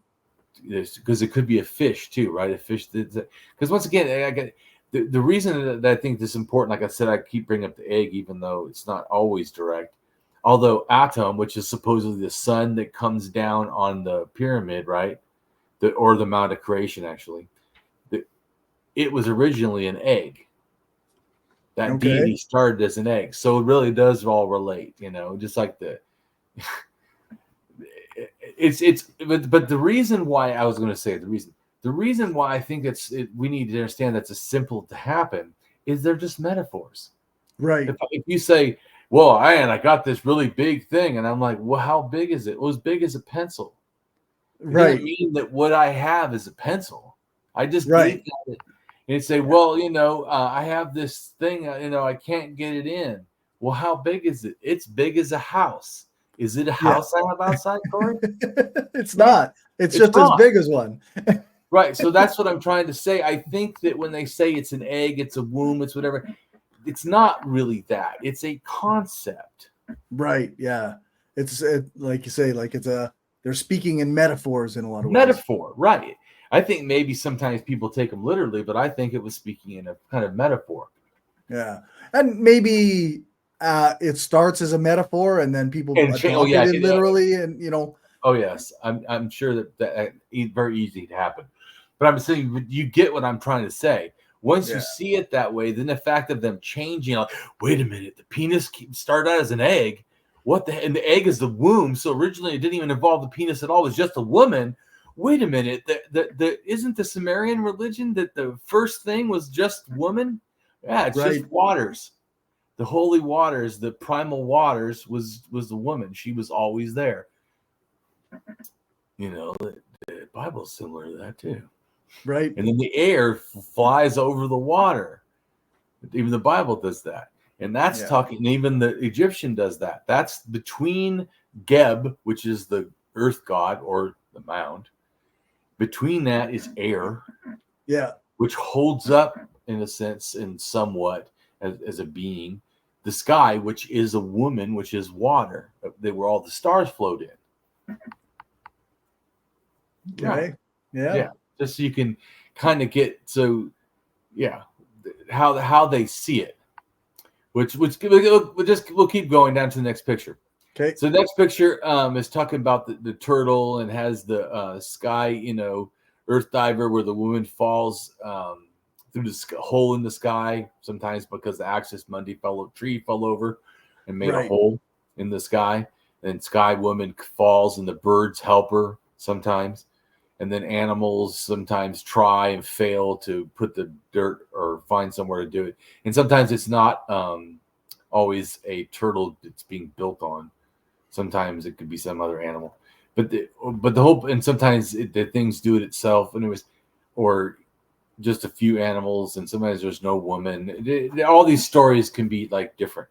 Because it could be a fish too, right? A fish because once again, I get the reason that I think this is important. Like I said, I keep bringing up the egg, even though it's not always direct. Although Atum, which is supposedly the sun that comes down on the pyramid, right? Or the Mound of Creation, actually, it was originally an egg. That deity started as an egg, so it really does all relate, just like but the reason why I was going to say the reason why I think we need to understand that's a simple to happen is they're just metaphors. Right. If you say, well, I got this really big thing, and I'm like, well, how big is it? Well, as big as a pencil. It doesn't mean that what I have is a pencil. I just gave that. And say, well, I have this thing, I can't get it in. Well, how big is it? It's big as a house. Is it a house I have outside, Corey? It's not. It's just not as big as one. Right. So that's what I'm trying to say. I think that when they say it's an egg, it's a womb, it's whatever, it's not really that. It's a concept. Right. Yeah. It's like you say, they're speaking in metaphors in a lot of ways. Metaphor. Right. I think maybe sometimes people take them literally, but I think it was speaking in a kind of metaphor. Yeah. And maybe it starts as a metaphor and then people adopt it literally, and Oh yes, I'm sure that very easy to happen. But I'm saying, you get what I'm trying to say. Once you see it that way, then the fact of them changing, like, wait a minute, the penis started out as an egg. And the egg is the womb. So originally it didn't even involve the penis at all. It was just a woman. Wait a minute, isn't the Sumerian religion that the first thing was just woman? Yeah, it's just waters. The holy waters, the primal waters was the woman. She was always there. The Bible's similar to that too. Right. And then the air flies over the water. Even the Bible does that. And that's talking, and even the Egyptian does that. That's between Geb, which is the earth god or the mound. Between that is air. Yeah. Which holds up, in a sense, and somewhat as a being. The sky, which is a woman, which is water. They were all the stars float in. Okay. Yeah. Just so you can kind of get how they see it. Which we'll keep going down to the next picture. Okay. So the next picture is talking about the turtle and has the sky, earth diver where the woman falls through the hole in the sky, sometimes because the axis Mundi tree fell over and made a hole in the sky. And sky woman falls and the birds help her sometimes. And then animals sometimes try and fail to put the dirt or find somewhere to do it. And sometimes it's not always a turtle that's being built on. Sometimes it could be some other animal. But the hope, and sometimes the things do it itself. Anyways, or just a few animals, and sometimes there's no woman. All these stories can be like different,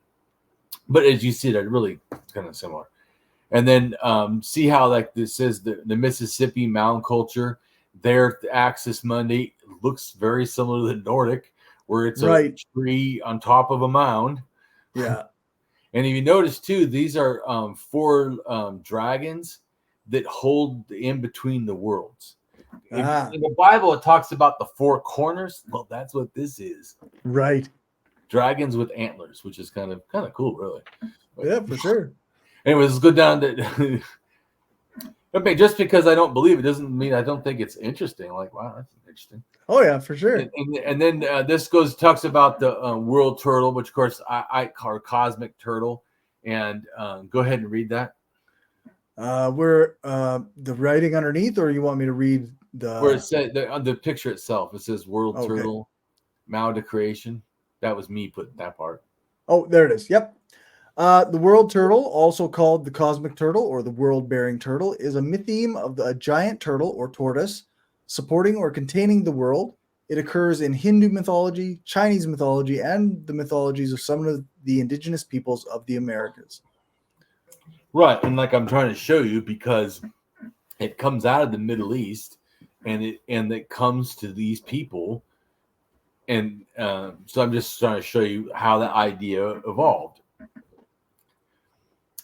but as you see, they're really kind of similar. And then see how like this is the Mississippi mound culture. Their axis Mundi looks very similar to the Nordic, where it's a tree on top of a mound. Yeah. And if you notice too, these are 4 dragons that hold in between the worlds. In the Bible, it talks about the 4 corners. Well, that's what this is. Right. Dragons with antlers, which is kind of cool, really. But, yeah, for sure. Anyways, let's go down to. Okay, just because I don't believe it doesn't mean I don't think it's interesting. Like, wow, that's interesting. Oh yeah, for sure. And then this talks about the world turtle, which of course I call cosmic turtle. And go ahead and read that. Where the writing underneath, or you want me to read the where it said the picture itself? It says world turtle, Mound of Creation. That was me putting that part. Oh, there it is. Yep. The world turtle, also called the cosmic turtle or the world-bearing turtle, is a mytheme of a giant turtle or tortoise supporting or containing the world. It occurs in Hindu mythology, Chinese mythology, and the mythologies of some of the indigenous peoples of the Americas. Right, and like I'm trying to show you, because it comes out of the Middle East, and it comes to these people, and so I'm just trying to show you how that idea evolved.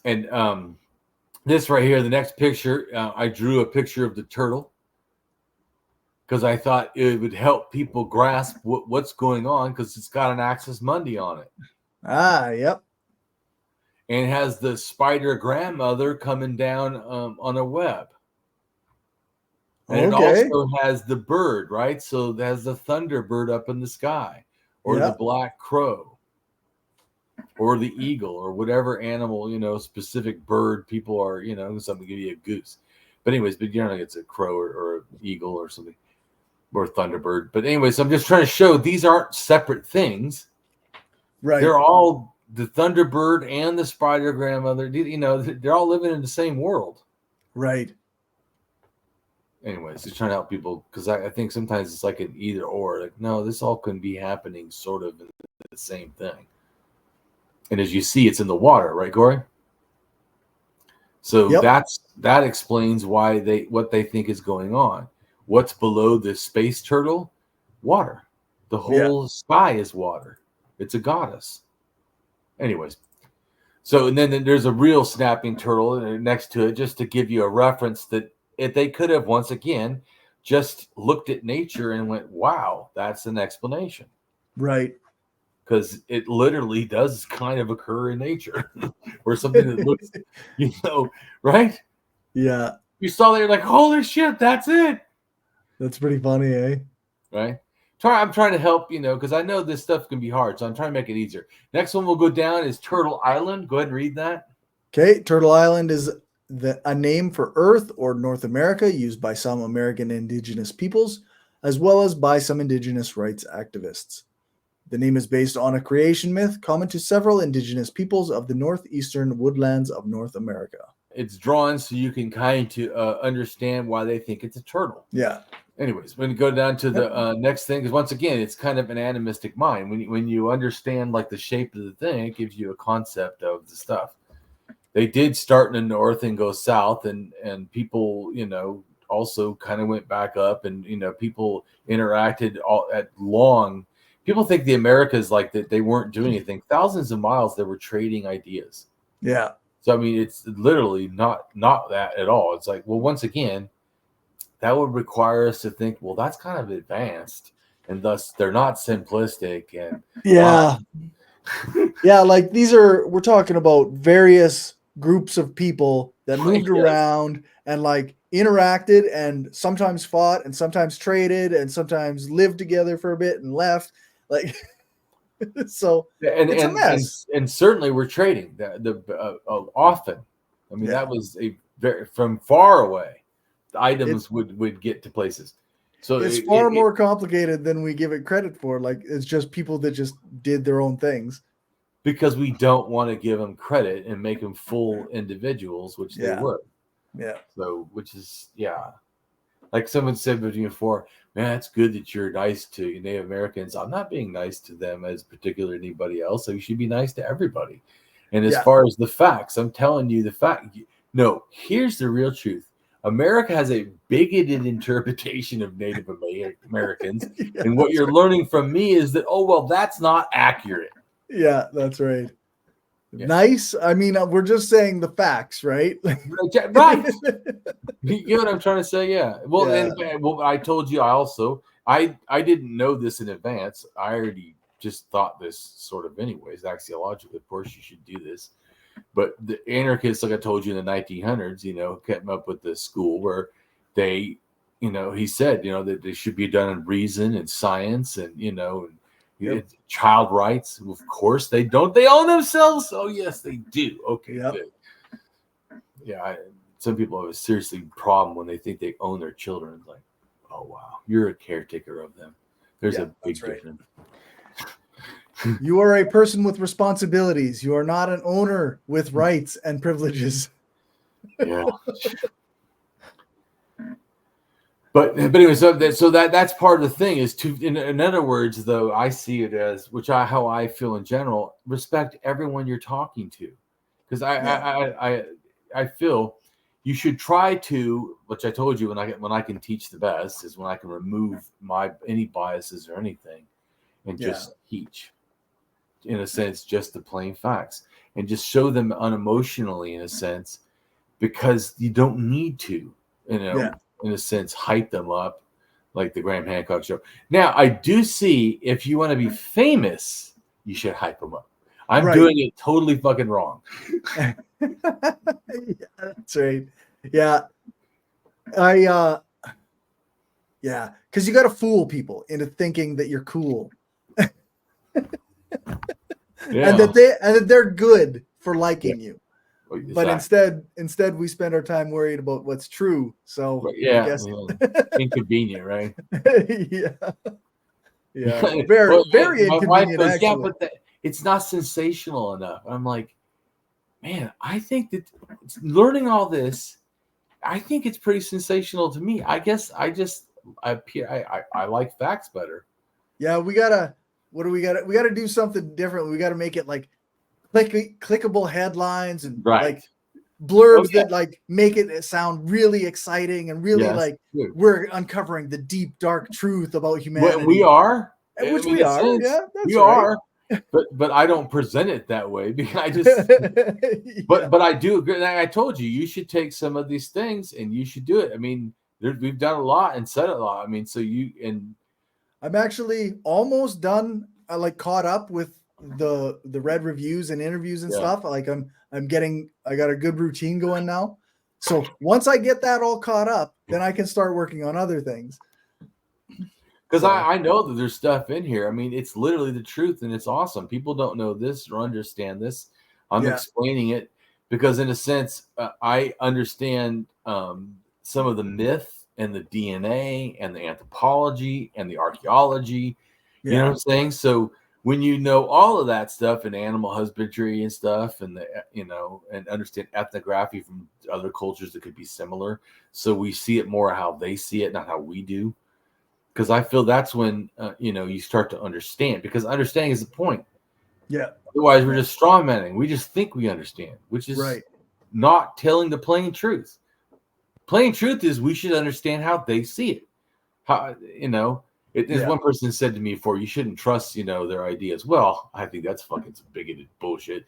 And this right here, the next picture, I drew a picture of the turtle because I thought it would help people grasp what's going on, because it's got an axis Mundi on it. Yep. And it has the spider grandmother coming down on a web. And it also has the bird, right? So it has the thunderbird up in the sky, or the black crow, or the eagle, or whatever animal, specific bird people are, something give you a goose. But anyways, it's a crow or an eagle or something, or thunderbird. But anyways, I'm just trying to show these aren't separate things. Right. They're all the thunderbird and the spider grandmother. They're all living in the same world. Right. Anyways, just trying to help people, because I think sometimes it's like an either or. Like, no, this all can be happening sort of in the same thing. And as you see, it's in the water, right, Corey? So that explains what they think is going on. What's below the space turtle? Water. The whole sky is water. It's a goddess. Anyways, so and then there's a real snapping turtle next to it, just to give you a reference that if they could have once again just looked at nature and went, "Wow, that's an explanation." Right. Because it literally does kind of occur in nature, or something that looks, right? Yeah. You saw that, you're like, holy shit, that's it. That's pretty funny, eh? Right? I'm trying to help, because I know this stuff can be hard, so I'm trying to make it easier. Next one we'll go down is Turtle Island. Go ahead and read that. Okay. Turtle Island is a name for Earth or North America used by some American indigenous peoples, as well as by some indigenous rights activists. The name is based on a creation myth common to several indigenous peoples of the northeastern woodlands of North America. It's drawn so you can kind of understand why they think it's a turtle. Yeah. Anyways, we're going to go down to the next thing, because once again, it's kind of an animistic mind. When you understand like the shape of the thing, it gives you a concept of the stuff. They did start in the north and go south, and people, also kind of went back up, and people interacted at long. People think the Americas like that they weren't doing anything. Thousands of miles they were trading ideas. Yeah. So I mean, it's literally not that at all. It's like, well, once again, that would require us to think, well, that's kind of advanced, and thus they're not simplistic. And yeah, like we're talking about various groups of people that moved around and like interacted and sometimes fought and sometimes traded and sometimes lived together for a bit and left. Like, so it's a mess. And certainly we're trading often. I mean, that was from far away. The items would get to places. So it's far more complicated than we give it credit for. Like, it's just people that just did their own things. Because we don't want to give them credit and make them full individuals, which they were. Yeah. So, like someone said before, man, it's good that you're nice to Native Americans. I'm not being nice to them as particular anybody else. So you should be nice to everybody. And as far as the facts, I'm telling you the fact. No, here's the real truth. America has a bigoted interpretation of Native Americans. And what you're learning from me is that, oh, well, that's not accurate. Yeah, that's right. Yeah. Nice. I mean, we're just saying the facts, right? Right. You get what I'm trying to say? Yeah. Well, and well, I told you I didn't know this in advance. I already just thought this sort of anyways. Axiologically, of course, you should do this. But the anarchists, like I told you in the 1900s, came up with the school where they, he said, that they should be done in reason and science and, child rights. Of course, they don't. They own themselves. Oh, yes, they do. Okay, good. Yeah, some people have a seriously problem when they think they own their children. It's like, oh, wow, you're a caretaker of them. There's a big difference. You are a person with responsibilities. You are not an owner with rights and privileges. Yeah. But anyway, so that's part of the thing is to, in other words, though, I see it as, how I feel in general, respect everyone you're talking to, because I feel you should try to, which I told you when I can teach the best is when I can remove any biases or anything, and just teach. In a sense, just the plain facts, and just show them unemotionally, in a sense, because you don't need to, in a sense, hype them up like the Graham Hancock show. Now, I do see if you want to be famous, you should hype them up. I'm doing it totally fucking wrong. Yeah, that's right. Yeah. Because you got to fool people into thinking that you're cool. And that they're good for liking you. Exactly. But instead we spend our time worried about what's true. So I guess inconvenient, right? Yeah. Very inconvenient. Goes, yeah, but it's not sensational enough. I'm like, man, I think that learning all this, I think it's pretty sensational to me. I guess I like facts better. Yeah, we gotta do something different. We gotta make it like clickable headlines and like blurbs that like make it sound really exciting and really we're uncovering the deep dark truth about humanity. Well, we are, which we are. Sense, that's we are. But I don't present it that way because I just. But I do agree. I told you should take some of these things and you should do it. I mean, we've done a lot and said a lot. I mean, I'm actually almost done. I caught up with the read reviews and interviews and stuff. Like I got a good routine going now. So once I get that all caught up, then I can start working on other things. Because I know that there's stuff in here. I mean, it's literally the truth and it's awesome. People don't know this or understand this. I'm explaining it because in a sense, I understand some of the myth and the DNA and the anthropology and the archaeology, you know what I'm saying? So when you know all of that stuff and animal husbandry and stuff and and understand ethnography from other cultures that could be similar. So we see it more how they see it, not how we do. Because I feel that's when, you start to understand, because understanding is the point. Yeah. Otherwise we're just strawmanning. We just think we understand, which is not telling the plain truth. Plain truth is we should understand how they see it. How, as one person said to me before, you shouldn't trust, their ideas. Well, I think that's fucking some bigoted bullshit.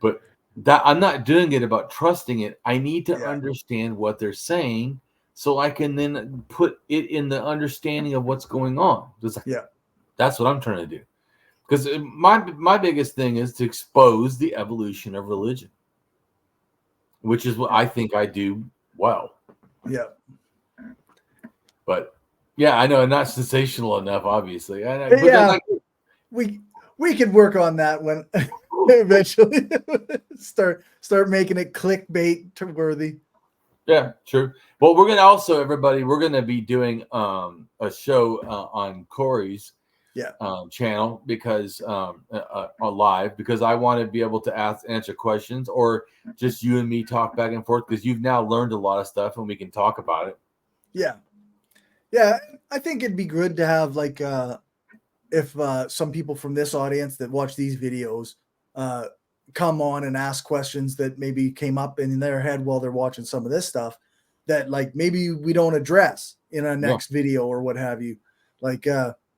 But that I'm not doing it about trusting it. I need to understand what they're saying so I can then put it in the understanding of what's going on. That's what I'm trying to do. Because my biggest thing is to expose the evolution of religion, which is what I think I do well. Yeah. But yeah, I know, not sensational enough, obviously. I know, we could work on that when eventually start making it clickbait worthy. Yeah, true. Well, we're gonna be doing a show on Corey's channel because live, because I want to be able to answer questions or just you and me talk back and forth, because you've now learned a lot of stuff and we can talk about it. Yeah, Yeah, I think it'd be good to have like if some people from this audience that watch these videos come on and ask questions that maybe came up in their head while they're watching some of this stuff that like maybe we don't address in our next video or what have you. Like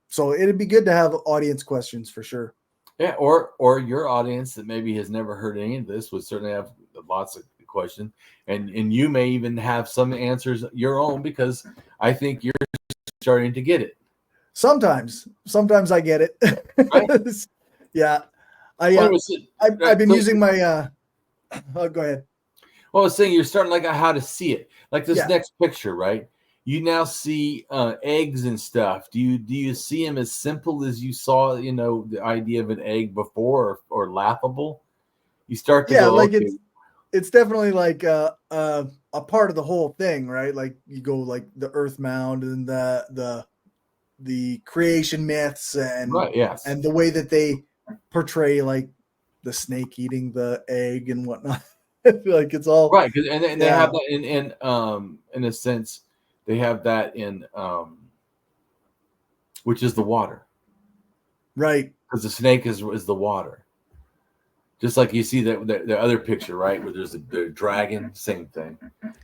so it'd be good to have audience questions for sure. Yeah, or your audience that maybe has never heard any of this would certainly have lots of questions, and you may even have some answers your own, because I think you're starting to get it. Sometimes I get it. Right? Yeah, I've been using my. Oh, go ahead. Well, I was saying you're starting like how to see it, like this Yeah. next picture, right? You now see eggs and stuff. Do you see them as simple as you saw, the idea of an egg before, or laughable? You start to go, like okay. It's definitely like a part of the whole thing, right? Like you go like the Earth Mound and the creation myths and Right, yes. and the way that they portray like the snake eating the egg and whatnot. I feel like it's all right, and they have that in a sense, they have that in which is the water, right, because the snake is the water. Just like you see the other picture, right, where there's the dragon, same thing.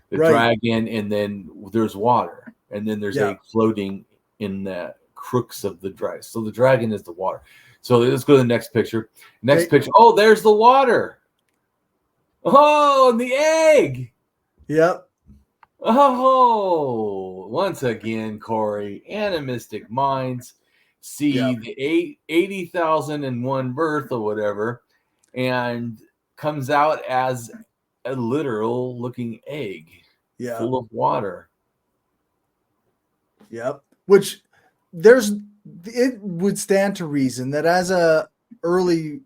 The dragon, and then there's water, and then there's egg floating in the crooks of the dragon. So the dragon is the water. So let's go to the next picture. Next picture. Oh, there's the water. Oh, and the egg. Yep. Oh, once again, Corey, animistic minds see the 80,001 birth or whatever, and comes out as a literal looking egg full of water. Yep. Which it would stand to reason that as early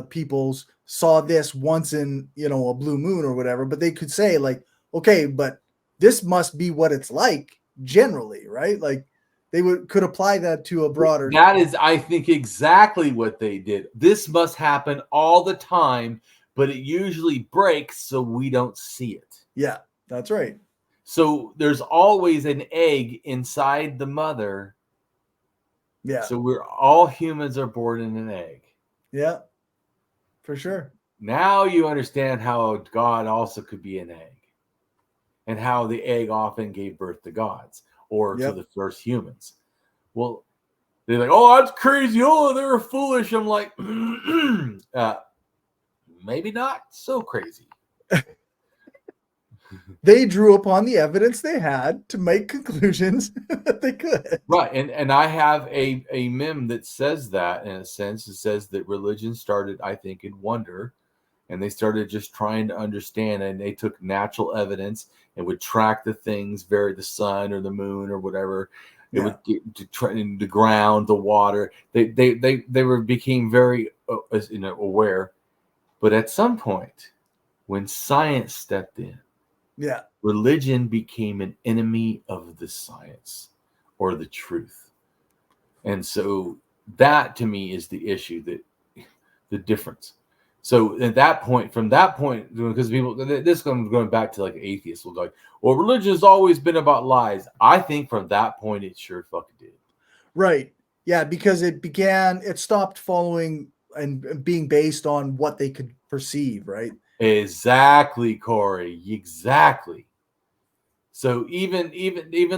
peoples saw this once in, a blue moon or whatever, but they could say like, okay, but this must be what it's like generally, right? Like they could apply that to a broader. That is, I think, exactly what they did. This must happen all the time, but it usually breaks so we don't see it. Yeah, that's right. So there's always an egg inside the mother. Yeah. So all humans are born in an egg. Yeah, for sure. Now you understand how God also could be an egg, and how the egg often gave birth to gods or to the first humans. Well, they're like, oh, that's crazy. Oh, they're foolish. I'm like, maybe not so crazy. They drew upon the evidence they had to make conclusions that they could. Right. And I have a meme that says that, in a sense. It says that religion started, I think, in wonder. And they started just trying to understand, and they took natural evidence and would track the things, the sun or the moon or whatever. It would the ground, the water. They became very aware. But at some point, when science stepped in, religion became an enemy of the science or the truth. And so that, to me, is the issue, that the difference. So at that point, from that point, because people, this going back to like atheists, will like, well, religion has always been about lies. I think from that point, it sure fucking did. Right. Yeah, because it stopped following and being based on what they could perceive, right? Exactly, Corey. Exactly. So even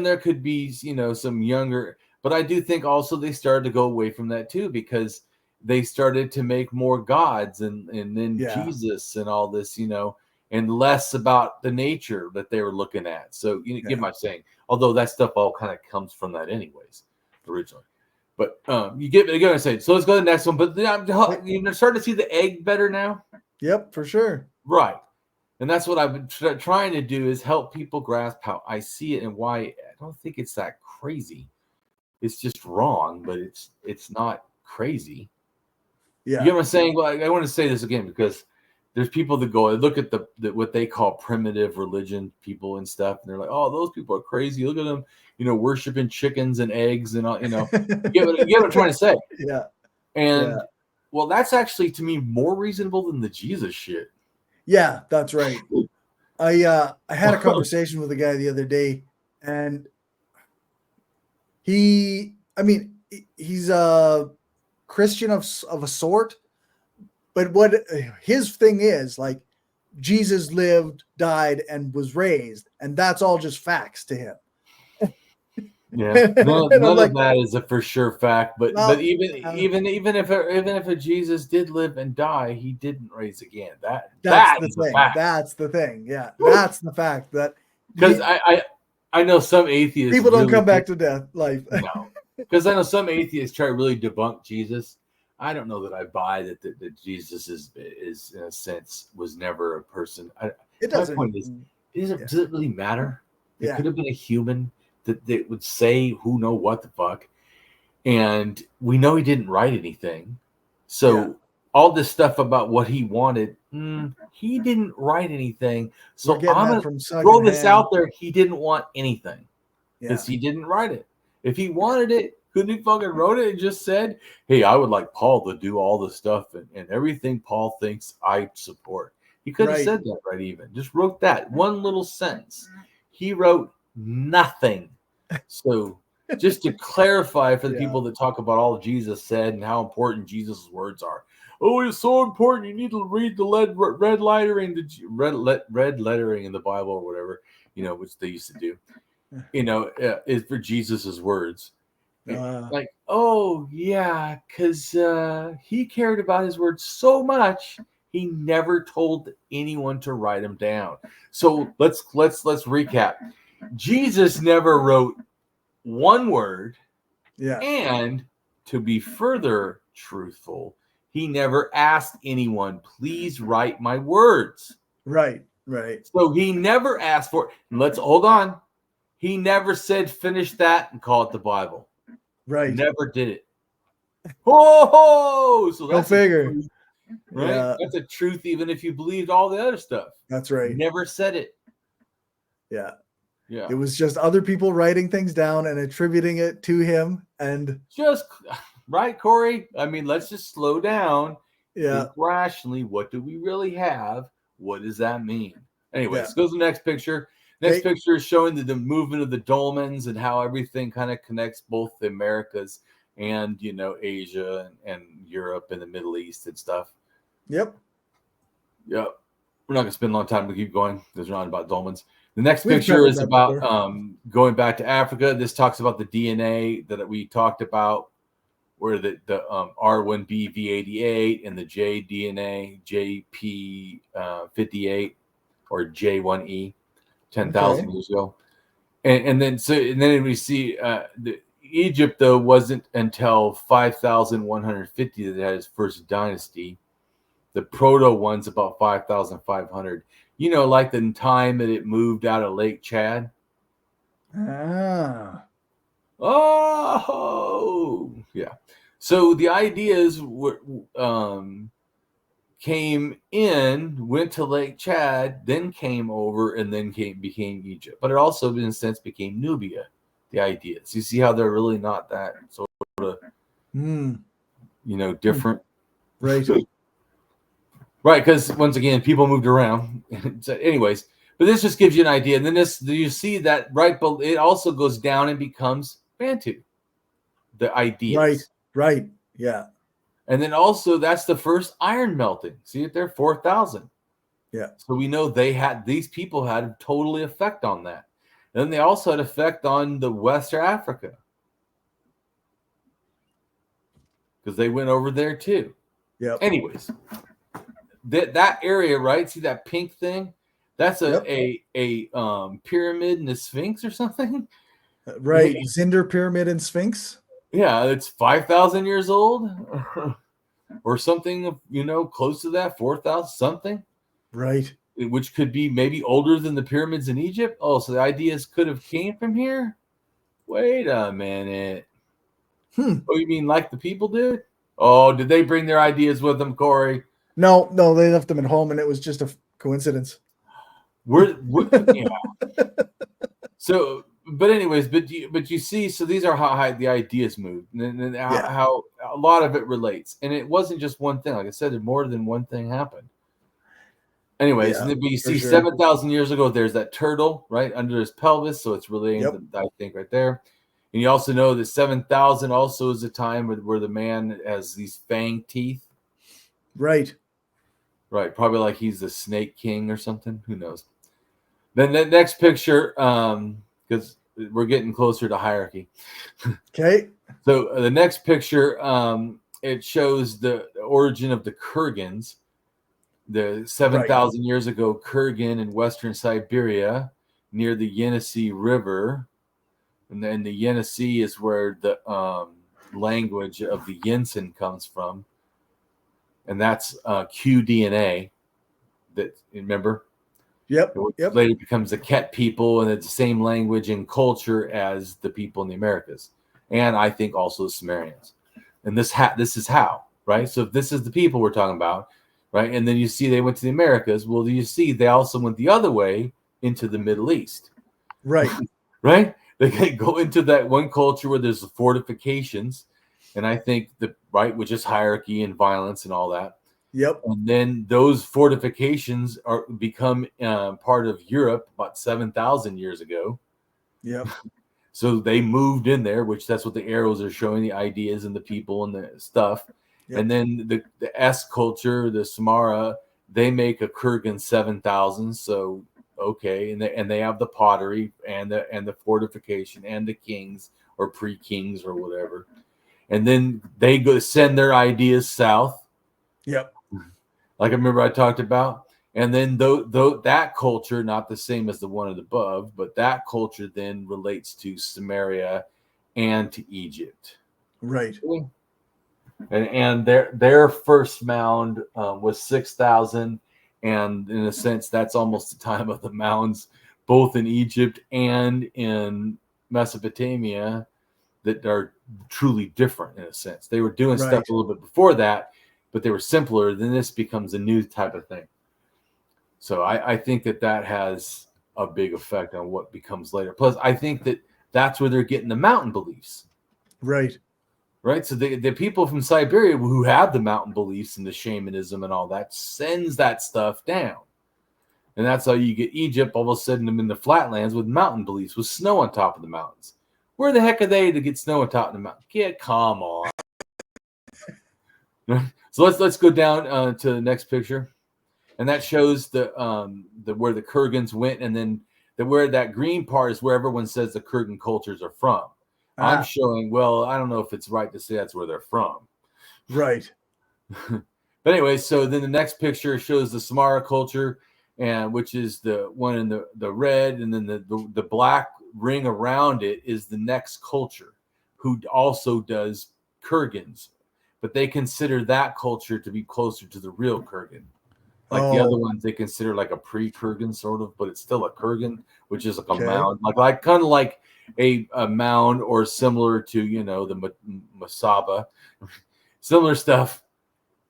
there could be, some younger, but I do think also they started to go away from that too, because they started to make more gods and then Jesus and all this, and less about the nature that they were looking at. So you get my saying, although that stuff all kind of comes from that anyways, originally. But you get what I'm gonna say. So let's go to the next one. But you're starting to see the egg better now. Yep, for sure. Right. And that's what I've been trying to do, is help people grasp how I see it and why I don't think it's that crazy. It's just wrong, but it's not crazy. Yeah. You know what I'm saying? Well, I want to say this again, because there's people that go look at the what they call primitive religion people and stuff, and they're like, oh, those people are crazy. Look at them, worshiping chickens and eggs and all, you get what I'm trying to say. Yeah. And well, that's actually, to me, more reasonable than the Jesus shit. Yeah, that's right. I had a conversation with a guy the other day, and he's a Christian of a sort, but what his thing is, like, Jesus lived, died, and was raised, and that's all just facts to him. Yeah, none like, of that is a for sure fact. But well, even if a Jesus did live and die, he didn't raise again. That's the is thing. a fact. That's the thing. Yeah, that's the fact that Because I know some atheists people don't really come back to death life. No, because I know some atheists try to really debunk Jesus. I don't know that I buy that Jesus is in a sense was never a person. It My doesn't. point is, does it really matter? It Yeah. could have been a human that would say who know what the fuck, and we know he didn't write anything. So all this stuff about what he wanted, he didn't write anything. So I'm gonna throw this out there: he didn't want anything because he didn't write it. If he wanted it, couldn't he fucking wrote it and just said, "Hey, I would like Paul to do all the stuff and everything Paul thinks I support." He could have said that, right? Even just wrote that one little sentence. He wrote nothing. So just to clarify for the people that talk about all Jesus said and how important Jesus' words are. Oh, it's so important. You need to read the red lettering in the Bible or whatever, which they used to do. Is for Jesus's words. Because he cared about his words so much, he never told anyone to write them down. So let's recap. Jesus never wrote one word. Yeah. And to be further truthful, he never asked anyone, please write my words. Right. So he never asked for it. Let's hold on. He never said, finish that and call it the Bible. Right. Never did it. Oh, so that's Go figure. Truth, right? Yeah. That's a truth, even if you believed all the other stuff. That's right. Never said it. Yeah. Yeah. It was just other people writing things down and attributing it to him. And just right, Corey. I mean, let's just slow down. Yeah. Think rationally. What do we really have? What does that mean? Anyways, let's go to the next picture. Next picture is showing the movement of the Dolmens and how everything kind of connects both the Americas and, Asia and Europe and the Middle East and stuff. Yep. We're not going to spend a long time. We'll keep going. There's not about Dolmens. The next picture is about going back to Africa. This talks about the DNA that we talked about, where the R1b V88 and the J DNA JP58 or J1E 10,000 years ago, and then we see Egypt though wasn't until 5,150 that it had its first dynasty. The proto one's about 5,500. Like the time that it moved out of Lake Chad. Oh, yeah. So the ideas came in, went to Lake Chad, then came over, and then became Egypt. But it also, in a sense, became Nubia. The ideas. You see how they're really not that sort of, different. Right. Right, because once again, people moved around. So anyways, but this just gives you an idea. And then you see that it also goes down and becomes Bantu. The ideas. Right. Yeah. And then also that's the first iron melting. See it there, 4,000. Yeah. So we know these people had a totally effect on that. And then they also had effect on the Western Africa. Because they went over there too. Yeah. Anyways. That area, right? See that pink thing? That's a pyramid and a sphinx or something. Right. Zinder pyramid and sphinx. Yeah, it's 5,000 years old or something, close to that, 4,000 something. Right. Which could be maybe older than the pyramids in Egypt. Oh, so the ideas could have came from here? Wait a minute. Oh, you mean like the people did? Oh, did they bring their ideas with them, Corey? No, they left them at home, and it was just a coincidence. Yeah. So, but anyways, but you see, so these are how the ideas moved, and how a lot of it relates, and it wasn't just one thing. Like I said, more than one thing happened. Anyways, and then you see 7,000 years ago, there's that turtle right under his pelvis, so it's really I think right there. And you also know that 7,000 also is a time where the man has these fang teeth. Right. Right. Probably like he's the Snake King or something. Who knows? Then the next picture, because we're getting closer to hierarchy. Okay. So the next picture, it shows the origin of the Kurgans. The 7,000 years ago, Kurgan in western Siberia near the Yenisei River. And then the Yenisei is where the language of the Yinsen comes from. And that's QDNA. That, remember? Yep. It later becomes the Ket people, and it's the same language and culture as the people in the Americas. And I think also the Sumerians. And this is how, right? So if this is the people we're talking about, right? And then you see they went to the Americas. Well, you see they also went the other way into the Middle East. Right. Right? They can go into that one culture where there's the fortifications, and I think which is hierarchy and violence and all that. Yep. And then those fortifications become part of Europe about 7,000 years ago. Yep. So they moved in there, which that's what the arrows are showing, the ideas and the people and the stuff. Yep. And then the S culture, the Samara, they make a Kurgan 7,000. So okay, and they have the pottery and the fortification and the kings or pre-kings or whatever. And then they go send their ideas south. Yep. Like I remember I talked about. And then that culture, not the same as the one above, but that culture then relates to Samaria and to Egypt. Right. And their first mound was 6,000. And in a sense, that's almost the time of the mounds, both in Egypt and in Mesopotamia, that are truly different in a sense. They were doing stuff a little bit before that, but they were simpler. Then this becomes a new type of thing. So I think that has a big effect on what becomes later. Plus, I think that's where they're getting the mountain beliefs. Right. Right. So the people from Siberia who have the mountain beliefs and the shamanism and all that sends that stuff down. And that's how you get Egypt all of a sudden them in the flatlands with mountain beliefs, with snow on top of the mountains. Where the heck are they to get snow on top of the mountain? Come on. So let's go down to the next picture. And that shows the where the Kurgans went, and then where that green part is where everyone says the Kurgan cultures are from. I'm showing, well, I don't know if it's right to say that's where they're from. Right. But anyway, so then the next picture shows the Samara culture, and which is the one in the red, and then the black ring around it is the next culture, who also does Kurgans, but they consider that culture to be closer to the real Kurgan. Like the other ones, they consider like a pre-Kurgan sort of, but it's still a Kurgan, which is like a mound, like kind of like a mound or similar to the Masaba, similar stuff.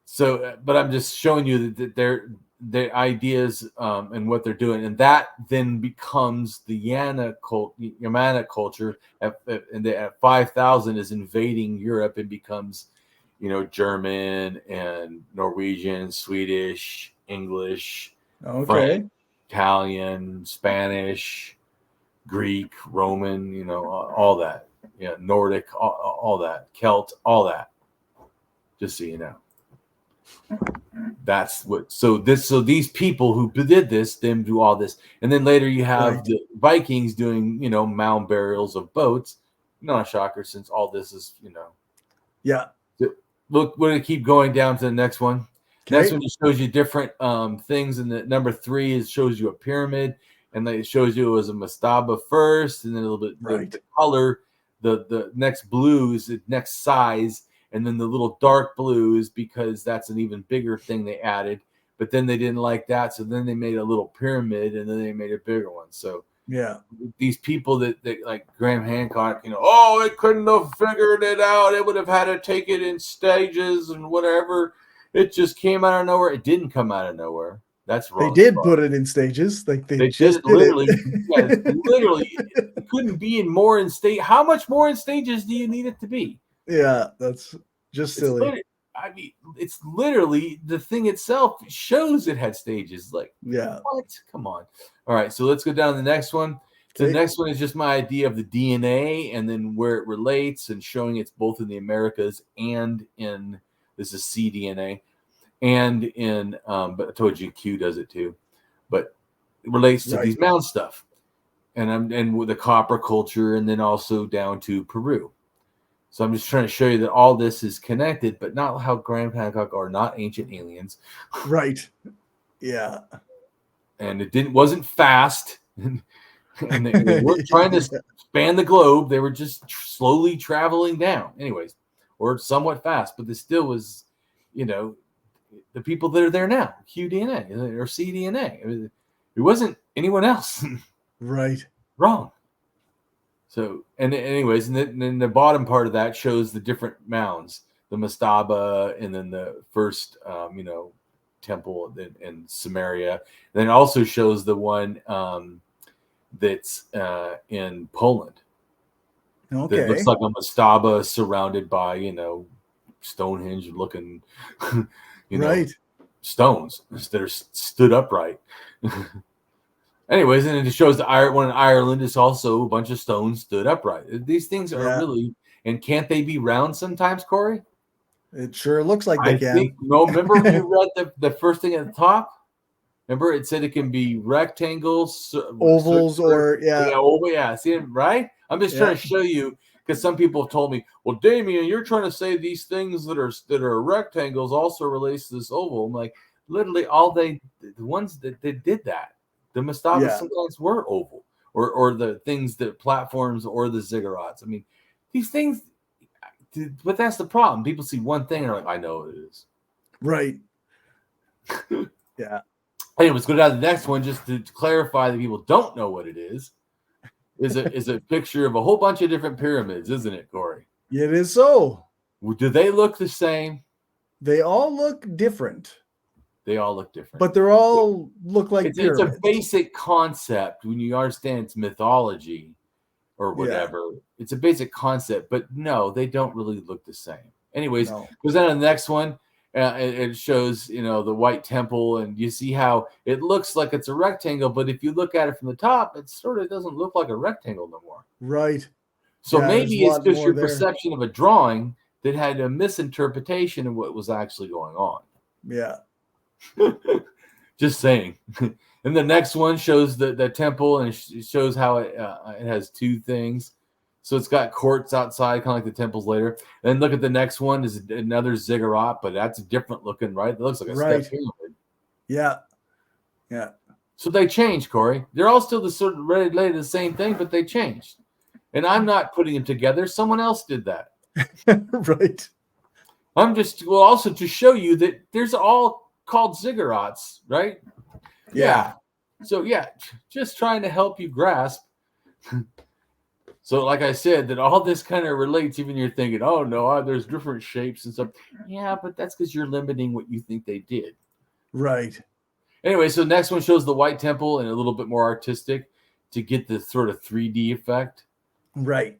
So, but I'm just showing you that their ideas and what they're doing, and that then becomes the Yamana culture. At 5,000 is invading Europe and becomes, German and Norwegian, Swedish, English, French, Italian, Spanish, Greek, Roman, all that, Nordic, all that, Celt, all that. Just so you know, that's what. So these people who did this, them do all this, and then later you have the Vikings doing, mound burials of boats. Not a shocker, since all this is, Yeah. Look, we're gonna keep going down to the next one. Next one just shows you different things, and the number 3 is shows you a pyramid, and then it shows you it was a mastaba first, and then a little bit the color. The next blue is the next size, and then the little dark blue is because that's an even bigger thing they added. But then they didn't like that, so then they made a little pyramid, and then they made a bigger one. So these people that like Graham Hancock, it couldn't have figured it out. It would have had to take it in stages and whatever. It just came out of nowhere. It didn't come out of nowhere. That's wrong. They did put it in stages. Like they just did literally. it. Literally, it couldn't be in more in stage. How much more in stages do you need it to be? Yeah, that's just silly. It's literally the thing itself shows it had stages. Like, what? Come on. All right, so let's go down to the next one. The See? next one is just my idea of the DNA and then where it relates and showing it's both in the Americas and in, this is cDNA, and in, but I told you Q does it too, but it relates to these mound stuff. And with the copper culture, and then also down to Peru. So I'm just trying to show you that all this is connected, but not how Graham Hancock are not ancient aliens. Right. Yeah. And it wasn't fast. And they weren't trying to span the globe. They were just slowly traveling down. Anyways, or somewhat fast, but this still was, the people that are there now, QDNA or cDNA. It wasn't anyone else. Right. Wrong. So, and anyways, and then the bottom part of that shows the different mounds, the mastaba, and then the first, temple in Siberia. And then it also shows the one that's in Poland. Okay. That looks like a mastaba surrounded by, Stonehenge-looking, right. stones that are stood upright. Anyways, and it shows one in Ireland is also a bunch of stones stood upright. These things are really, and can't they be round sometimes, Corey? It sure looks like they can. Remember when you read the first thing at the top? Remember it said it can be rectangles, ovals, or See it, right? I'm just trying to show you, because some people have told me, well, Damien, you're trying to say these things that are rectangles also relates to this oval. I'm like, literally the ones that did that. The mastabas sometimes were oval, or the things that platforms or the ziggurats. I mean, these things, but that's the problem. People see one thing and are like, I know what it is. Right. Yeah. Anyway, let's go down to the next one just to clarify that people don't know what it is. Is a picture of a whole bunch of different pyramids, isn't it, Corey? It is so. Do they look the same? They all look different. They all look different. But they're all look like pyramids. It's a basic concept when you understand it's mythology or whatever. Yeah. It's a basic concept, but no, they don't really look the same. Anyways, goes on to the next one. It shows, the white temple, and you see how it looks like it's a rectangle, but if you look at it from the top, it sort of doesn't look like a rectangle no more. Right. So maybe it's just your perception of a drawing that had a misinterpretation of what was actually going on. Yeah. Just saying. And the next one shows the temple, and it shows how it has two things. So it's got courts outside, kind of like the temples later. And then look at the next one is another ziggurat, but that's different looking, right? It looks like a step pyramid. Yeah. Yeah. So they changed, Corey. They're all still related to the same thing, but they changed. And I'm not putting them together. Someone else did that. Right. I'm just, also to show you that there's all called ziggurats, right? Yeah. So just trying to help you grasp. So like I said, that all this kind of relates, even you're thinking, oh no, there's different shapes and stuff. Yeah, but that's because you're limiting what you think they did. Right. Anyway, so next one shows the white temple and a little bit more artistic to get the sort of 3D effect. Right.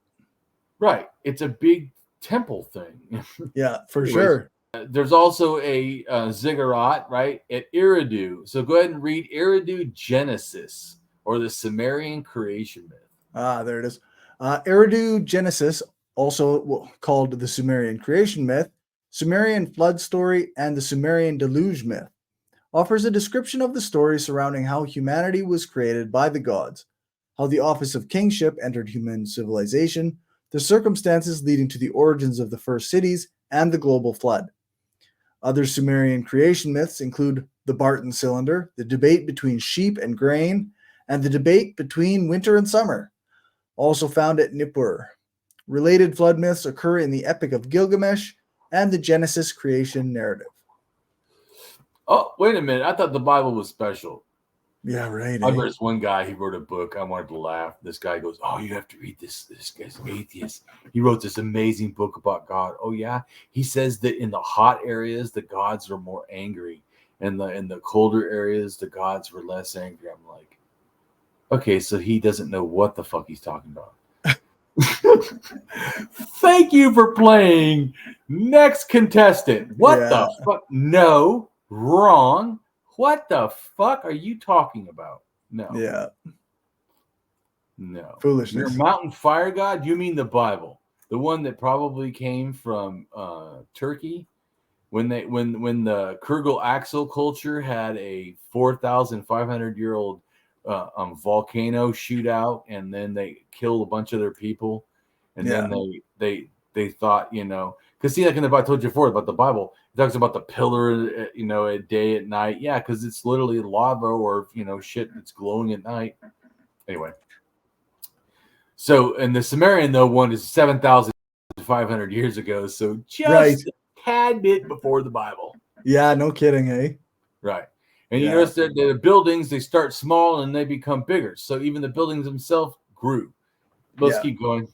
Right. It's a big temple thing. Yeah, for sure. There's also a ziggurat, right, at Eridu. So go ahead and read Eridu Genesis, or the Sumerian creation myth. Ah, there it is. Eridu Genesis, also called the Sumerian creation myth, Sumerian flood story, and the Sumerian deluge myth, offers a description of the story surrounding how humanity was created by the gods, how the office of kingship entered human civilization, the circumstances leading to the origins of the first cities, and the global flood. Other Sumerian creation myths include the Barton cylinder, the debate between sheep and grain, and the debate between winter and summer, also found at Nippur. Related flood myths occur in the Epic of Gilgamesh and the Genesis creation narrative. Oh, wait a minute. I thought the Bible was special. Yeah, right. I remember this one guy, he wrote a book. I wanted to laugh. This guy goes, oh, you have to read this. This guy's atheist. He wrote this amazing book about God. Oh, yeah. He says that in the hot areas, the gods are more angry. And in the colder areas, the gods were less angry. I'm like, okay, so he doesn't know what the fuck he's talking about. Thank you for playing. Next contestant. What the fuck? No, wrong. What the fuck are you talking about? No. Yeah. No. Foolishness. Your mountain fire god? You mean the Bible, the one that probably came from Turkey, when the Kurgal Axel culture had a 4,500-year-old volcano shootout, and then they killed a bunch of their people, and then they thought, because see, like in the Bible, I told you before about the Bible, it talks about the pillar, at day, at night. Yeah, because it's literally lava or shit that's glowing at night. Anyway. So, and the Sumerian, though, one is 7,500 years ago. So just a tad bit before the Bible. Yeah, no kidding, eh? Right. And you notice that the buildings, they start small and they become bigger. So even the buildings themselves grew. Let's keep going.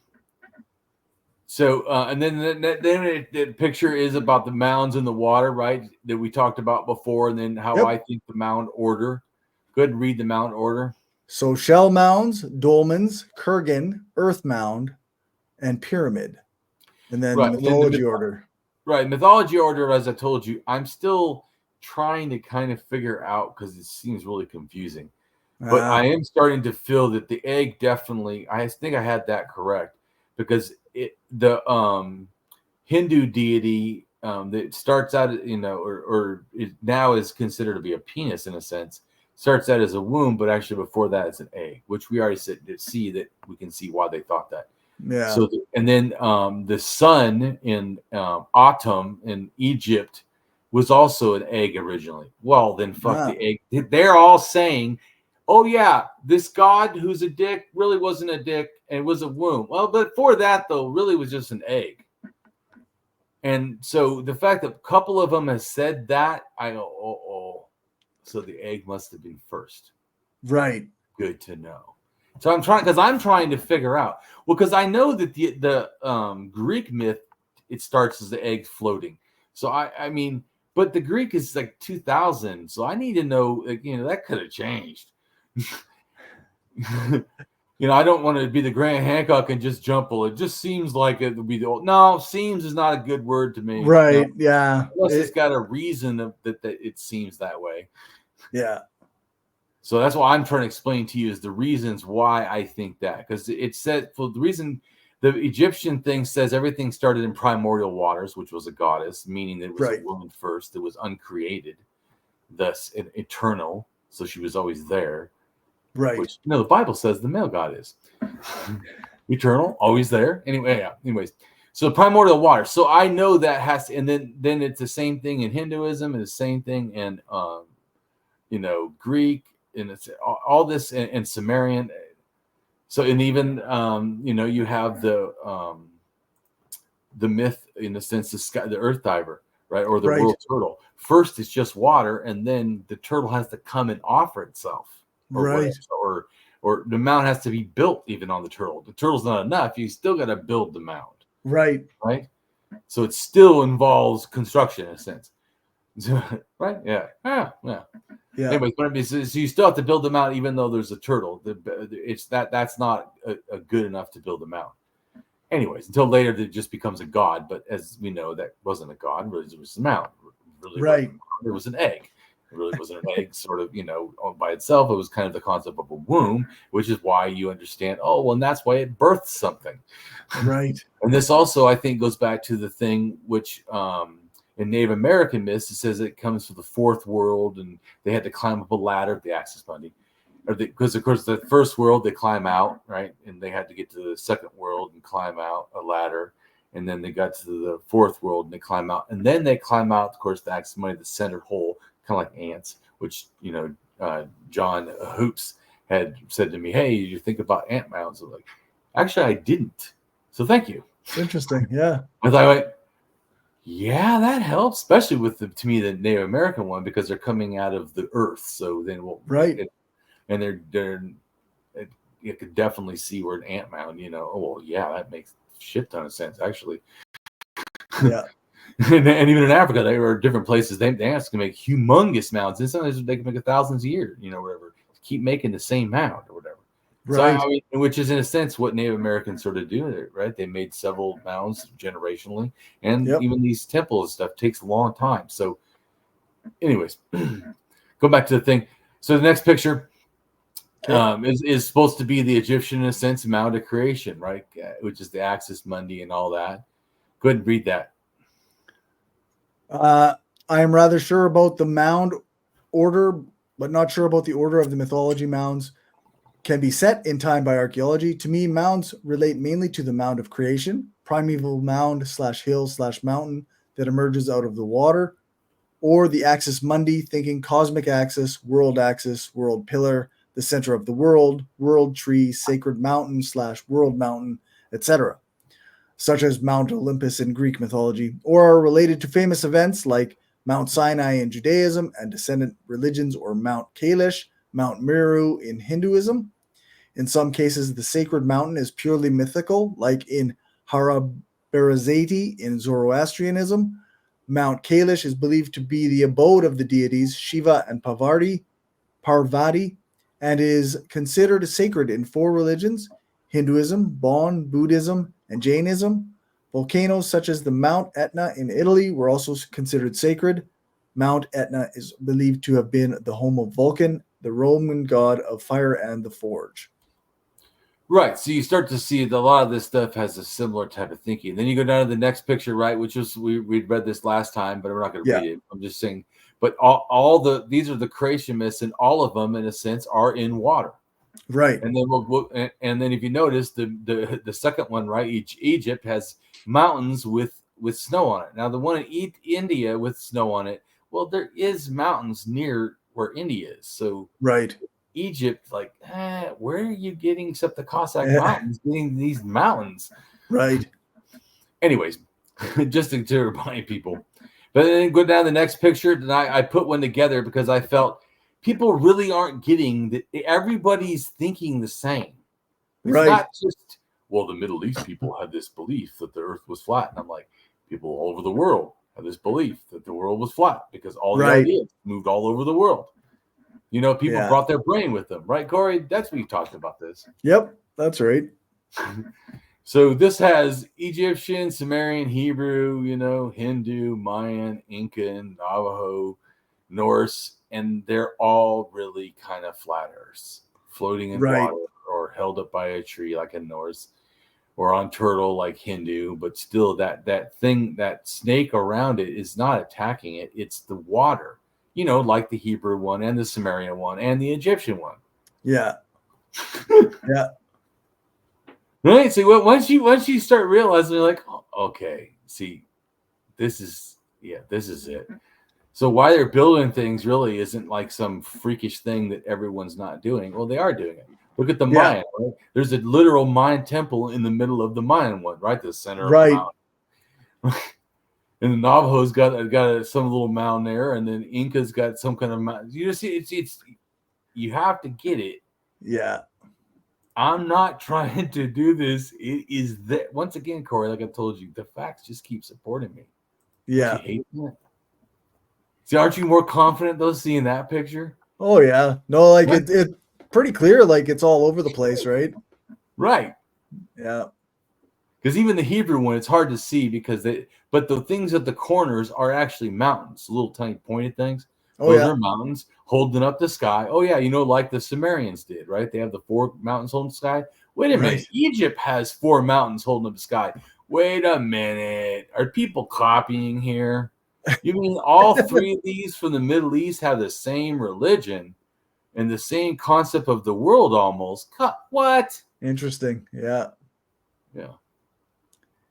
So, and then the picture is about the mounds in the water, right? That we talked about before. And then how I think the mound order. Go ahead and read the mound order. So shell mounds, dolmens, kurgan, earth mound, and pyramid. And then the mythology order. Right. Mythology order, as I told you, I'm still trying to kind of figure out because it seems really confusing. But I am starting to feel that the egg definitely, I think I had that correct, because the Hindu deity that starts out, or it now is considered to be a penis in a sense, starts out as a womb, but actually before that it's an egg, which we already see that we can see why they thought that. Yeah. So, and then the sun in Atum in Egypt was also an egg originally. Well, then fuck the egg. They're all saying, oh yeah, this god who's a dick really wasn't a dick and it was a womb. Well, but before that though, really was just an egg. And so the fact that a couple of them has said that, I go, oh. So the egg must have been first. Right. Good to know. So I'm trying to figure out. Well, because I know that the Greek myth, it starts as the egg floating. So I mean, but the Greek is like 2000. So I need to know, that could have changed. I don't want to be the Grant Hancock and just jump. Well, it just seems like it would be the old. No, seems is not a good word to me. Right. No. Yeah. Unless it's got a reason that it seems that way. Yeah. So that's what I'm trying to explain to you is the reasons why I think that. Because it said, for the reason the Egyptian thing says everything started in primordial waters, which was a goddess, meaning that it was a woman first, that was uncreated, thus eternal. So she was always there. Right. Which, the Bible says the male god is eternal, always there. Anyways, so primordial water. So I know that has to, and then it's the same thing in Hinduism and the same thing in Greek, and it's all this and Sumerian. So, and even you have the myth in a sense, the earth diver, right, or the world turtle. First, it's just water, and then the turtle has to come and offer itself, or the mound has to be built even on the turtle. The turtle's not enough; you still got to build the mound, right. So it still involves construction in a sense. Right? Yeah. Anyways, so you still have to build them out, even though there's a turtle. That's not a good enough to build them out. Anyways, until later, it just becomes a god. But as we know, that wasn't a god. It was a mound. Really, it was an egg. It really wasn't an egg, sort of, by itself. It was kind of the concept of a womb, which is why you understand. Oh, well, and that's why it birthed something. Right. And this also, I think, goes back to the thing which. In Native American myths, it says it comes from the fourth world, and they had to climb up a ladder, the Axis Mundi, because of course the first world they climb out, right, and they had to get to the second world and climb out a ladder, and then they got to the fourth world and they climb out, and then they climb out, of course, the Axis Mundi, the center hole, kind of like ants, which John Hoops had said to me, "Hey, you think about ant mounds?" I'm like, actually, I didn't. So thank you. Interesting. Yeah. I went. Yeah, that helps, especially with to me the Native American one, because they're coming out of the earth. So then, and you could definitely see where an ant mound. Oh well, yeah, that makes a shit ton of sense actually. Yeah, and even in Africa, they were different places. They ants can make humongous mounds, and sometimes they can make thousands a year. Whatever, keep making the same mound or whatever. Right. So, which is in a sense what Native Americans sort of do, right? They made several mounds generationally, and even these temples stuff takes a long time. So, anyways, go back to the thing. So the next picture, is supposed to be the Egyptian, in a sense, Mound of Creation, right? Which is the axis mundi and all that. Go ahead and read that. I am rather sure about the mound order, but not sure about the order of the mythology mounds can be set in time by archaeology. To me, mounds relate mainly to the Mound of Creation, primeval mound / hill / mountain that emerges out of the water, or the axis mundi, thinking cosmic axis, world pillar, the center of the world tree, sacred mountain / world mountain, etc., such as Mount Olympus in Greek mythology, or are related to famous events like Mount Sinai in Judaism and descendant religions, or Mount Kailash, Mount Meru in Hinduism. In some cases, the sacred mountain is purely mythical, like in Harabarazati in Zoroastrianism. Mount Kailash is believed to be the abode of the deities Shiva and Parvati, and is considered sacred in 4 religions: Hinduism, Bon, Buddhism, and Jainism. Volcanoes such as the Mount Etna in Italy were also considered sacred. Mount Etna is believed to have been the home of Vulcan, the Roman god of fire and the forge. Right. So you start to see that a lot of this stuff has a similar type of thinking. Then you go down to the next picture, right? Which is, we read this last time, but we're not going to read it. I'm just saying, but these are the creation myths, and all of them, in a sense, are in water. Right. And then and then if you notice the second one, right? Egypt has mountains with snow on it. Now the one in India with snow on it, well, there is mountains near where India is. So right. Egypt, like, where are you getting, except the Cossack Mountains, getting these mountains? Right. Anyways, just to remind people. But then go down to the next picture, and I put one together because I felt people really aren't getting that everybody's thinking the same. It's not just, well, the Middle East people had this belief that the earth was flat. And I'm like, people all over the world have this belief that the world was flat because all the ideas moved all over the world. You know, people brought their brain with them, right, Corey? That's what you talked about this. Yep, that's right. So this has Egyptian, Sumerian, Hebrew, Hindu, Mayan, Incan, Navajo, Norse, and they're all really kind of flat earths, floating in water or held up by a tree like a Norse, or on turtle like Hindu, but still that thing, that snake around it is not attacking it. It's the water. Like the Hebrew one and the Sumerian one and the Egyptian one. Yeah. Yeah. Right. So once you start realizing, like, okay, see, this is it. So why they're building things really isn't like some freakish thing that everyone's not doing. Well, they are doing it. Look at the Mayan. Right? There's a literal Mayan temple in the middle of the Mayan one, right? The center of the mountain. And the Navajo's got some little mound there, and then Inca's got some kind of mound. You see, it's you have to get it. Yeah. I'm not trying to do this. It is that, once again, Corey, like I told you, the facts just keep supporting me. Yeah. See, aren't you more confident though seeing that picture? Oh yeah. No, like it's pretty clear, like it's all over the place, right? Right. Yeah. Because even the Hebrew one, it's hard to see but the things at the corners are actually mountains, little tiny pointed things. Those are mountains holding up the sky. Oh yeah, like the Sumerians did, right? They have the 4 mountains holding the sky. Wait a minute, Egypt has 4 mountains holding up the sky. Wait a minute, are people copying here? You mean all 3 of these from the Middle East have the same religion and the same concept of the world almost? What? Interesting. Yeah. Yeah.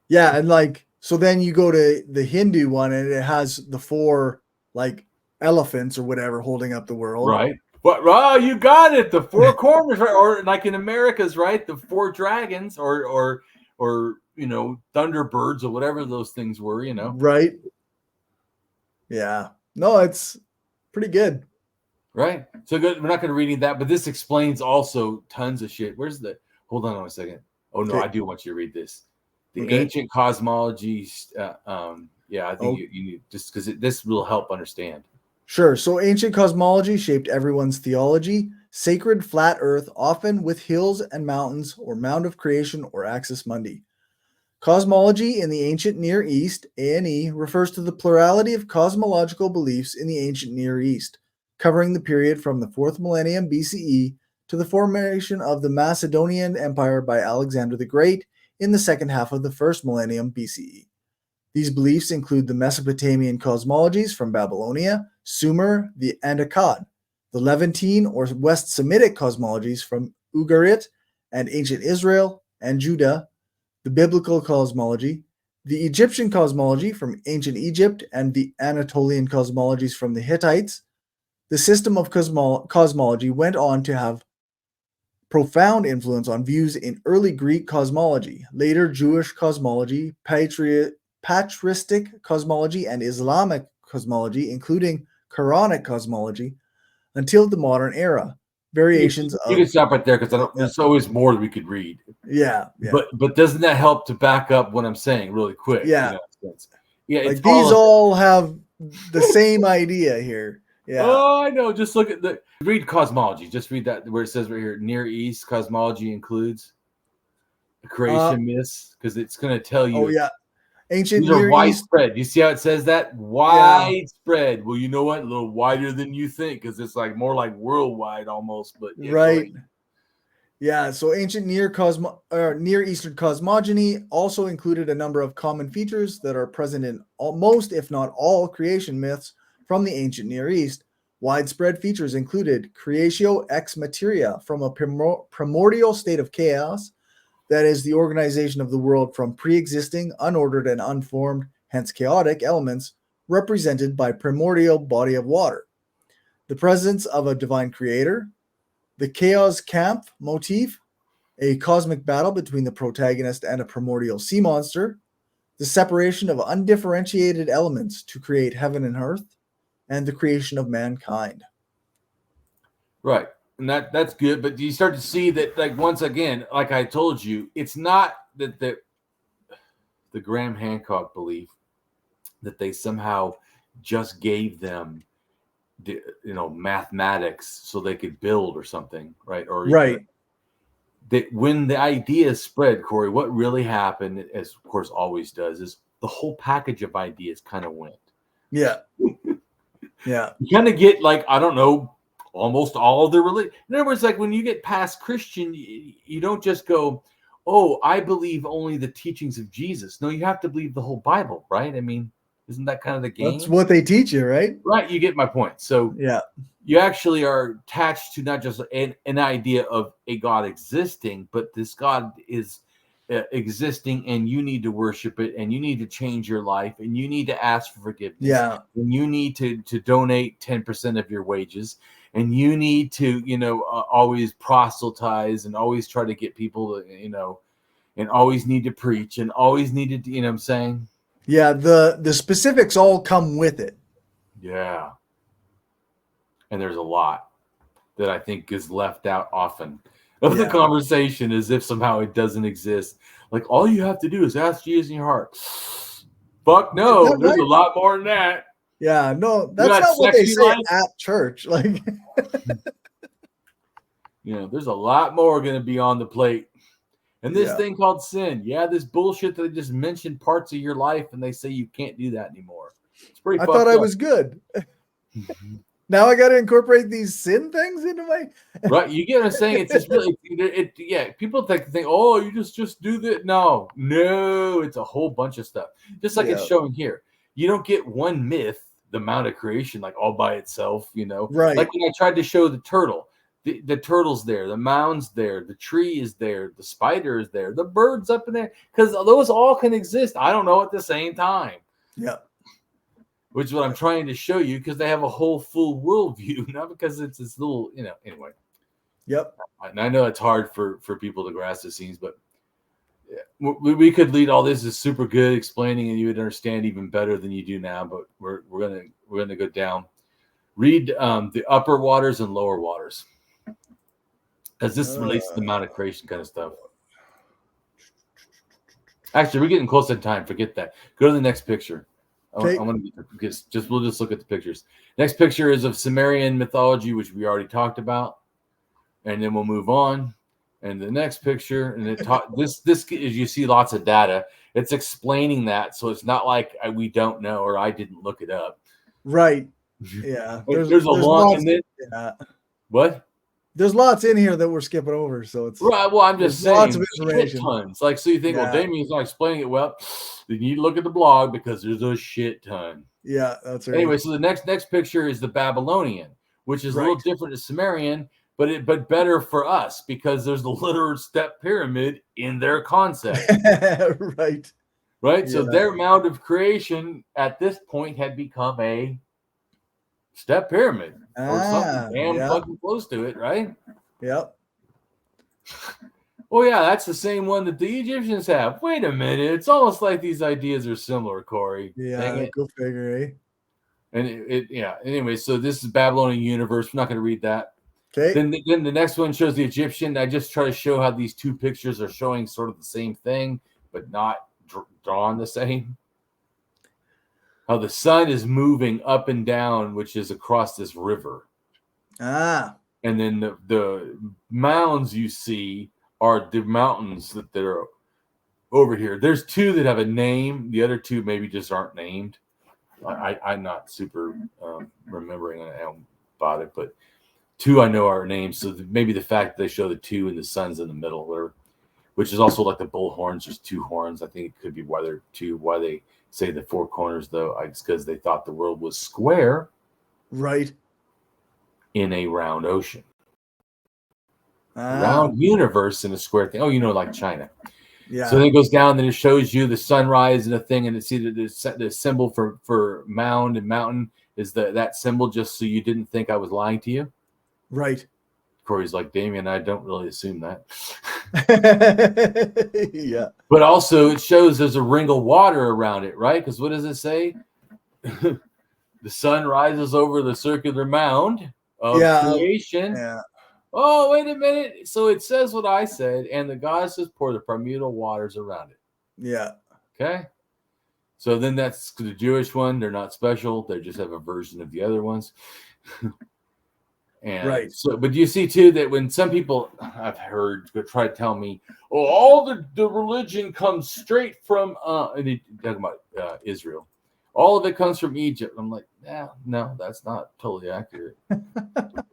Yeah, and like, so then you go to the Hindu one and it has the 4 like elephants or whatever holding up the world. Right. But you got it. The 4 corners, right? Or like in America's, right? The 4 dragons or thunderbirds or whatever those things were, Right. Yeah. No, it's pretty good. Right. So good. We're not going to read any of that, but this explains also tons of shit. Hold on a second. Oh no, I do want you to read this. The ancient cosmology. I think you need, just because this will help understand. Sure. So ancient cosmology shaped everyone's theology. Sacred flat earth, often with hills and mountains, or mound of creation, or axis mundi. Cosmology in the ancient Near East, A&E, refers to the plurality of cosmological beliefs in the ancient Near East, covering the period from the 4th millennium BCE to to the formation of the Macedonian Empire by Alexander the Great in the second half of the first millennium BCE. These beliefs include the Mesopotamian cosmologies from Babylonia, Sumer, and Akkad, the Levantine or West Semitic cosmologies from Ugarit and ancient Israel and Judah, the biblical cosmology, the Egyptian cosmology from ancient Egypt, and the Anatolian cosmologies from the Hittites. The system of cosmology went on to have profound influence on views in early Greek cosmology, later Jewish cosmology, patristic cosmology, and Islamic cosmology, including Quranic cosmology, until the modern era. Variations you can stop right there because there's always more that we could read. Yeah. But doesn't that help to back up what I'm saying really quick? Yeah. Yeah. Like these all have the same idea here. Yeah. Oh, I know. Just look at read cosmology. Just read that where it says right here, Near East cosmology includes creation myths, because it's going to tell you. Oh yeah. Ancient these are Near widespread. East. You see how it says that? Widespread. Yeah. Well, you know what? A little wider than you think, because it's like more like worldwide almost. But yeah, right. Yeah. So ancient Near Eastern cosmogony also included a number of common features that are present in most, if not all, creation myths from the ancient Near East. Widespread features included creatio ex materia, from a primordial state of chaos, that is, the organization of the world from pre-existing, unordered, and unformed, hence chaotic elements, represented by primordial body of water. The presence of a divine creator, the chaos camp motif, a cosmic battle between the protagonist and a primordial sea monster, the separation of undifferentiated elements to create heaven and earth, and the creation of mankind. Right. And that's good, but you start to see that, like, once again, like I told you, it's not that the Graham Hancock belief that they somehow just gave them, mathematics so they could build or something, right? Or right. That when the idea spread, Corey, what really happened, as of course always does, is the whole package of ideas kind of went. Yeah. Yeah. You kind of get, like, I don't know, almost all of the religion. In other words, like when you get past Christian, you don't just go, oh, I believe only the teachings of Jesus. No, you have to believe the whole Bible, right? I mean, isn't that kind of the game? That's what they teach you, right? Right. You get my point. So yeah, you actually are attached to not just an idea of a God existing, but this God is existing, and you need to worship it, and you need to change your life, and you need to ask for forgiveness. Yeah. And you need to donate 10% of your wages. And you need to, always proselytize and always try to get people to, and always need to preach and always need to, you know what I'm saying? Yeah, the specifics all come with it. Yeah. And there's a lot that I think is left out often of the conversation, as if somehow it doesn't exist. Like, all you have to do is ask Jesus in your heart. Fuck no, there's a lot more than that. Yeah, no, that's not what they say at church. Like, there's a lot more going to be on the plate. And this thing called sin, this bullshit that they just mentioned parts of your life, and they say you can't do that anymore. It's pretty. I thought I was good. Now I got to incorporate these sin things into my. Right, you get what I'm saying? It's just really, people think, oh, you just do that. No, it's a whole bunch of stuff. Just like it's showing here. You don't get one myth, the Mound of Creation, like all by itself, Right. Like when I tried to show the turtle, the turtle's there, the mound's there, the tree is there, the spider is there, the bird's up in there, because those all can exist, I don't know, at the same time. Yeah. Which is what I'm trying to show you, because they have a whole full worldview, not because it's this little, anyway. Yep. And I know it's hard for people to grasp the scenes, but we could lead all this is super good explaining, and you would understand even better than you do now. But we're gonna go down. Read the upper waters and lower waters, because this relates to the Mound of Creation kind of stuff. Actually, we're getting close in time. Forget that. Go to the next picture. Okay. We'll just look at the pictures. Next picture is of Sumerian mythology, which we already talked about, and then we'll move on. And the next picture, and this is, you see lots of data. It's explaining that, so it's not like we don't know or I didn't look it up. Right. Yeah. There's a lot in it. Yeah. What? There's lots in here that we're skipping over, so it's Right. Well, I'm just there's saying, lots of information. tons. Like, so you think, well, Yeah. Damien's not explaining it well. You need to look at the blog because there's a shit ton. Yeah, that's right. Anyway, so the next picture is the Babylonian, which is a little different to Sumerian, but better for us because there's the literal step pyramid in their concept. Right. Right. So Yeah. their Mound of Creation at this point had become a step pyramid or something fucking close to it, right? Yep. Oh yeah, that's the same one that the Egyptians have. Wait a minute, it's almost like these ideas are similar, Corey. Yeah, go figure, eh? And yeah. Anyway, so this is Babylonian universe. We're not going to read that. Okay. Then the next one shows the Egyptian. I just try to show how these two pictures are showing sort of the same thing, but not drawn the same. How the sun is moving up and down, which is across this river. Ah. And then the mounds you see are the mountains that are over here. There's two that have a name. The other two maybe just aren't named. I'm not super remembering about it, but two I know are names. So maybe the fact that they show the two and the sun's in the middle, which is also like the bull horns. There's two horns. I think it could be why they're two. Why they say the four corners, though, it's because they thought the world was square, right, in a round ocean. Round universe in a square thing. Oh, like China. Yeah. So then it goes down, then it shows you the sunrise and a thing, and it's either the symbol for mound and mountain is that symbol, just so you didn't think I was lying to you. Right. Corey's like, Damien, I don't really assume that. Yeah. But also it shows there's a ring of water around it, right? Because what does it say? The sun rises over the circular mound of creation. Yeah. Oh, wait a minute. So it says what I said, and the goddesses pour the primordial waters around it. Yeah. Okay. So then that's the Jewish one. They're not special. They just have a version of the other ones. And right. So, but you see too that when some people I've heard try to tell me, oh, all the religion comes straight from and they talking about Israel. All of it comes from Egypt. I'm like, no, that's not totally accurate.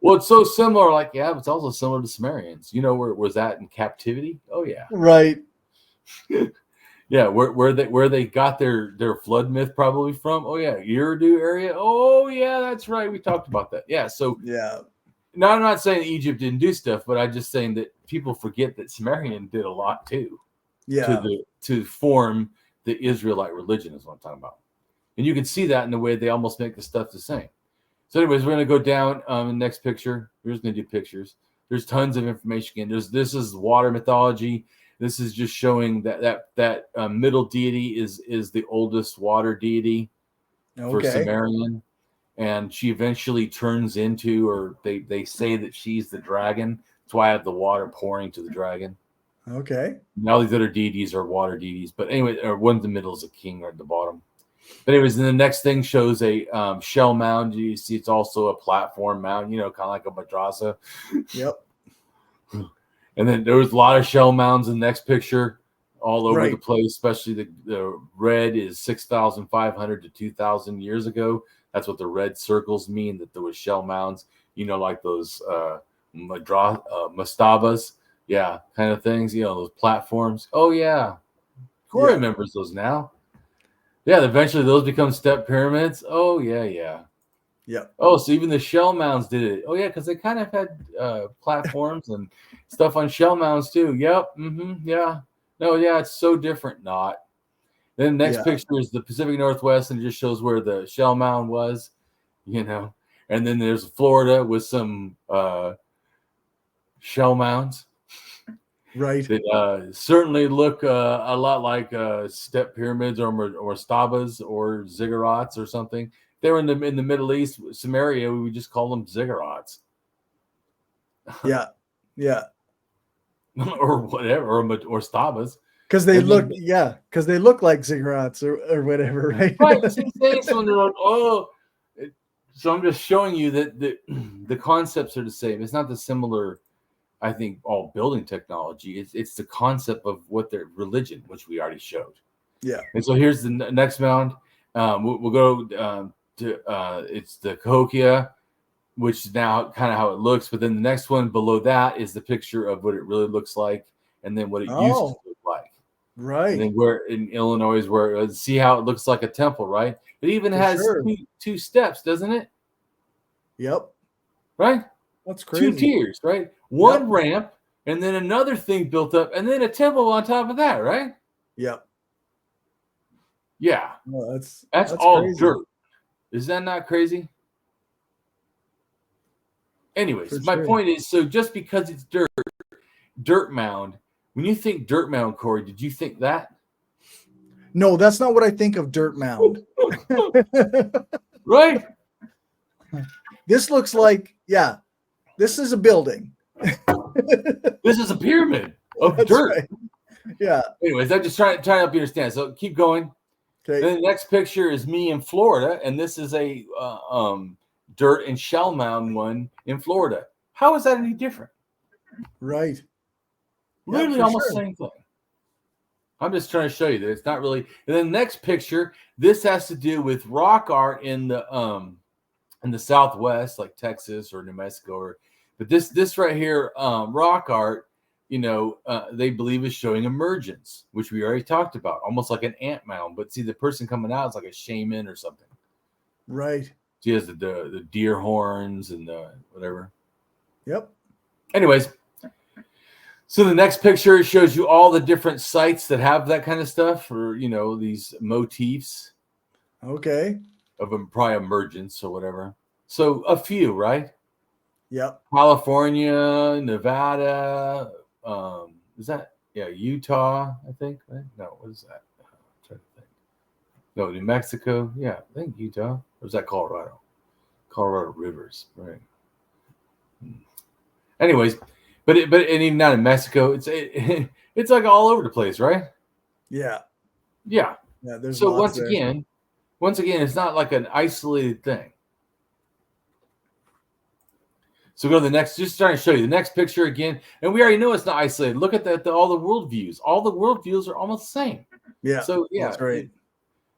Well, it's so similar. Like, yeah, but it's also similar to Sumerians. Where was that in captivity? Oh yeah, right. Yeah, where they got their flood myth probably from. Oh yeah, Eridu area. Oh yeah, that's right. We talked about that. Yeah, so yeah. No, I'm not saying Egypt didn't do stuff, but I'm just saying that people forget that Sumerian did a lot too. Yeah. To form the Israelite religion is what I'm talking about. And you can see that in the way they almost make the stuff the same. So anyways, we're going to go down the next picture. We're just going to do pictures. There's tons of information again. This is water mythology. This is just showing that middle deity is the oldest water deity for Sumerian. And she eventually turns into, or they say that she's the dragon. That's why I have the water pouring to the dragon. Okay. Now these other deities are water deities. But anyway, one in the middle is a king right at the bottom. But anyways, then the next thing shows a shell mound. You see it's also a platform mound, kind of like a madrasa. Yep. And then there was a lot of shell mounds in the next picture all over the place, especially the red is 6,500 to 2,000 years ago. That's what the red circles mean, that there was shell mounds, like those mastabas, kind of things, those platforms. Oh, yeah. Corey remembers those now. Yeah, eventually those become step pyramids. Oh, yeah. Yeah. Oh, so even the shell mounds did it. Oh, yeah, because they kind of had platforms and stuff on shell mounds too. Yep. Mm-hmm. Yeah. No, yeah, it's so different. Not. Then the next picture is the Pacific Northwest, and it just shows where the shell mound was, And then there's Florida with some shell mounds. Right. That certainly look a lot like step pyramids or stabas or ziggurats or something. They were in the Middle East, Siberia. We would just call them ziggurats. Yeah. Yeah. Or whatever, or stabas. Because they look like ziggurats or whatever, right? Right. So they're like, so I'm just showing you that the concepts are the same. It's not the similar, I think, all building technology. It's the concept of what their religion, which we already showed. Yeah. And so here's the next mound. We'll go to it's the Cahokia. which is now kind of how it looks. But then the next one below that is the picture of what it really looks like, and then what it used to look like. Right. And then where in Illinois is where see how it looks like a temple, right? It even has two steps, doesn't it? Yep. Right? That's crazy. 2 tiers, right? One ramp, and then another thing built up, and then a temple on top of that, right? Yep. Yeah. Well, that's all crazy. dirt. Is that not crazy? Anyways, my point is, so just because it's dirt mound, when you think dirt mound, Corey, did you think that? No, that's not what I think of dirt mound. Right? This looks like, this is a building. This is a pyramid of dirt. Right. Yeah. Anyways, I'm just trying to help you understand. So keep going. Okay. Then the next picture is me in Florida, and this is a dirt and shell mound one in Florida. How is that any different? Right. Literally almost the same thing. I'm just trying to show you that it's not really. And then the next picture, this has to do with rock art in the Southwest, like Texas or New Mexico, but this right here, rock art, they believe is showing emergence, which we already talked about, almost like an ant mound. But see, the person coming out is like a shaman or something. Right. She has the deer horns and the whatever. Yep. Anyways, so the next picture shows you all the different sites that have that kind of stuff, or these motifs. Okay. Of probably emergence or whatever. So a few, right? Yep. California, Nevada, is that Utah, I think, right? No, what is that? I'm trying to think. No, New Mexico. Yeah, I think Utah. Or is that Colorado? Colorado Rivers, right? Anyways, but even not in Mexico, it's like all over the place, right? Yeah. Yeah. Yeah. There's so lots once again, it's not like an isolated thing. So go to the next, just trying to show you the next picture again. And we already know it's not isolated. Look at all the worldviews. All the worldviews are almost the same. Yeah. So that's right.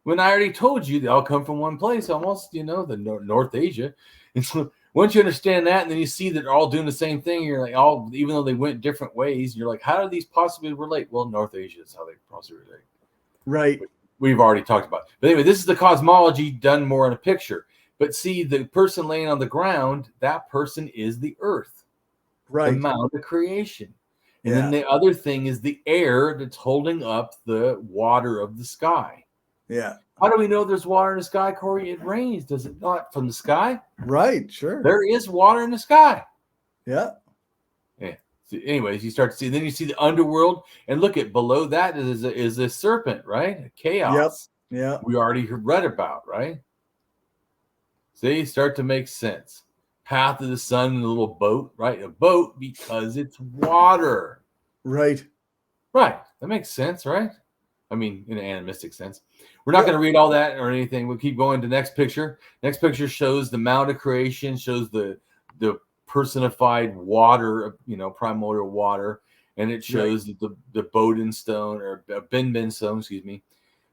When I already told you they all come from one place, almost, the North Asia. And so once you understand that, and then you see that they're all doing the same thing, you're like, even though they went different ways, you're like, how do these possibly relate? Well, North Asia is how they possibly relate. Right. We've already talked about it. But anyway, this is the cosmology done more in a picture. But see, the person laying on the ground, that person is the earth. Right. The Mound of Creation. And then the other thing is the air that's holding up the water of the sky. Yeah. How do we know there's water in the sky, Corey? It rains, does it not, from the sky? Right, sure. There is water in the sky. Yeah. Yeah. So anyways, you start to see, then you see the underworld, and look at below that is a serpent, right? Chaos. Yep. Yeah. We already read about, right? See, start to make sense. Path of the sun in a little boat, right? A boat because it's water. Right. Right. That makes sense, right? I mean, in an animistic sense. We're not going to read all that or anything. We'll keep going to the next picture. Next picture shows the Mound of Creation, shows the personified water, primordial water, and it shows that the Bowden stone or Ben stone, excuse me,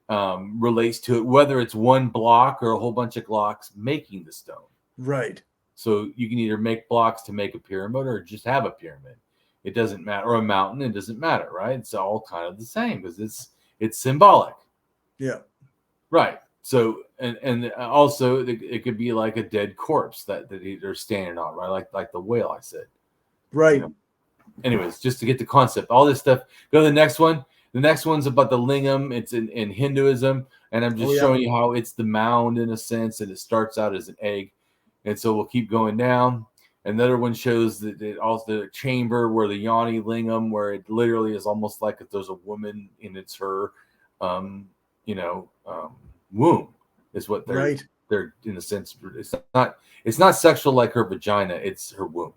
relates to it, whether it's one block or a whole bunch of blocks making the stone. Right. So you can either make blocks to make a pyramid or just have a pyramid. It doesn't matter, or a mountain. It doesn't matter, right? It's all kind of the same because it's symbolic. Yeah. Right. So and also it could be like a dead corpse that they're standing on, right? Like the whale I said. Right. Anyways, just to get the concept, all this stuff. Go to the next one. The next one's about the lingam. It's in Hinduism, and I'm just showing you how it's the mound in a sense, and it starts out as an egg. And so we'll keep going down. Another one shows that also the chamber where the yoni lingam, where it literally is almost like if there's a woman and it's her, womb is what they're in a sense. It's not sexual like her vagina. It's her womb.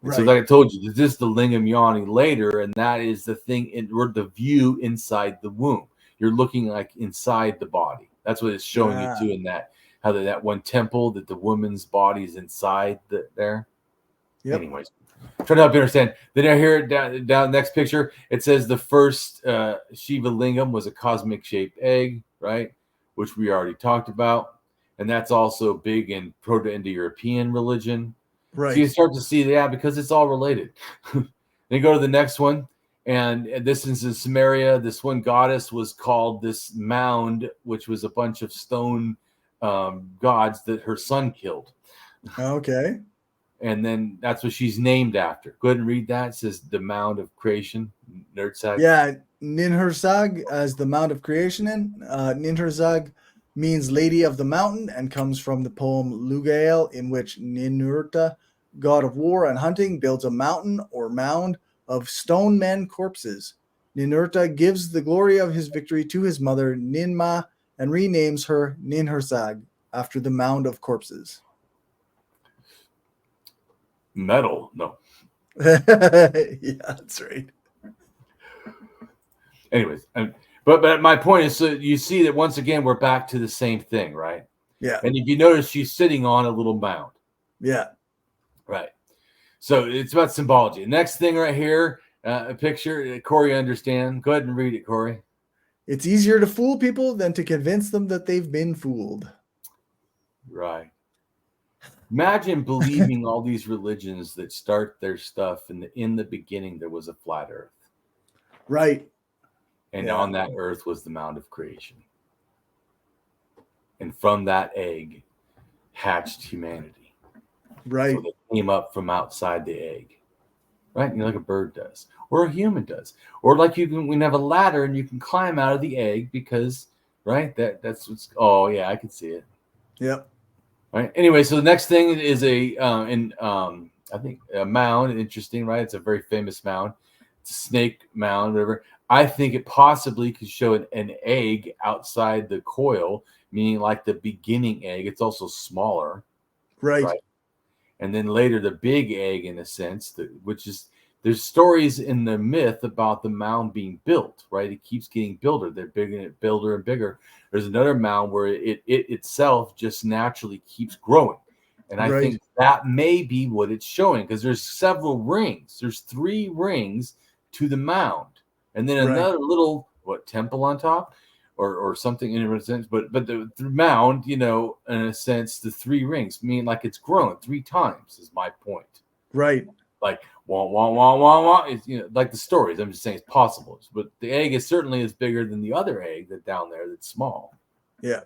Right. So like I told you, this is the lingam yoni later, and that is the thing or the view inside the womb. You're looking like inside the body. That's what it's showing you too in that. How that one temple that the woman's body is inside there. Yep. Anyways, try to help you understand. Then I hear it down next picture. It says the first Shiva lingam was a cosmic shaped egg, right? Which we already talked about. and that's also big in Proto-Indo-European religion. Right. So you start to see, because it's all related. Then you go to the next one, and this is in Siberia. This one goddess was called this mound, which was a bunch of stone gods that her son killed. Okay. And then that's what she's named after. Go ahead and read that. It says the Mound of Creation. Nerdsag. Yeah, Ninhursag as the Mound of Creation. Ninhursag means Lady of the Mountain and comes from the poem Lugael, in which Ninurta, god of war and hunting, builds a mountain or mound of stone men corpses. Ninurta gives the glory of his victory to his mother Ninma and renames her Ninhursag after the mound of corpses. Metal. No. Yeah, that's right. Anyways, but my point is, so you see that once again we're back to the same thing, right? Yeah. And if you notice, she's sitting on a little mound. Yeah. Right. So it's about symbology. Next thing right here, a picture. Corey, understand? Go ahead and read it, Corey. It's easier to fool people than to convince them that they've been fooled. Right. Imagine believing all these religions that start their stuff in the beginning there was a flat earth. Right. And on that earth was the Mound of Creation. And from that egg hatched humanity. Right. So they came up from outside the egg. Right? Like a bird does. Or a human does. Or like we can have a ladder and you can climb out of the egg because, right? That's what's, I can see it. Yep. Right. Anyway, so the next thing is I think a mound. Interesting, right? It's a very famous mound. It's a snake mound, whatever. I think it possibly could show an egg outside the coil, meaning like the beginning egg. It's also smaller. Right. And then later the big egg, in a sense, which is, there's stories in the myth about the mound being built, right? It keeps getting builder. They're bigger and bigger. There's another mound where it itself just naturally keeps growing. And I think that may be what it's showing, because there's several rings. There's 3 rings to the mound. And then another little, temple on top or something in a sense. But the mound, in a sense, the 3 rings mean like it's grown 3 times is my point. Right. Like, wah. It's, like the stories. I'm just saying it's possible. But the egg is certainly bigger than the other egg that's down there that's small. Yeah.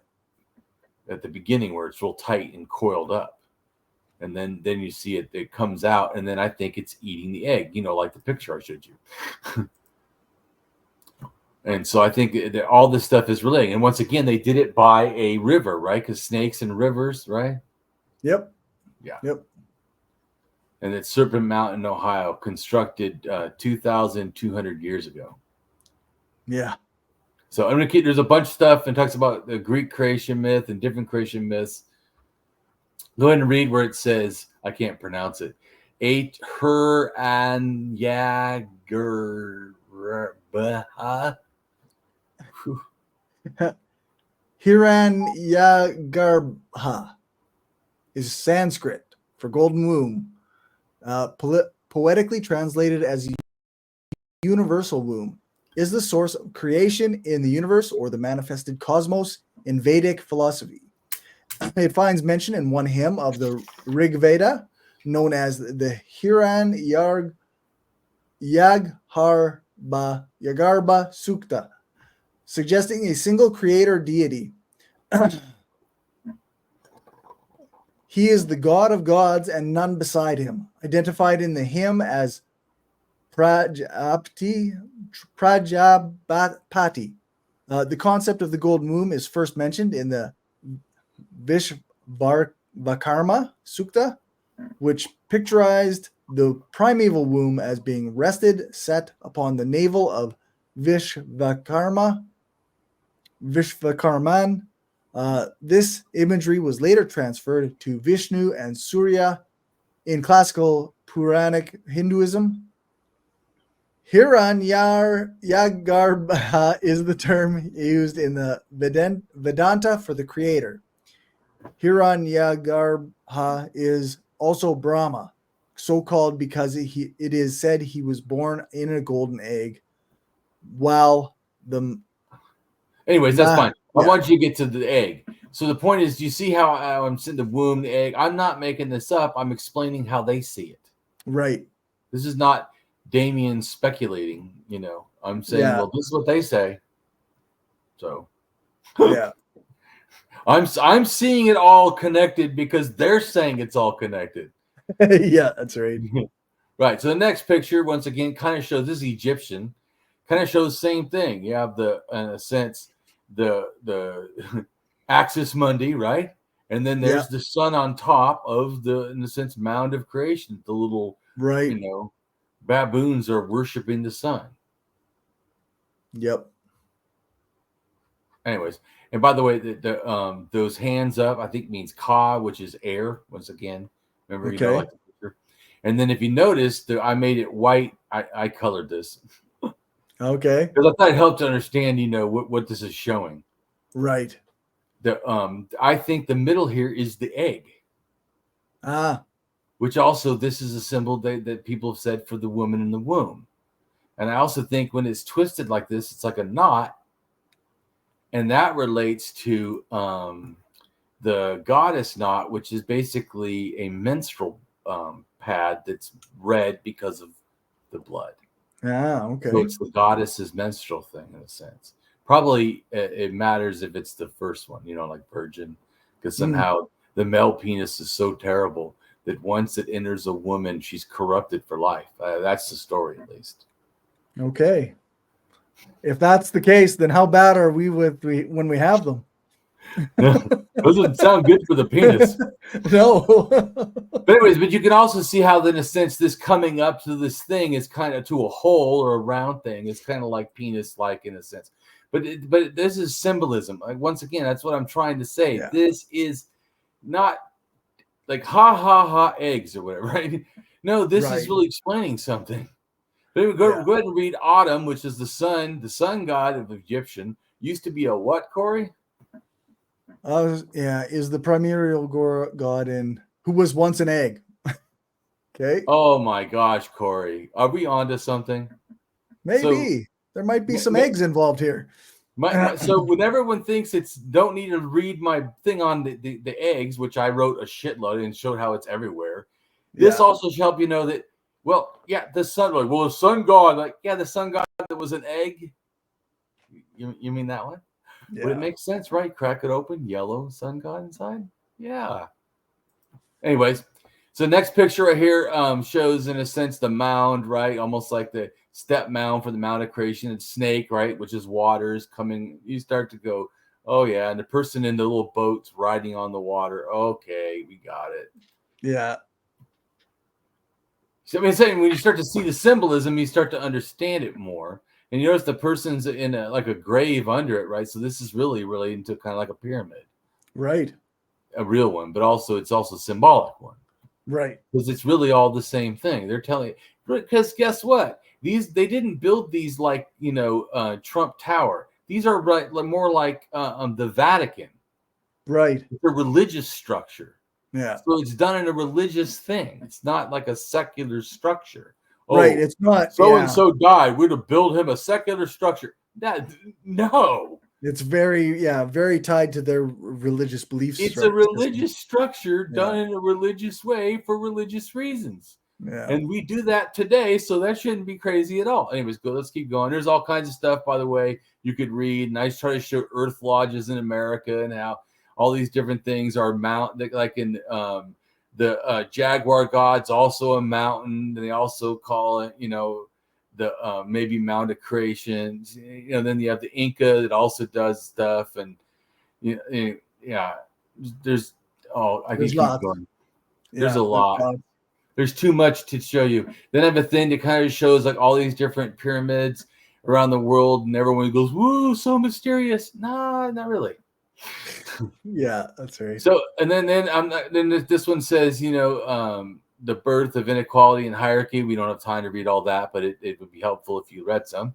At the beginning where it's real tight and coiled up. And then you see it comes out, and then I think it's eating the egg, like the picture I showed you. And so I think that all this stuff is relating. And once again, they did it by a river, right? Because snakes and rivers, right? Yep. Yeah. Yep. And it's Serpent Mountain, Ohio, constructed 2,200 years ago. Yeah. So I'm going to keep, there's a bunch of stuff and talks about the Greek creation myth and different creation myths. Go ahead and read where it says, I can't pronounce it. Hiranyagarbha. Hiranyagarbha is Sanskrit for golden womb, poetically translated as universal womb, is the source of creation in the universe or the manifested cosmos in Vedic philosophy. It finds mention in one hymn of the Rig Veda, known as the Hiranyagarbha Sukta, suggesting a single creator deity. He is the god of gods and none beside him, identified in the hymn as Prajapati. The concept of the golden womb is first mentioned in the Vishvakarma Sukta, which picturized the primeval womb as being rested, set upon the navel of Vishvakarman. This imagery was later transferred to Vishnu and Surya in classical Puranic Hinduism. Hiranyagarbha is the term used in the Vedanta for the creator. Hiranyagarbha is also Brahma, so called because it is said he was born in a golden egg. While the Anyways, that's fine. I want you to get to the egg. So the point is, you see how I'm saying the womb, the egg. I'm not making this up. I'm explaining how they see it. Right. This is not Damien speculating. I'm saying, well, this is what they say. So, yeah. I'm seeing it all connected because they're saying it's all connected. Yeah, that's right. Right. So the next picture, once again, kind of shows this is Egyptian. Kind of shows the same thing. You have in a sense, the axis mundi, right? And then there's the sun on top of in a sense, Mound of Creation. The little, right. Baboons are worshiping the sun. Yep. Anyways, and by the way, those hands up, I think means Ka, which is air. Once again, remember, like the picture. And then if you notice, I made it white. I colored this. Okay. Because I thought it helped to understand, what this is showing. Right. I think the middle here is the egg. Which also, this is a symbol that people have said for the woman in the womb. And I also think when it's twisted like this, it's like a knot. And that relates to the goddess knot, which is basically a menstrual pad that's red because of the blood. Okay. So it's the goddess's menstrual thing in a sense. Probably it matters if it's the first one, like virgin, because somehow the male penis is so terrible that once it enters a woman, she's corrupted for life. That's the story, at least. Okay. If that's the case, then how bad are we when we have them? Doesn't sound good for the penis. No. But anyways, but you can also see how, in a sense, this coming up to this thing is kind of to a hole or a round thing. It's kind of like penis-like in a sense. But this is symbolism. Like, once again, that's what I'm trying to say. Yeah. This is not like ha ha ha eggs or whatever, right? No, this is really explaining something. But go ahead and read Autumn, which is the sun god of Egyptian. Used to be a what, Corey? Is the primordial god who was once an egg. Okay. Oh my gosh, Corey. Are we onto something? Maybe. There might be some eggs involved here. So when everyone thinks don't need to read my thing on the eggs, which I wrote a shitload and showed how it's everywhere. This also should help you know that, the sun, the sun god, the sun god that was an egg. You mean that one? Yeah. Would it make sense, right? Crack it open, yellow sun god inside. Yeah. Anyways, so next picture right here shows, in a sense, the mound, right? Almost like the step mound for the Mound of Creation. It's snake, right? Which is waters coming. You start to go, oh yeah, and the person in the little boats riding on the water. Okay, we got it. Yeah. So I mean, saying when you start to see the symbolism, you start to understand it more. And you notice the person's in a grave under it, right? So this is really relating to kind of like a pyramid. Right. A real one, but it's also a symbolic one. Right. Because it's really all the same thing. They're telling you, because guess what? They didn't build these like, Trump Tower. These are more like the Vatican. Right. It's a religious structure. Yeah. So it's done in a religious thing. It's not like a secular structure. Right. It's not. So-and-so died. We're to build him a secular structure. No. It's very tied to their religious beliefs. It's a religious structure done in a religious way for religious reasons. Yeah. And we do that today, so that shouldn't be crazy at all. Anyways, let's keep going. There's all kinds of stuff, by the way, you could read. And I try to show Earth lodges in America and how all these different things are like in the Jaguar God's also a mountain. They also call it, the maybe Mound of Creation. Then you have the Inca that also does stuff, and there's I can keep going. There's a lot. There's too much to show you. Then I have a thing that kind of shows like all these different pyramids around the world, and everyone goes, "Woo, so mysterious." Nah, not really. Yeah, that's right. So, and then this one says, the birth of inequality and hierarchy. We don't have time to read all that, but it would be helpful if you read some.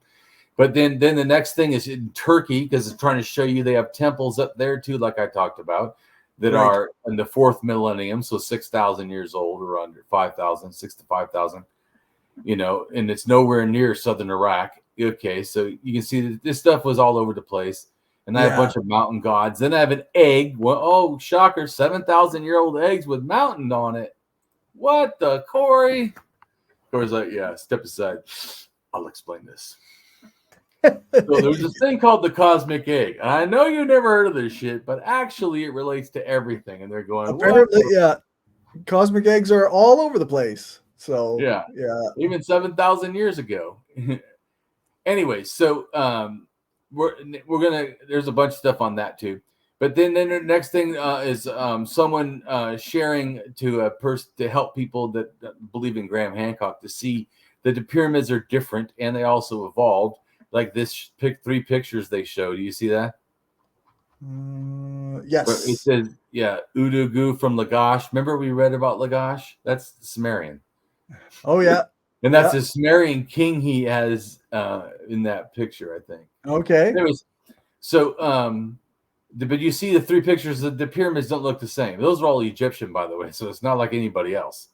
But then the next thing is in Turkey, because it's trying to show you they have temples up there too, like I talked about, that are in the 4th millennium, so 6,000 years old or under 5,000, 6,000 to 5,000, and it's nowhere near southern Iraq. Okay, so you can see that this stuff was all over the place. And I have a bunch of mountain gods. Then I have an egg. Well, oh, shocker, 7,000-year-old eggs with mountain on it. What the, Corey? Corey's like, yeah, step aside. I'll explain this. So there's this thing called the cosmic egg. And I know you've never heard of this shit, but actually it relates to everything. And they're going, apparently, yeah, cosmic eggs are all over the place. So yeah, even 7,000 years ago. Anyway, so we're gonna. There's a bunch of stuff on that too. But then the next thing is someone sharing to a person to help people that believe in Graham Hancock to see that the pyramids are different and they also evolved. Like this three pictures they show. Do you see that? Yes. It says, yeah, Udugu from Lagash. Remember we read about Lagash? That's the Sumerian. Oh, yeah. And that's the Sumerian king he has in that picture, I think. Okay. Anyways, so, but you see the three pictures, the pyramids don't look the same. Those are all Egyptian, by the way, so it's not like anybody else.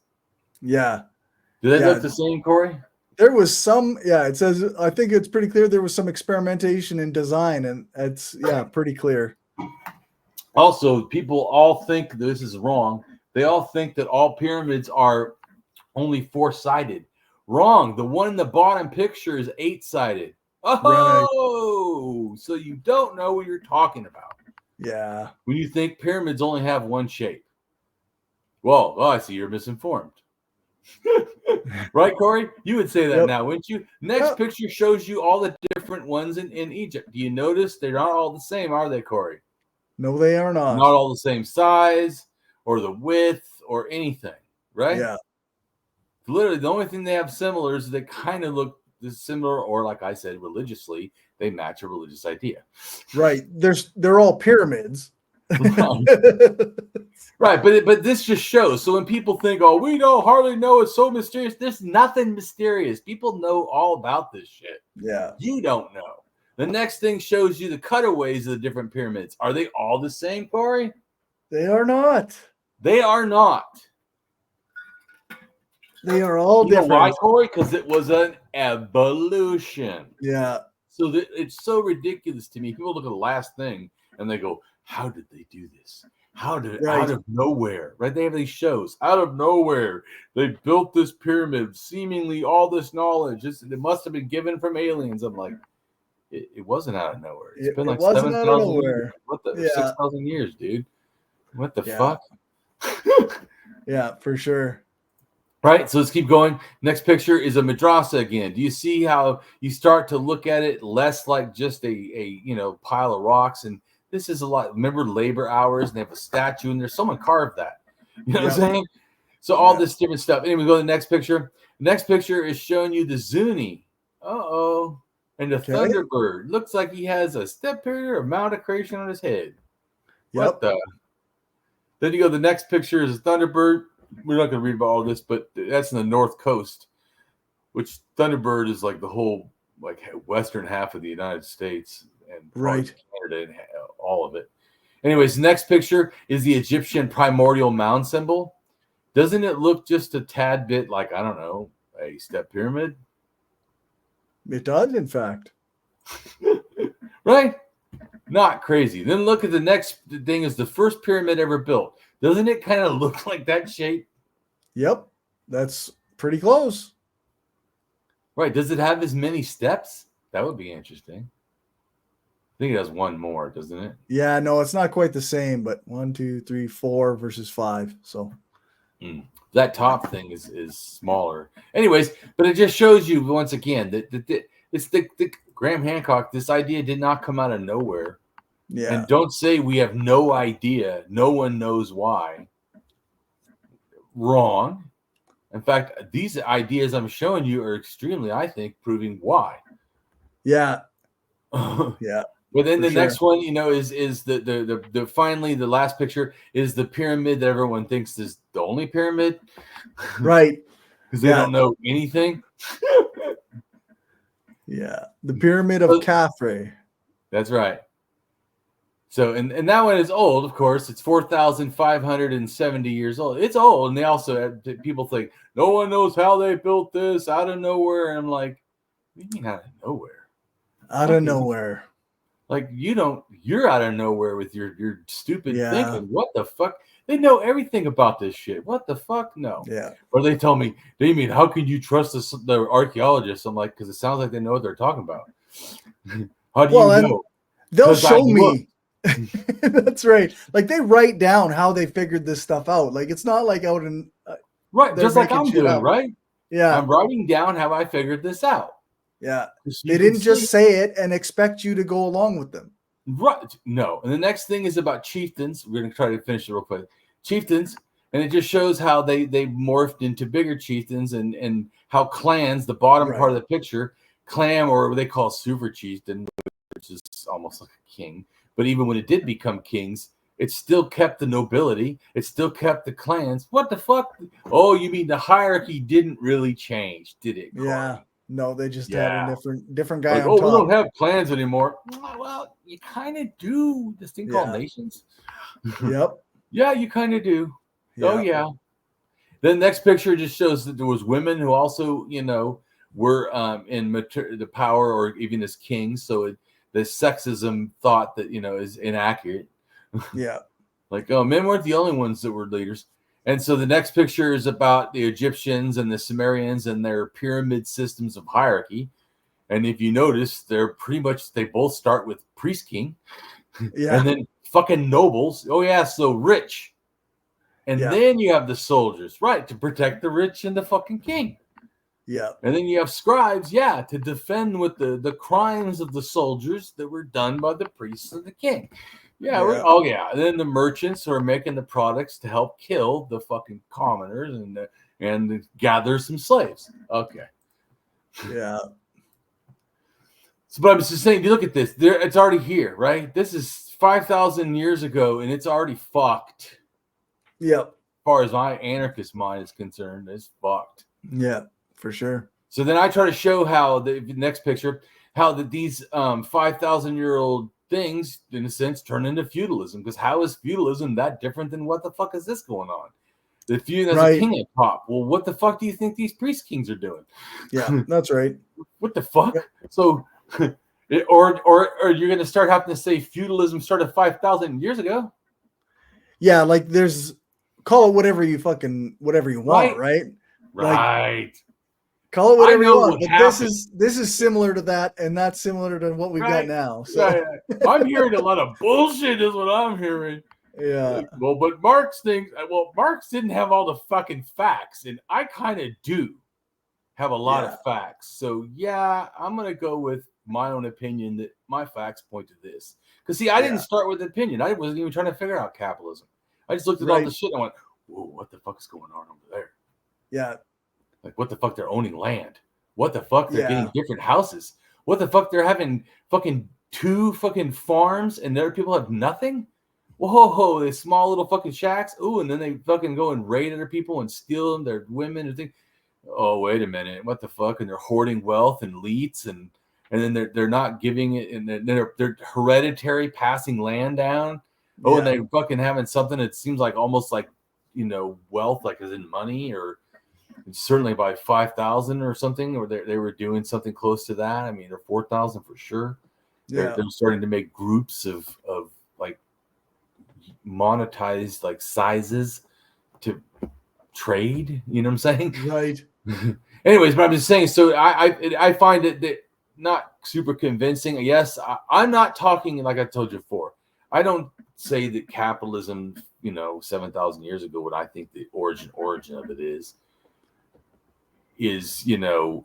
Yeah. Do they look the same, Corey? There was some, it says, I think it's pretty clear there was some experimentation in design, and it's, pretty clear. Also, people all think this is wrong. They all think that all pyramids are only four-sided. Wrong. The one in the bottom picture is eight-sided. Oh, right. So you don't know what you're talking about. Yeah. When you think pyramids only have one shape. Well, I see you're misinformed. Right, Corey? You would say that now, wouldn't you? Next picture shows you all the different ones in Egypt. Do you notice they're not all the same, are they, Corey? No, they are not. Not all the same size or the width or anything, right? Yeah. Literally, the only thing they have similar is they kind of look similar, or like I said, religiously, they match a religious idea. Right. They're all pyramids. Right, but this just shows. So when people think, oh, we don't hardly know, it's so mysterious, there's nothing mysterious. People know all about this shit. Yeah. You don't know. The next thing shows you the cutaways of the different pyramids. Are they all the same, Corey? They are not. They are not. They are all different. You know why, Corey? Because it was an evolution. Yeah. So it's so ridiculous to me. People look at the last thing and they go, how did they do this? Out of nowhere, right? They have these shows. Out of nowhere, they built this pyramid, seemingly all this knowledge. It must have been given from aliens. I'm like, it wasn't out of nowhere. It's been like 7,000 years. What the 6,000 years, dude? What the fuck? Yeah, for sure. Right, so let's keep going. Next picture is a madrasa again. Do you see how you start to look at it less like just a pile of rocks? And this is a lot. Remember labor hours, and they have a statue, and there's someone carved that. You know what I'm saying? So all this different stuff. Anyway, go to the next picture. The next picture is showing you the Zuni. Uh-oh. And the Thunderbird. Looks like he has a step period or Mound of Creation on his head. What the? Then you go to the next picture is a Thunderbird. We're not going to read about all this, but that's in the North Coast, which Thunderbird is like the whole western half of the United States and Canada and all of it. Anyways, next picture is the Egyptian primordial mound symbol. Doesn't it look just a tad bit like, I don't know, a step pyramid? It does, in fact. Right? Not crazy. Then look at the next thing is the first pyramid ever built. Doesn't it kind of look like that shape? Yep. That's pretty close. Right. Does it have as many steps? That would be interesting. I think it has one more, doesn't it? Yeah, no, it's not quite the same, but 1, 2, 3, 4 versus 5. So that top thing is smaller. Anyways, but it just shows you once again that it's the Graham Hancock. This idea did not come out of nowhere. Yeah. And don't say we have no idea. No one knows why. Wrong. In fact, these ideas I'm showing you are extremely, I think, proving why. Yeah. Yeah. But then the next one, is the finally the last picture is the pyramid that everyone thinks is the only pyramid. Right. Because they don't know anything. Yeah. The Pyramid of Khafre. That's right. So, and that one is old, of course. It's 4,570 years old. It's old. And they also have, people think, no one knows how they built this out of nowhere. And I'm like, what do you mean out of nowhere? Out of nowhere. Like you're out of nowhere with your stupid Yeah. thinking. What the fuck? They know everything about this shit. What the fuck? No. Yeah. Or they tell me, Damien, how can you trust the archaeologists? I'm like, because it sounds like they know what they're talking about. How do you know? They'll 'Cause I show look. me. That's right. Like they write down how they figured this stuff out. Like it's not like out in Right, they're just like making I'm shit doing, up. right? Yeah. I'm writing down how I figured this out. Yeah. 'Cause They you can didn't just see- say it and expect you to go along with them. Right. No. And the next thing is about chieftains. We're going to try to finish it real quick. Chieftains, and it just shows how they morphed into bigger chieftains and how clans, the bottom Right. part of the picture, clan, or what they call super chieftain, which is almost like a king. But even when it did become kings, it still kept the nobility. It still kept the clans. What the fuck? Oh, you mean the hierarchy didn't really change, did it? Yeah. Carney? No, they just had Yeah. a different guy Like, on oh, top. we don't have clans anymore. Well, you kind of do. This thing called Yeah. nations. Yep. Yeah, you kind of do. Oh, Yep. yeah. Then the next picture just shows that there was women who also, were in the power or even as kings. So the sexism thought that, is inaccurate. Yeah. Like, oh, men weren't the only ones that were leaders. And so the next picture is about the Egyptians and the Sumerians and their pyramid systems of hierarchy. And if you notice, they both start with priest king. Yeah. And then fucking nobles. Oh, yeah, so rich. And Yeah. then you have the soldiers, right, to protect the rich and the fucking king. Yeah. And then you have scribes, to defend with the crimes of the soldiers that were done by the priests and the king. Yeah. And then the merchants who are making the products to help kill the fucking commoners and gather some slaves. Okay. Yeah. So, but I'm just saying, if you look at this, it's already here, right? This is 5,000 years ago, and it's already fucked. Yep. As far as my anarchist mind is concerned, it's fucked. Yeah, for sure. So then I try to show how the next picture, how these 5,000-year-old things, in a sense, turn into feudalism. Because how is feudalism that different than what the fuck is this going on? The feud as a king at top. Well, what the fuck do you think these priest kings are doing? Yeah, that's right. What the fuck? Yep. So, or you're going to start having to say feudalism started 5,000 years ago? Yeah, like call it whatever you want, right? Right. Call it whatever you want. What But this is similar to that, and that's similar to what we've got now. So I'm hearing a lot of bullshit, is what I'm hearing. yeah. Well, but Marx didn't have all the fucking facts, and I kind of do have a lot of facts. So yeah, I'm gonna go with my own opinion that my facts point to this. Because see, I didn't start with opinion. I wasn't even trying to figure out capitalism. I just looked at all the shit and I went, "Whoa, what the fuck is going on over there?" Yeah. Like, what the fuck? They're owning land. What the fuck? They're getting different houses. What the fuck? They're having fucking 2 fucking farms and other people have nothing? Whoa, they small little fucking shacks. Ooh, and then they fucking go and raid other people and steal them, their women and things. Oh, wait a minute. What the fuck? And they're hoarding wealth and leets and then they're not giving it, and they're hereditary passing land down. Oh, and they fucking having something that seems like almost like, wealth, like as in money, or certainly by 5,000 or something, or they were doing something close to that. I mean, they're 4,000 for sure. They're starting to make groups of like monetized like sizes to trade. You know what I'm saying? Right. Anyways, but I'm just saying. So I find it that not super convincing. Yes, I'm not talking like I told you before. I don't say that capitalism, 7,000 years ago, what I think the origin of it is, to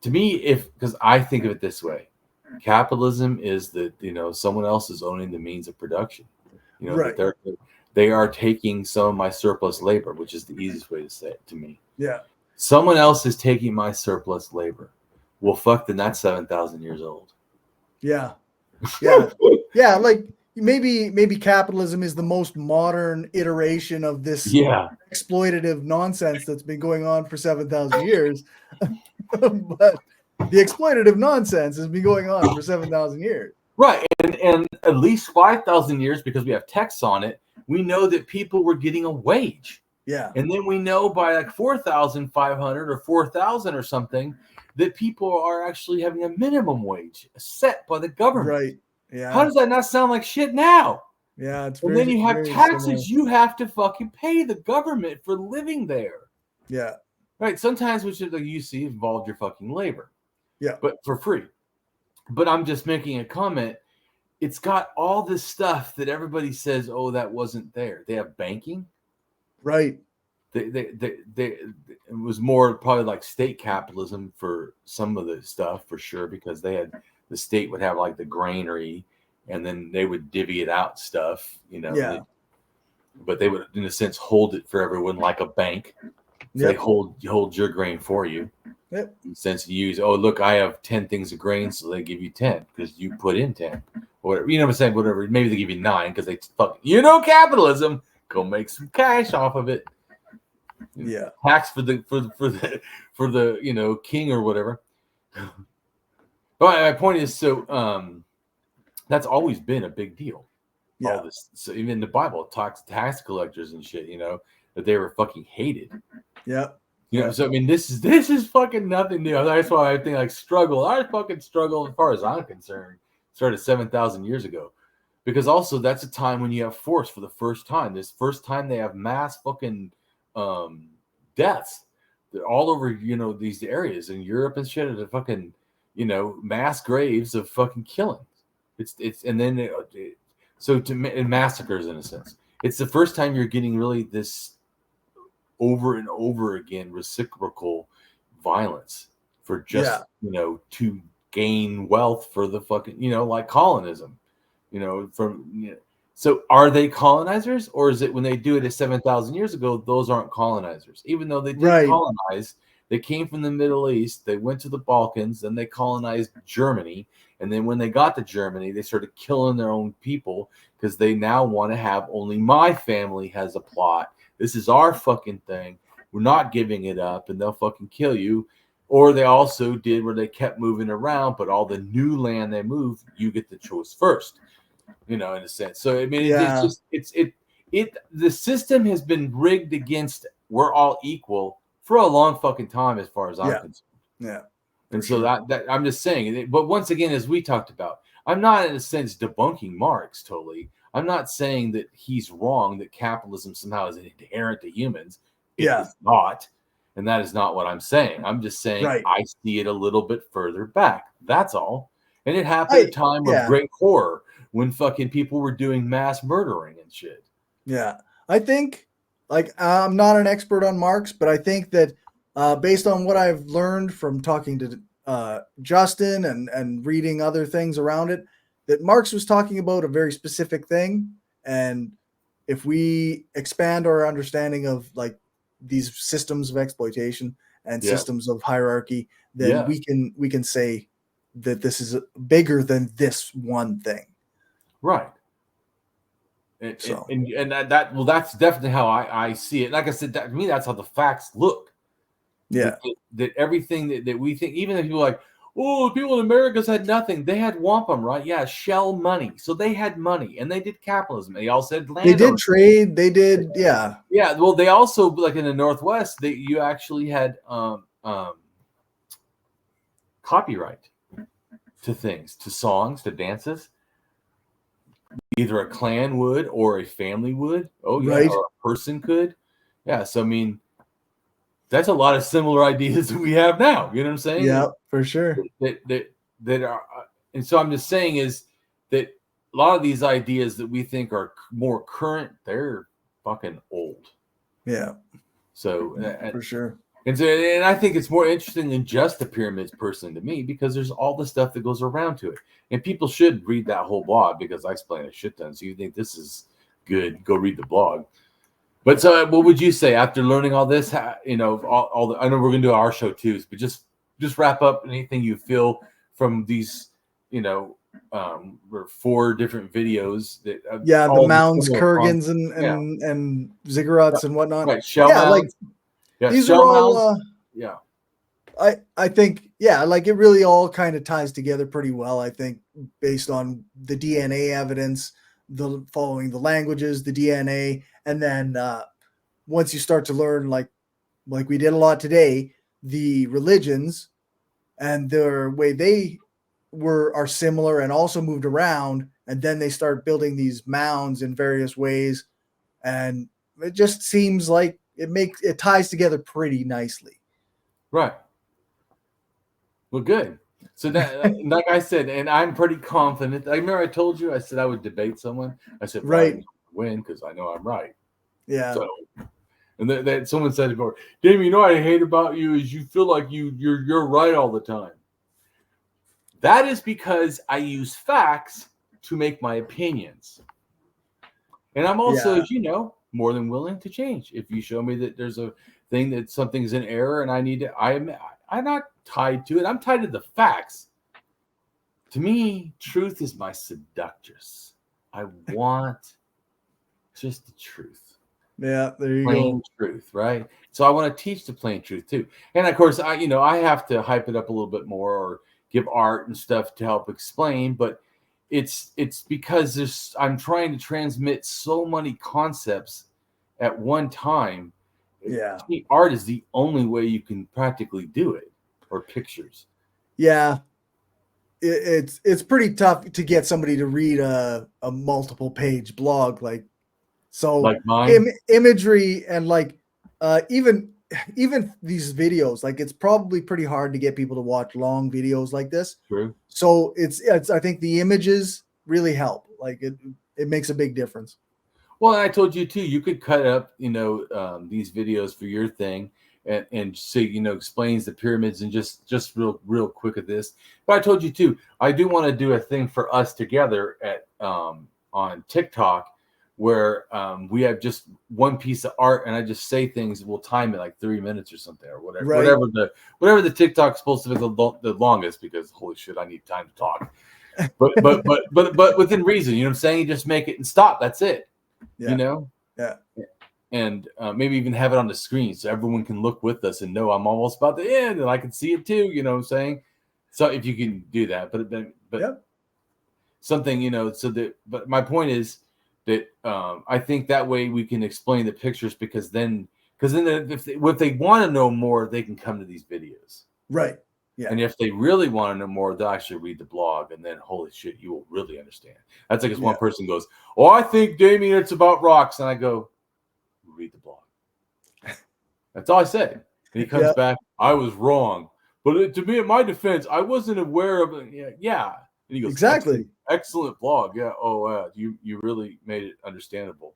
me, because I think of it this way, capitalism is that, someone else is owning the means of production. That they are taking some of my surplus labor, which is the easiest way to say it to me. Yeah. Someone else is taking my surplus labor. Well, fuck, then that's 7,000 years old. Yeah. Yeah. Yeah. Like maybe capitalism is the most modern iteration of this exploitative nonsense that's been going on for 7,000 years. But the exploitative nonsense has been going on for 7,000 years. Right. And at least 5,000 years, because we have texts on it, we know that people were getting a wage. Yeah. And then we know by like 4,500 or 4,000 or something that people are actually having a minimum wage set by the government. Right. Yeah. How does that not sound like shit now? Yeah, it's And very, then you have very taxes similar. you have to fucking pay the government for living there. Yeah. Right? Sometimes which is like you see involved your fucking labor. Yeah. But for free. But I'm just making a comment. It's got all this stuff that everybody says, oh, that wasn't there. They have banking. Right. It was more probably like state capitalism for some of the stuff for sure, because the state would have like the granary and then they would divvy it out stuff, Yeah. But they would in a sense hold it for everyone like a bank. So they hold your grain for you. Yep. In the sense you use, oh look, I have 10 things of grain, so they give you 10 because you put in 10. Or whatever, what I'm saying, whatever. Maybe they give you 9 because they capitalism. Go make some cash off of it. Yeah. Tax for the king or whatever. But my point is, so that's always been a big deal. Yeah. All this, so even in the Bible, it talks tax collectors and shit, that they were fucking hated. Yeah. So I mean, this is fucking nothing new. That's why I think I fucking struggle as far as I'm concerned. Started 7,000 years ago, because also that's a time when you have force for the first time. This first time they have mass fucking deaths. They're all over these areas in Europe and shit. Are fucking mass graves of fucking killings. It's and then and massacres in a sense. It's the first time you're getting really this over and over again reciprocal violence for just to gain wealth for the fucking like colonism, so are they colonizers, or is it when they do it 7,000 years ago, those aren't colonizers, even though they did colonize? They came from the Middle East, they went to the Balkans, then they colonized Germany, and then when they got to Germany, they started killing their own people because they now want to have only my family has a plot. This is our fucking thing. We're not giving it up, and they'll fucking kill you. Or they also did where they kept moving around, but all the new land they moved, you get the choice first, in a sense. So I mean, the system has been rigged against we're all equal for a long fucking time, as far as I'm concerned. Yeah. And so that I'm just saying. But once again, as we talked about, I'm not in a sense debunking Marx totally. I'm not saying that he's wrong, that capitalism somehow is inherent to humans. It is not. And that is not what I'm saying. I'm just saying I see it a little bit further back. That's all. And it happened at a time of great horror when fucking people were doing mass murdering and shit. Yeah. I think, I'm not an expert on Marx, but I think that based on what I've learned from talking to Justin and reading other things around it, that Marx was talking about a very specific thing. And if we expand our understanding of these systems of exploitation and systems of hierarchy, then we can say that this is bigger than this one thing. Right. That's definitely how I see it. Like I said, to me, that's how the facts look. Yeah. That everything that we think, even if people are like, oh, people in America had nothing. They had wampum, right? Yeah, shell money. So they had money, and they did capitalism. They all said land. They did trade. They did, yeah. Well, they also, like in the Northwest, you actually had copyright to things, to songs, to dances. Either a clan would or a family would. Oh, yeah, or a person could. Yeah, so I mean, that's a lot of similar ideas that we have now. You know what I'm saying? Yeah, for sure. That are, and so I'm just saying is that a lot of these ideas that we think are more current, they're fucking old. Yeah. So for sure. And I think it's more interesting than just the pyramids personally to me, because there's all the stuff that goes around to it. And people should read that whole blog because I explain a shit ton. So you think this is good, go read the blog. But so what would you say after learning all this, all the, I know we're going to do our show too, but just wrap up anything you feel from these, 4 different videos that the Mounds, Kurgans and Ziggurats and whatnot. Right. Shell mounds. These are all I think it really all kind of ties together pretty well, I think, based on the DNA evidence, following the languages, the DNA, and then once you start to learn like we did a lot today, the religions and their way they are similar and also moved around, and then they start building these mounds in various ways, and it just seems like it ties together pretty nicely. Right. Well, good. So that, like I said, and I'm pretty confident. I remember I told you, I said I would debate someone. I said, Right. I win because I know I'm right. Yeah. So, and that someone said before, Damien, you know what I hate about you is you feel like you're right all the time. That is because I use facts to make my opinions. And I'm also, as you know, more than willing to change. If you show me that there's a thing that something's in error and I need to, I'm not tied to it. I'm tied to the facts. To me, truth is my seductress. I want just the truth. Yeah, there you plain go. Truth, right? So I want to teach the plain truth too. And of course, I have to hype it up a little bit more or give art and stuff to help explain, but it's because I'm trying to transmit so many concepts at one time. Yeah. Art is the only way you can practically do it, or pictures. Yeah. It's pretty tough to get somebody to read a multiple page blog like mine. Imagery and even these videos, like it's probably pretty hard to get people to watch long videos like this. True. So it's I think the images really help. Like it makes a big difference. Well, and I told you too, you could cut up, these videos for your thing and say, explains the pyramids and just real quick at this. But I told you too, I do want to do a thing for us together at on TikTok where we have just one piece of art and I just say things. We'll time it like 3 minutes or something or whatever, right. whatever the TikTok's supposed to be the longest, because holy shit, I need time to talk. But within reason, you know what I'm saying? You just make it and stop. That's it. Yeah. Yeah. And maybe even have it on the screen so everyone can look with us and know I'm almost about to end and I can see it too. You know what I'm saying? So if you can do that, but yep. Something, but my point is that I think that way we can explain the pictures because then if they want to know more, they can come to these videos. Right. Yeah. And if they really want to know more, they'll actually read the blog, and then holy shit, you will really understand. That's like if one person goes, "Oh, I think, Damien, it's about rocks," and I go, "Read the blog." That's all I said. And he comes back, "I was wrong, but to me, in my defense, I wasn't aware of it." Yeah. And he goes, exactly. Excellent blog. Yeah. Oh, you really made it understandable.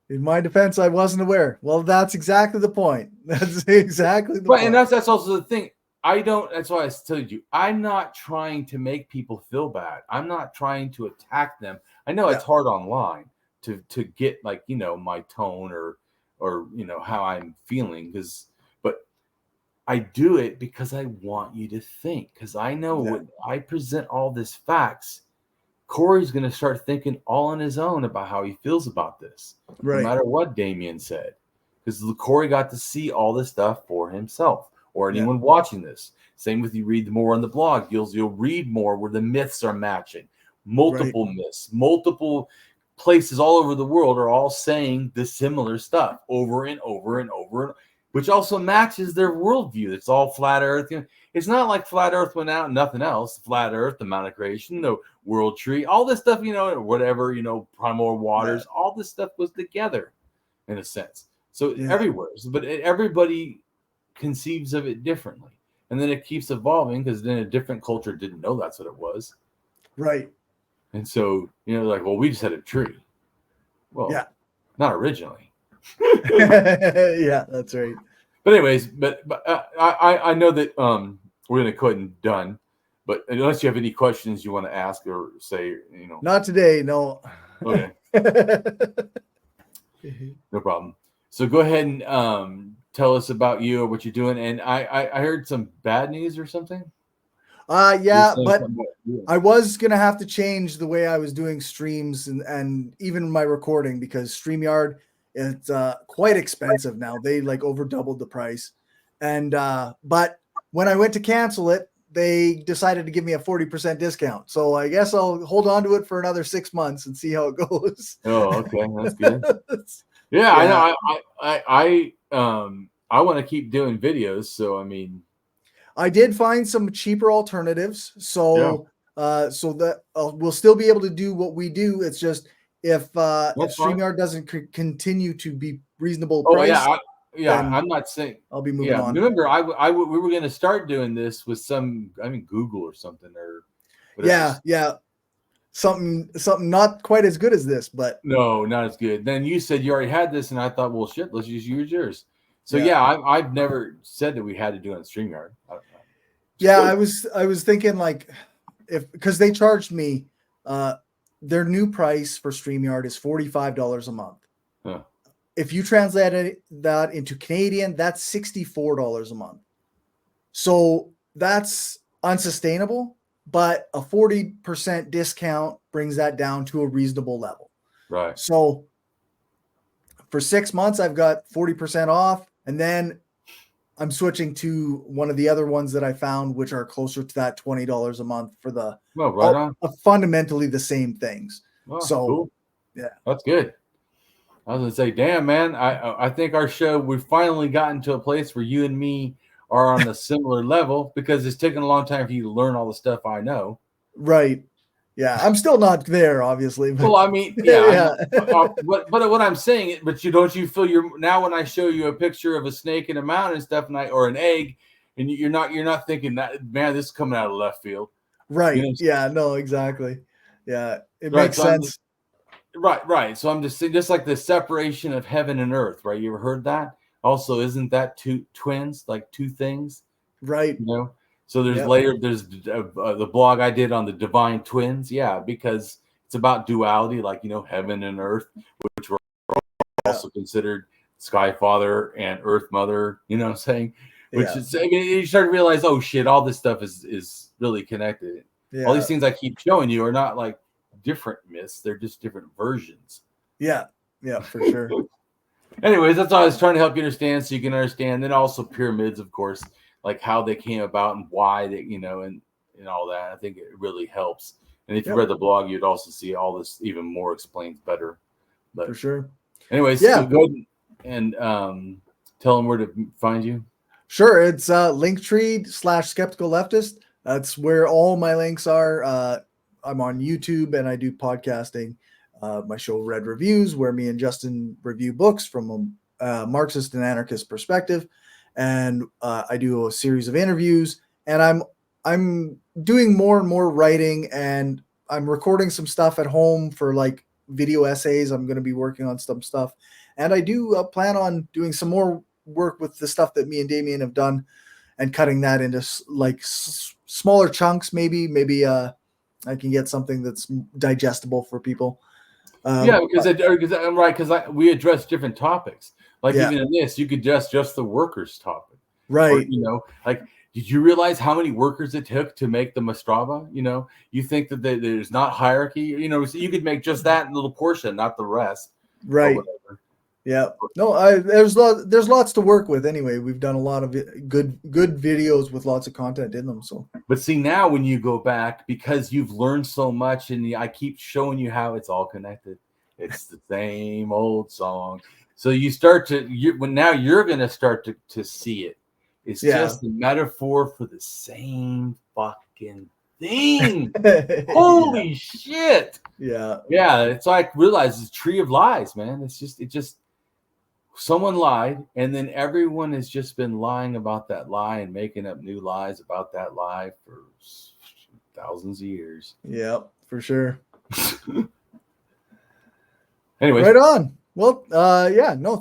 In my defense, I wasn't aware. Well, that's exactly the point. That's exactly the point. And that's also the thing. That's why I told you, I'm not trying to make people feel bad. I'm not trying to attack them. I know it's hard online to get my tone or how I'm feeling, but I do it because I want you to think, because I know when I present all this facts, Corey's going to start thinking all on his own about how he feels about this, no matter what Damien said, because Corey got to see all this stuff for himself. Or anyone watching this. Same with you read more on the blog. You'll read more where the myths are matching. Multiple myths, multiple places all over the world are all saying the similar stuff over and over and over, which also matches their worldview. It's all flat earth. It's not like flat earth went out and nothing else. Flat earth, the Mound of Creation, the world tree, all this stuff, whatever, primal waters, all this stuff was together in a sense. So everywhere. But everybody conceives of it differently, and then it keeps evolving because then a different culture didn't know that's what it was, right? And so well, we just had a tree. Well, not originally. Yeah, that's right. But anyways, I know that we're gonna go ahead and done. But unless you have any questions you want to ask or say, not today, no. Okay. No problem. So go ahead and tell us about you or what you're doing. And I heard some bad news or something. Yeah, but I was gonna have to change the way I was doing streams and even my recording, because StreamYard, it's quite expensive now. They over doubled the price. And but when I went to cancel it, they decided to give me a 40% discount. So I guess I'll hold on to it for another 6 months and see how it goes. Oh, okay, that's good. Yeah, I know. I want to keep doing videos, so I mean, I did find some cheaper alternatives. So so that we'll still be able to do what we do. It's just if That's fine. StreamYard doesn't continue to be reasonable Oh price, yeah, then I'm not saying. I'll be moving Yeah, on. remember we were going to start doing this with some, I mean, Google or something or whatever. Yeah. Something not quite as good as this, but No, not as good. Then you said you already had this, and I thought, well, shit, let's just use yours. So Yeah. I've never said that we had to do it on StreamYard. I don't know. Yeah, I was thinking like because they charged me their new price for StreamYard is $45 a month. Huh. If you translate that into Canadian, that's $64 a month. So that's unsustainable, but a 40% discount brings that down to a reasonable level. Right. So for 6 months, I've got 40% off, and then I'm switching to one of the other ones that I found, which are closer to that $20 a month for the fundamentally the same things. Well, so cool. Yeah, that's good. I was gonna say, damn man, I think our show, we've finally gotten to a place where you and me are on a similar level, because it's taken a long time for you to learn all the stuff I know. Right. Yeah, I'm still not there, obviously. But... Well, I mean, yeah. But what I'm saying, but don't you feel now when I show you a picture of a snake in a mountain and stuff, or an egg, and you're not thinking that, man, this is coming out of left field. Right. You know? Yeah. No. Exactly. Yeah. It Right, makes so sense. Right. So I'm just saying, just like the separation of heaven and earth, right? You ever heard that? Also, isn't that two twins, like two things? Right. You know. So there's there's the blog I did on the divine twins. Yeah, because it's about duality, like, heaven and earth, which were also considered Sky Father and Earth Mother, you know what I'm saying? Which is, I mean, you start to realize, oh shit, all this stuff is really connected. All these things I keep showing you are not like different myths, they're just different versions. Yeah, for sure. Anyways, that's all I was trying to help you understand, so you can understand. Then also pyramids, of course, like how they came about and why they, and all that. I think it really helps. And if you read the blog, you'd also see all this even more explained better. But for sure. Anyways, so go ahead and tell them where to find you. Sure. It's Linktree/Skeptical Leftist. That's where all my links are. I'm on YouTube and I do podcasting. My show Red Reviews, where me and Justin review books from a Marxist and anarchist perspective. And I do a series of interviews, and I'm doing more and more writing, and I'm recording some stuff at home for like video essays. I'm going to be working on some stuff, and I do plan on doing some more work with the stuff that me and Damien have done, and cutting that into like smaller chunks. Maybe I can get something that's digestible for people. Because I'm right, because we address different topics. Like even in this, you could just the workers topic, right? Or, like, did you realize how many workers it took to make the Mastraba? You think that there's not hierarchy? So you could make just that little portion, not the rest, right? Yeah. No, there's lots to work with. Anyway, we've done a lot of good videos with lots of content in them. So, but see, now when you go back, because you've learned so much, and I keep showing you how it's all connected. It's the same old song. So you start to now you're going to start to see it. It's just a metaphor for the same fucking thing. Holy shit. Yeah. It's like, realize it's a tree of lies, man. It just someone lied, and then everyone has just been lying about that lie and making up new lies about that lie for thousands of years. Yeah, for sure. Anyway, right on. Well,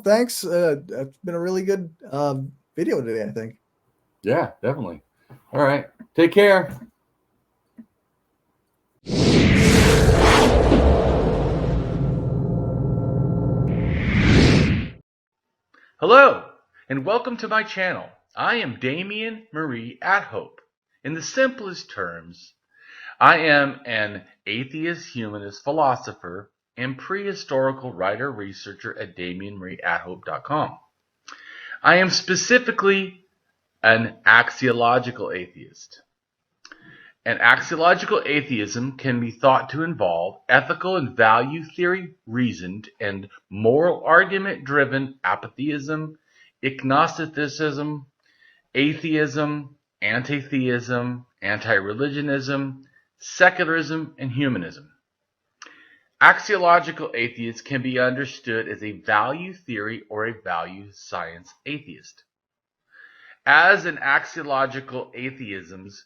thanks. It's been a really good video today, I think. Yeah, definitely. All right. Take care. Hello, and welcome to my channel. I am Damien Marie AtHope. In the simplest terms, I am an atheist-humanist philosopher and prehistorical writer-researcher at DamienMarieAtHope.com. I am specifically an axiological atheist. An axiological atheism can be thought to involve ethical and value theory reasoned and moral argument driven apatheism, agnosticism, atheism, anti-theism, anti-religionism, secularism, and humanism. Axiological atheists can be understood as a value theory or a value science atheist. As an axiological atheism's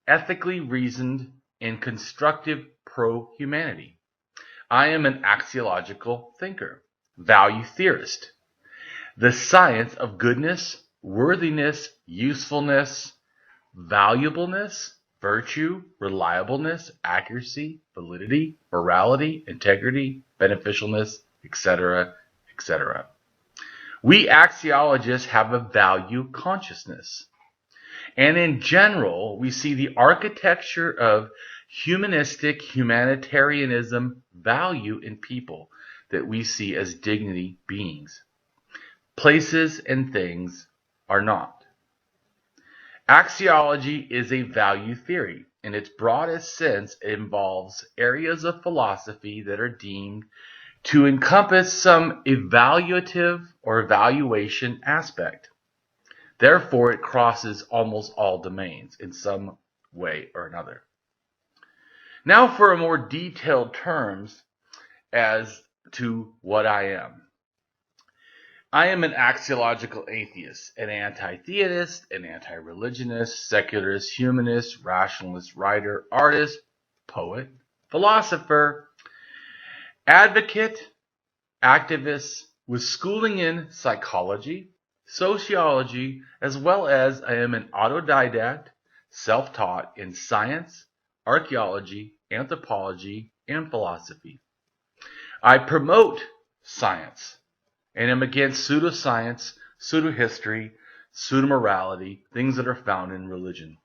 ethically reasoned and constructive pro-humanity. I am an axiological thinker, value theorist. The science of goodness, worthiness, usefulness, valuableness, virtue, reliableness, accuracy, validity, morality, integrity, beneficialness, etc., etc. We axiologists have a value consciousness. And in general, we see the architecture of humanistic humanitarianism value in people that we see as dignity beings. Places and things are not. Axiology is a value theory. In its broadest sense, it involves areas of philosophy that are deemed to encompass some evaluative or evaluation aspect. Therefore, it crosses almost all domains in some way or another. Now for a more detailed terms as to what I am. I am an axiological atheist, an anti-theist, an anti-religionist, secularist, humanist, rationalist, writer, artist, poet, philosopher, advocate, activist with schooling in psychology, sociology, as well as I am an autodidact, self-taught in science, archaeology, anthropology, and philosophy. I promote science and am against pseudoscience, pseudo-history, pseudo-morality, things that are found in religion.